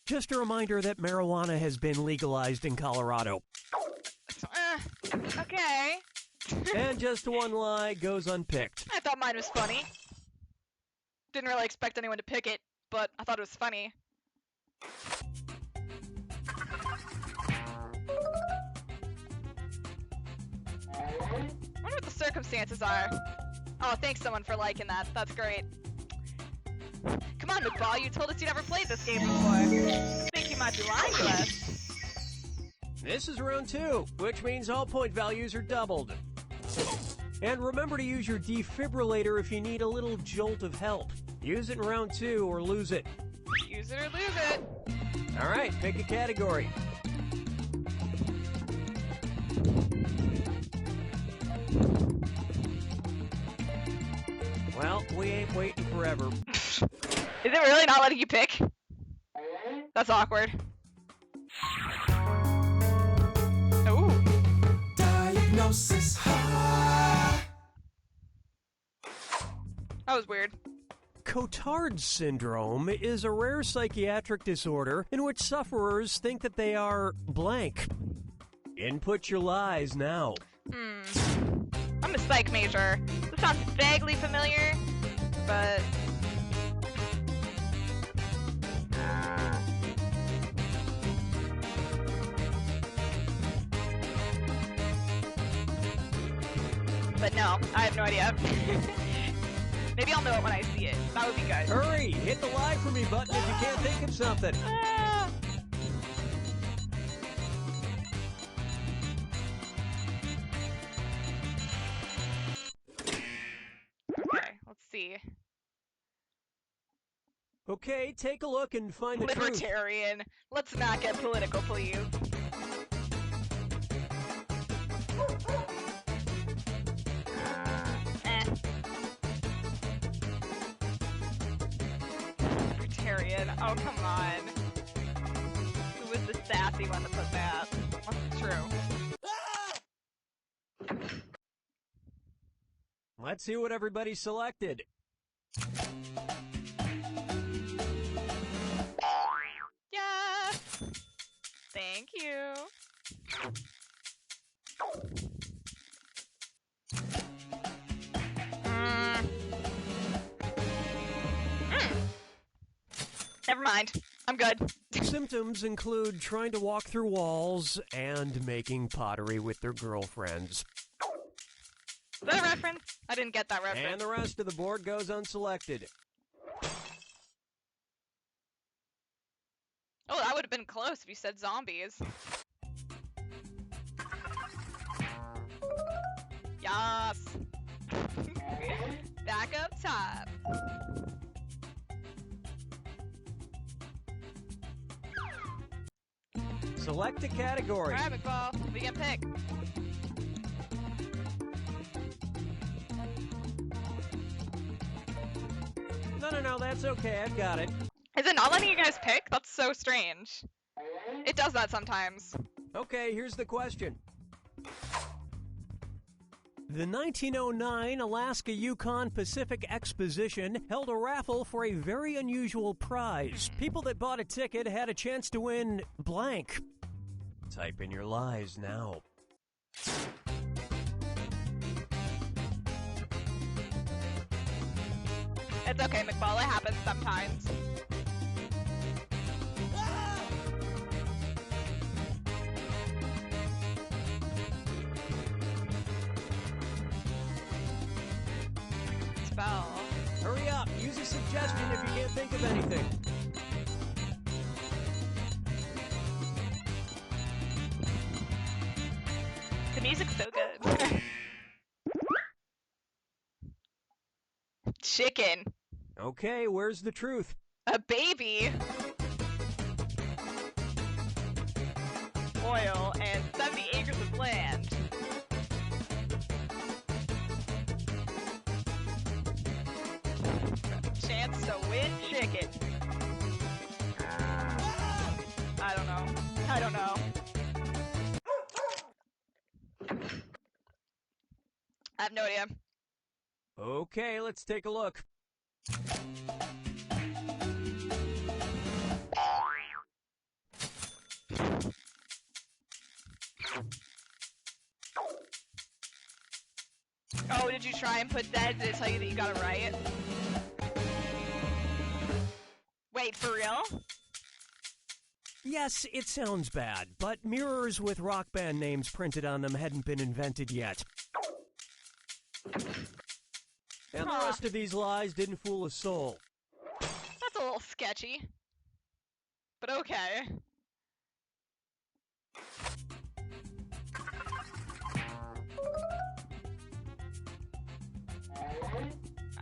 Just a reminder that marijuana has been legalized in Colorado. Okay. And just one lie goes unpicked. I thought mine was funny. Didn't really expect anyone to pick it, but I thought it was funny. I wonder what the circumstances are. Oh, thanks someone for liking that. That's great. Come on, McBall, you told us you'd never played this game before. I think you might be lying to us. This is round 2, which means all point values are doubled. And remember to use your defibrillator if you need a little jolt of help. Use it in round 2 or lose it. Use it or lose it. All right, pick a category. Well, we ain't waiting forever. Is it really not letting you pick? That's awkward. Ooh. Diagnosis high. That was weird. Cotard syndrome is a rare psychiatric disorder in which sufferers think that they are blank. Input your lies now. I'm a psych major. This sounds vaguely familiar, but... But no, I have no idea. Maybe I'll know it when I see it. That would be good. Hurry! Hit the live for me button if you can't think of something. Ah. Okay, let's see. Okay, take a look and find the truth. Libertarian. Let's not get political, please. Libertarian. Oh, come on. Who was the sassy one to put that? What's true? Let's see what everybody selected. Yes! Thank you. Never mind. I'm good. Symptoms include trying to walk through walls and making pottery with their girlfriends. Is that a reference? I didn't get that reference. And the rest of the board goes unselected. Oh, that would have been close if you said zombies. Yas. Back up top. Select a category. Alright, McBall. We can pick. No, that's okay. I've got it. Is it not letting you guys pick? That's so strange. It does that sometimes. Okay, here's the question. The 1909 Alaska-Yukon Pacific Exposition held a raffle for a very unusual prize. People that bought a ticket had a chance to win blank. Type in your lies now. It's okay, McBall. It happens sometimes. Spell. Hurry up. Use a suggestion if you can't think of anything. The music's so good. Chicken. Okay, where's the truth? A baby. Oil and 70 acres of land. Chance to win chicken. I don't know. I don't know. I have no idea. Okay, let's take a look. Oh, did you try and put that? Did it tell you that you got it right? Wait, for real? Yes, it sounds bad, but mirrors with rock band names printed on them hadn't been invented yet. And the rest of these lies didn't fool a soul. That's a little sketchy. But okay.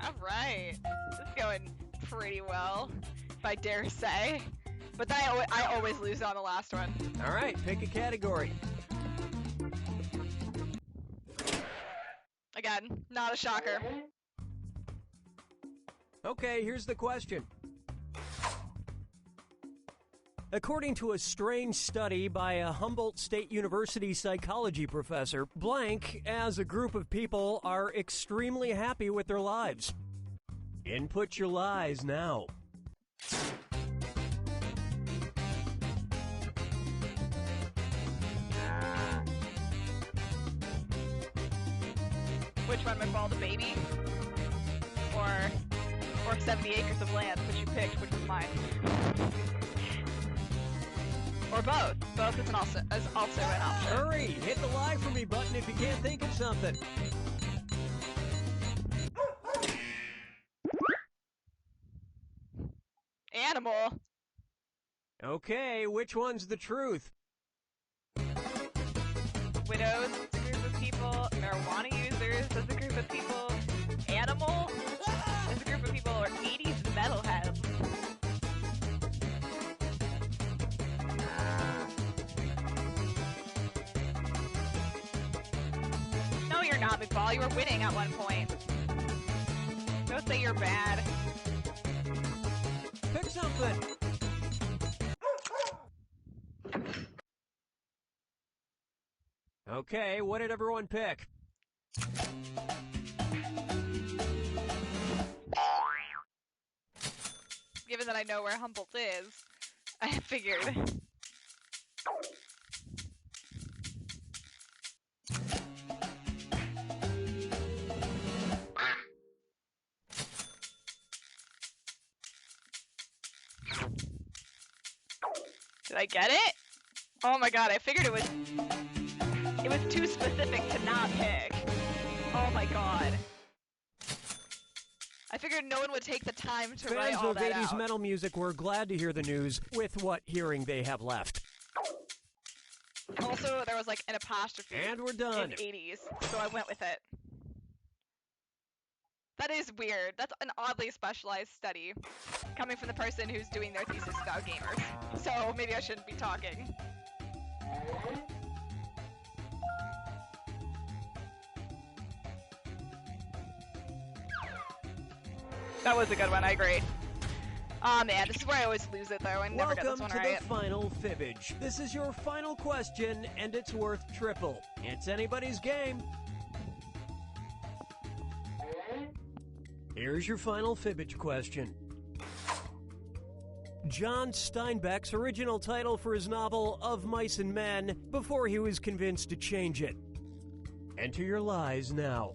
Alright. This is going pretty well, if I dare say. But then I always lose on the last one. Alright, pick a category. Again, not a shocker. Okay, here's the question. According to a strange study by a Humboldt State University psychology professor, blank, as a group of people, are extremely happy with their lives. Input your lies now. Which one, McBall, the baby? Or 70 acres of land, which you picked, which was mine. Or both. Both is also an option. Hurry! Hit the lie for me button if you can't think of something. animal. Okay, which one's the truth? Widows is a group of people. Marijuana users is a group of people. Animal is a group of people. Or 80s metalheads. No, you're not, McBall. You were winning at one point. Don't say you're bad. Pick something! Okay, what did everyone pick? Given that I know where Humboldt is, I figured. Did I get it? Oh my god, I figured it was too specific to not pick. Oh my god. I figured no one would take the time to write Fans all of that 80s out. metal music were glad to hear the news with what hearing they have left. Also, there was like an apostrophe And we're done. in 80s, so I went with it. That is weird. That's an oddly specialized study coming from the person who's doing their thesis about gamers. So maybe I shouldn't be talking. That was a good one, I agree. Aw man, this is where I always lose it though. I never get this Welcome one to right. the final fibbage. This is your final question, and it's worth triple. It's anybody's game. Here's your final fibbage question. John Steinbeck's original title for his novel Of Mice and Men before he was convinced to change it. Enter your lies now.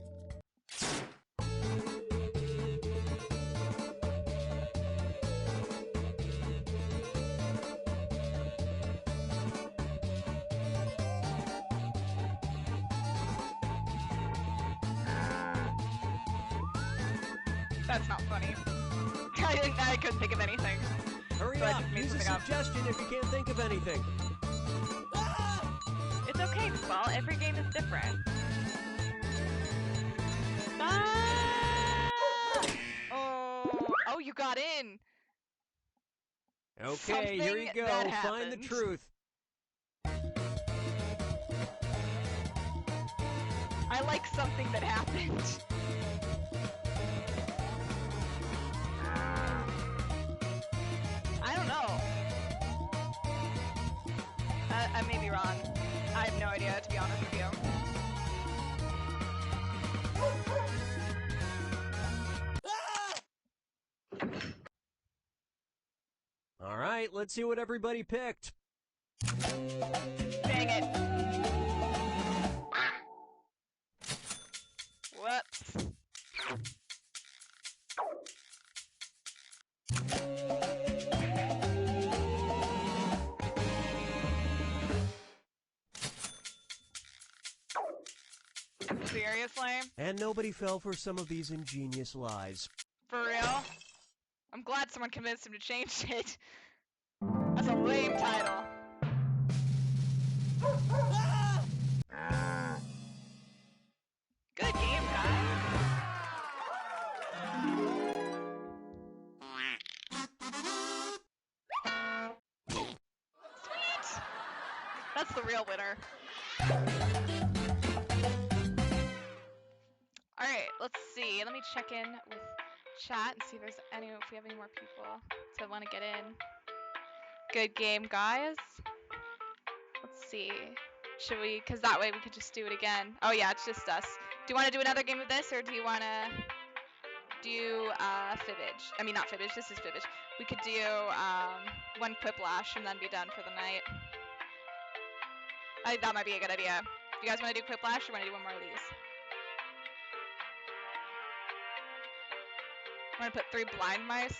That's not funny. I couldn't think of anything. Hurry So I up, just made use a something up. suggestion if you can't think of anything. It's okay, well, every game is different. Ah! Oh, you got in. Okay, here you Something go. that Find the happened. truth. I like something that happened. I don't know. I may be wrong. I have no idea, to be honest with you. All right, let's see what everybody picked. Dang it. Whoops. Seriously? And nobody fell for some of these ingenious lies. For real? I'm glad someone convinced him to change it. That's a lame title. Good game, guys. Sweet! That's the real winner. Alright, let's see. Let me check in with chat and see if we have any more people to want to get in. Good game, guys. Let's see. Should we, because that way we could just do it again. Oh yeah, it's just us. Do you want to do another game of this, or do you want to do fibbage? I mean, not fibbage, this is fibbage. We could do one quiplash and then be done for the night. I think that might be a good idea. Do you guys want to do quiplash, or want to do one more of these? I'm gonna put 3 blind mice.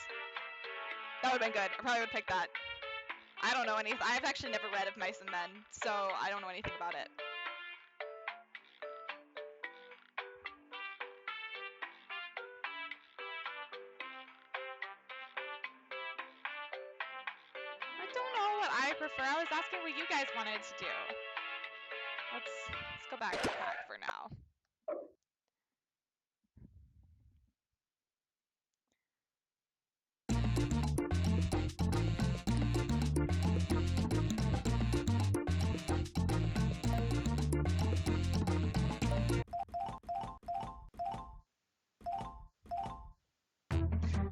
That would've been good. I probably would pick that. I don't know anything. I've actually never read Of Mice and Men, so I don't know anything about it. For I was asking what you guys wanted to do. Let's go back to the pack for now.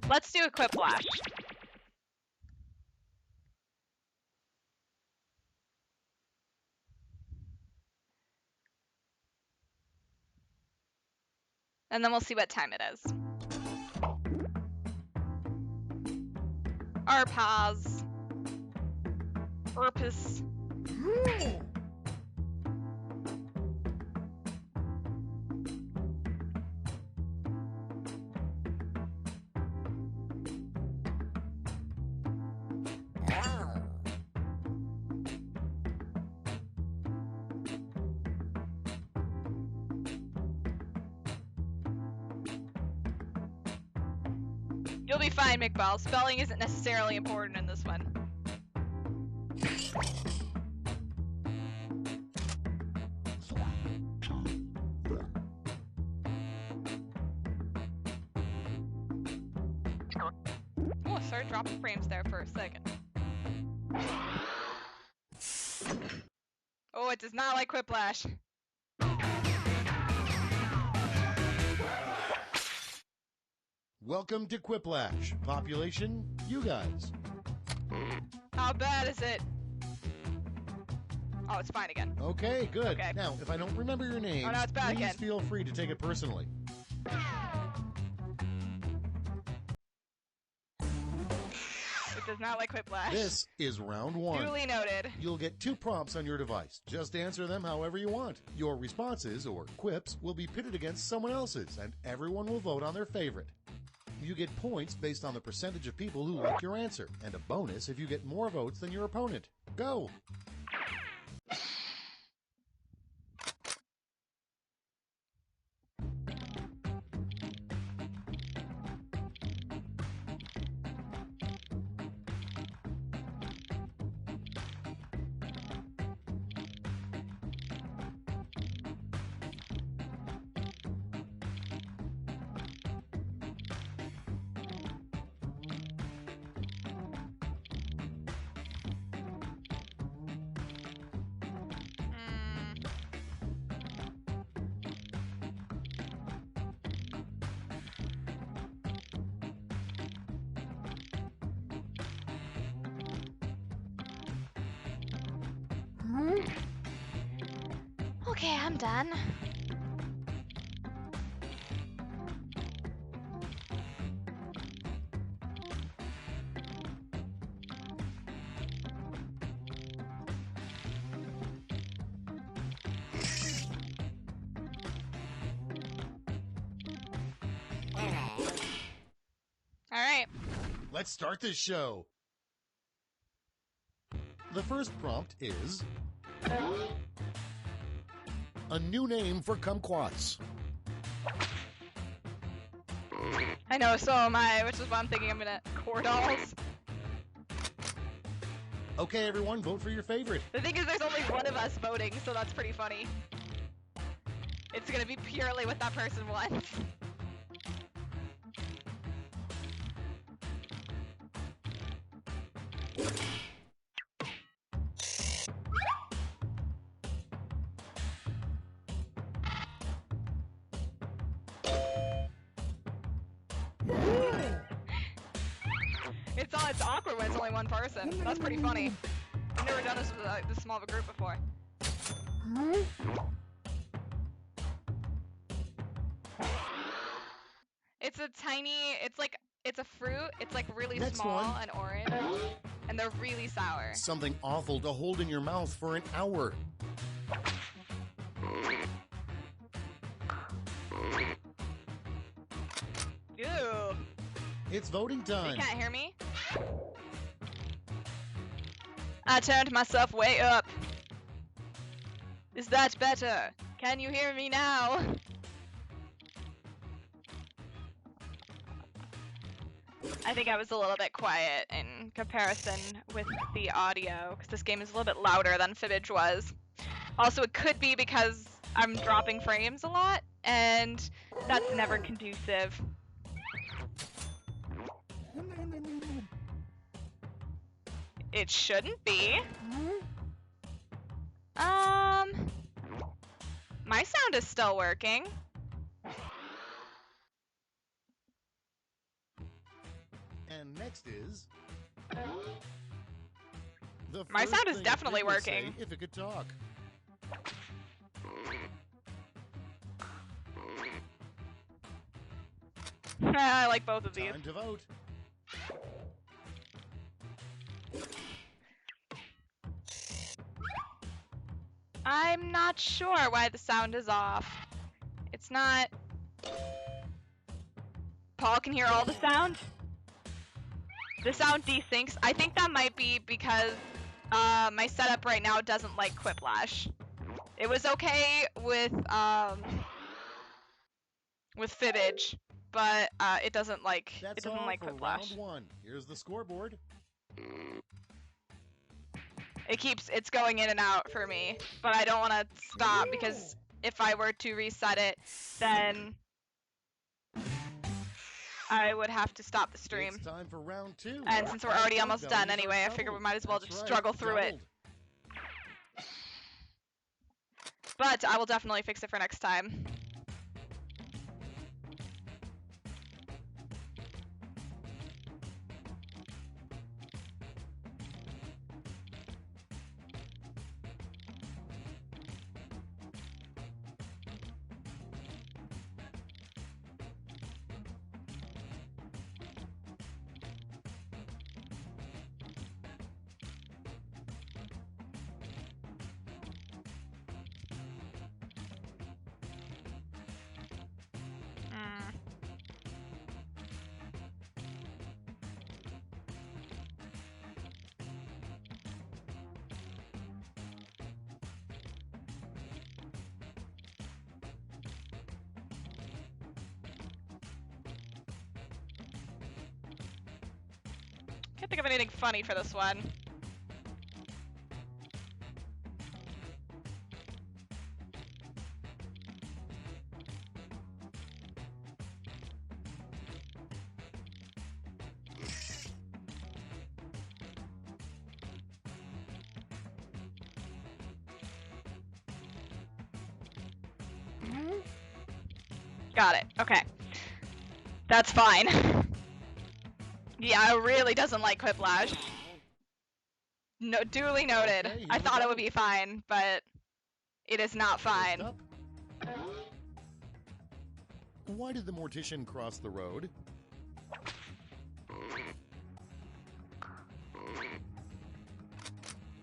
Let's do a quiplash. And then we'll see what time it is. Arpaz. Urpus. You'll be fine, McBell. Spelling isn't necessarily important in this one. Oh, sorry, dropping frames there for a second. Oh, it does not like quiplash. Welcome to Quiplash. Population, you guys. How bad is it? Oh, it's fine again. Okay, good. Okay. Now, if I don't remember your name, Oh, no, it's bad please again. feel free to take it personally. It does not like quiplash. This is round one. Duly noted. You'll get 2 prompts on your device. Just answer them however you want. Your responses, or quips, will be pitted against someone else's, and everyone will vote on their favorite. You get points based on the percentage of people who like your answer, and a bonus if you get more votes than your opponent. Go! Okay, I'm done. All right. Let's start this show. The first prompt is a new name for kumquats. I know, so am I, which is why I'm thinking I'm gonna core dolls. Okay, everyone, vote for your favorite. The thing is, there's only one of us voting, so that's pretty funny. It's gonna be purely what that person wants. It's awkward when it's only one person. That's pretty funny. I've never done this with this small of a group before. It's a tiny, it's a fruit. It's like really Next small one. and orange, and they're really sour. Something awful to hold in your mouth for an hour. Ew. It's voting You time. can't hear me? I turned myself way up. Is that better? Can you hear me now? I think I was a little bit quiet in comparison with the audio, because this game is a little bit louder than Fibbage was. Also, it could be because I'm dropping frames a lot, and that's never conducive. It shouldn't be. My sound is still working. And next is the My first sound is thing definitely Fig would say working. if it could talk. I like both of these. Time to vote. I'm not sure why the sound is off. It's not... Paul can hear all the sound? The sound desyncs. I think that might be because my setup right now doesn't like Quiplash. It was okay with Fibbage, but it doesn't like That's like all for Quiplash. round 1. Here's the scoreboard. It's going in and out for me, but I don't want to stop because if I were to reset it, then I would have to stop the stream. It's time for round 2. And since we're already almost done Values are anyway, I figure we doubled. might as well That's just right, struggle through it. doubled. But I will definitely fix it for next time. Can't think of anything funny for this one. Got it. Okay. That's fine. Yeah, it really doesn't like Quiplash. No, duly noted. Okay, I here we thought it go. would be fine, but it is not fine. First up. Why did the mortician cross the road?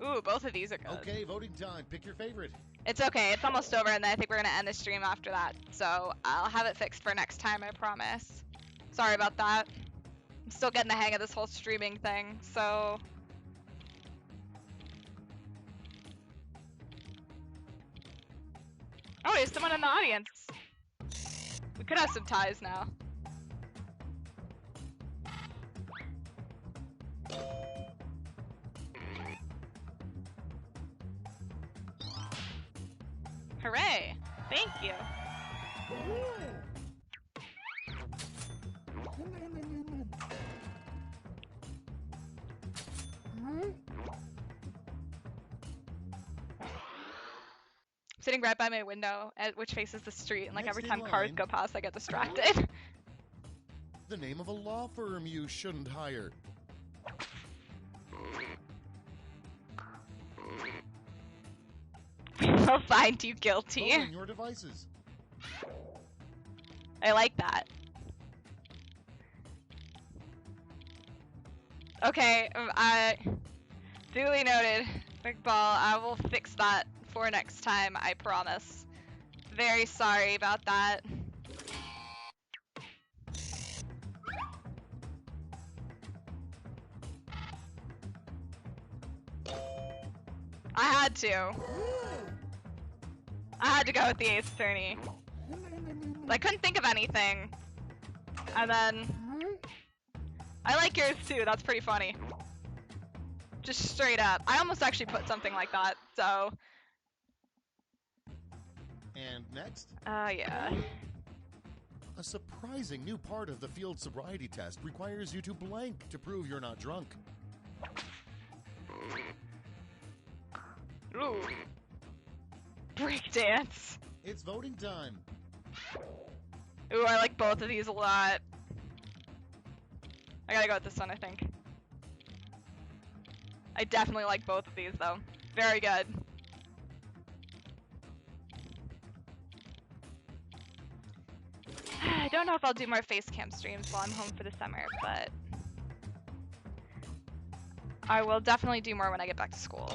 Ooh, both of these are good. Okay, voting time. Pick your favorite. It's okay, it's almost over, and then I think we're gonna end the stream after that. So I'll have it fixed for next time, I promise. Sorry about that. I'm still getting the hang of this whole streaming thing, so... Oh, there's someone in the audience. We could have some ties now. Hooray! Thank you. Sitting right by my window, which faces the street, and like Next every in time cars line. go past, I get distracted. The name of a law firm you shouldn't hire. I'll find you guilty. Vote on your devices. I like that. Okay, duly noted, Big Ball. I will fix that for next time, I promise. Very sorry about that. I had to. I had to go with the Ace Attorney. I couldn't think of anything. And then... I like yours too, that's pretty funny. Just straight up. I almost actually put something like that, so. And next, Yeah. a surprising new part of the field sobriety test requires you to blank to prove you're not drunk. Ooh. Breakdance. It's voting time. Ooh, I like both of these a lot. I gotta go with this one, I think. I definitely like both of these, though. Very good. I don't know if I'll do more face cam streams while I'm home for the summer, but I will definitely do more when I get back to school.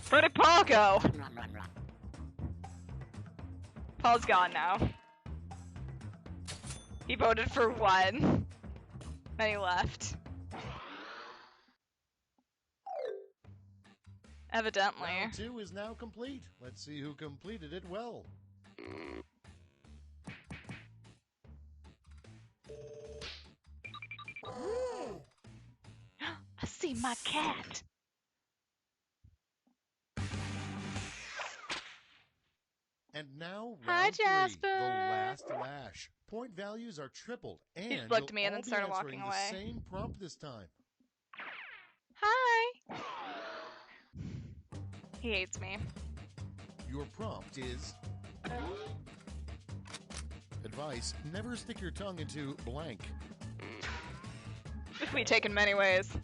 Where did Paul go? Paul's gone now. He voted for one. Then he left. Evidently. Round 2 is now complete. Let's see who completed it well. I see my cat. And now, Hi, round 3, Jasper. the last lash. Point values are tripled, and He flicked you'll me and all then be started answering walking the away. same prompt this time. Hi. He hates me. Your prompt is... Advice, never stick your tongue into blank. This can be taken many ways.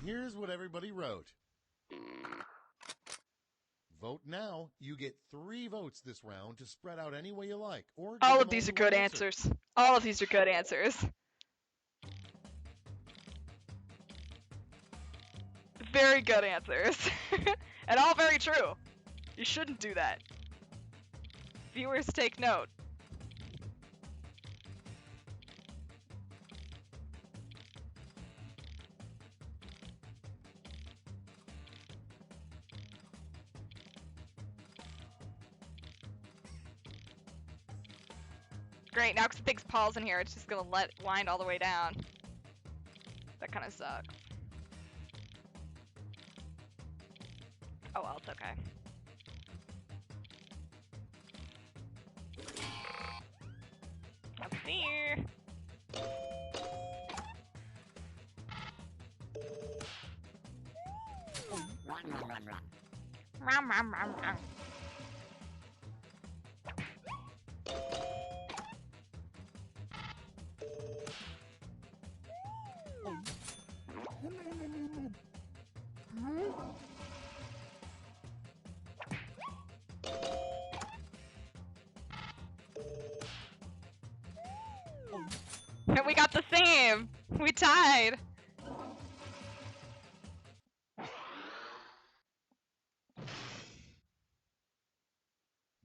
Here's what everybody wrote. Vote now. You get 3 votes this round to spread out any way you like. Or give All them of these are only one good answer. answers. All of these are good answers. Very good answers. And all very true. You shouldn't do that. Viewers take note. Great, now because it thinks Paul's in here, it's just gonna let it wind all the way down. That kind of sucks. Oh well, it's okay. Let's see here. Rum, rum, rum, rum. And we got the same! We tied!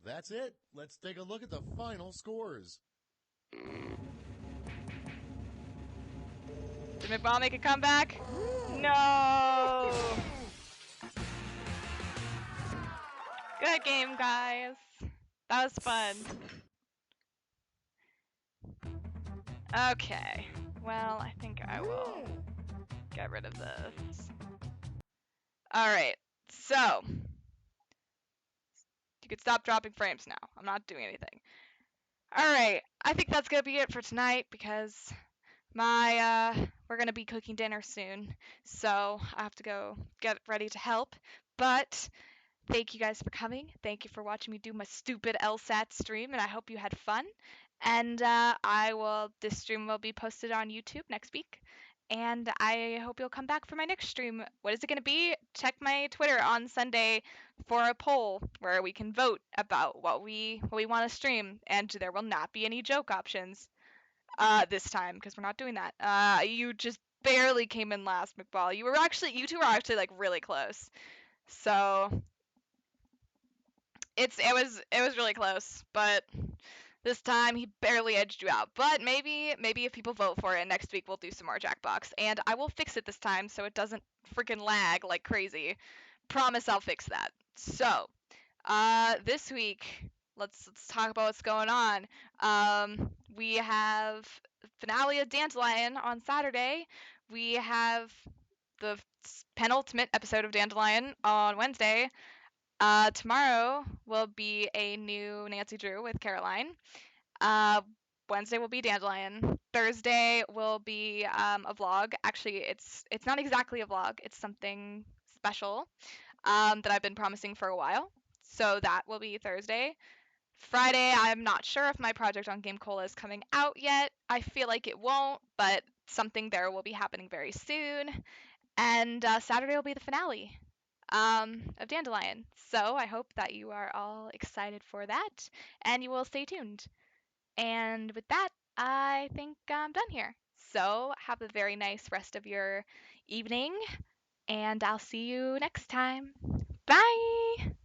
That's it. Let's take a look at the final scores. Did McBall make a comeback? No! Good game, guys. That was fun. Okay. Well, I think I will get rid of this. Alright, so. You could stop dropping frames now. I'm not doing anything. Alright, I think that's gonna be it for tonight because we're gonna be cooking dinner soon. So I have to go get ready to help. But thank you guys for coming. Thank you for watching me do my stupid LSAT stream, and I hope you had fun. And this stream will be posted on YouTube next week. and I hope you'll come back for my next stream. What is it going to be? Check my Twitter on Sunday for a poll where we can vote about what we want to stream, and there will not be any joke options this time because we're not doing that. You just barely came in last, McBall. You two were actually like really close. So it was really close, but this time he barely edged you out. But maybe if people vote for it next week, we'll do some more Jackbox, and I will fix it this time so it doesn't freaking lag like crazy. Promise I'll fix that. So this week, let's talk about what's going on. We have finale of Dandelion on Saturday. We have the penultimate episode of Dandelion on Wednesday. Tomorrow will be a new Nancy Drew with Caroline. Uh, Wednesday will be Dandelion. Thursday will be a vlog. Actually, it's not exactly a vlog. It's something special that I've been promising for a while. So that will be Thursday. Friday, I'm not sure if my project on Game Cola is coming out yet. I feel like it won't, but something there will be happening very soon. And Saturday will be the finale of Dandelion. So I hope that you are all excited for that and you will stay tuned. And with that, I think I'm done here. So have a very nice rest of your evening, and I'll see you next time. Bye!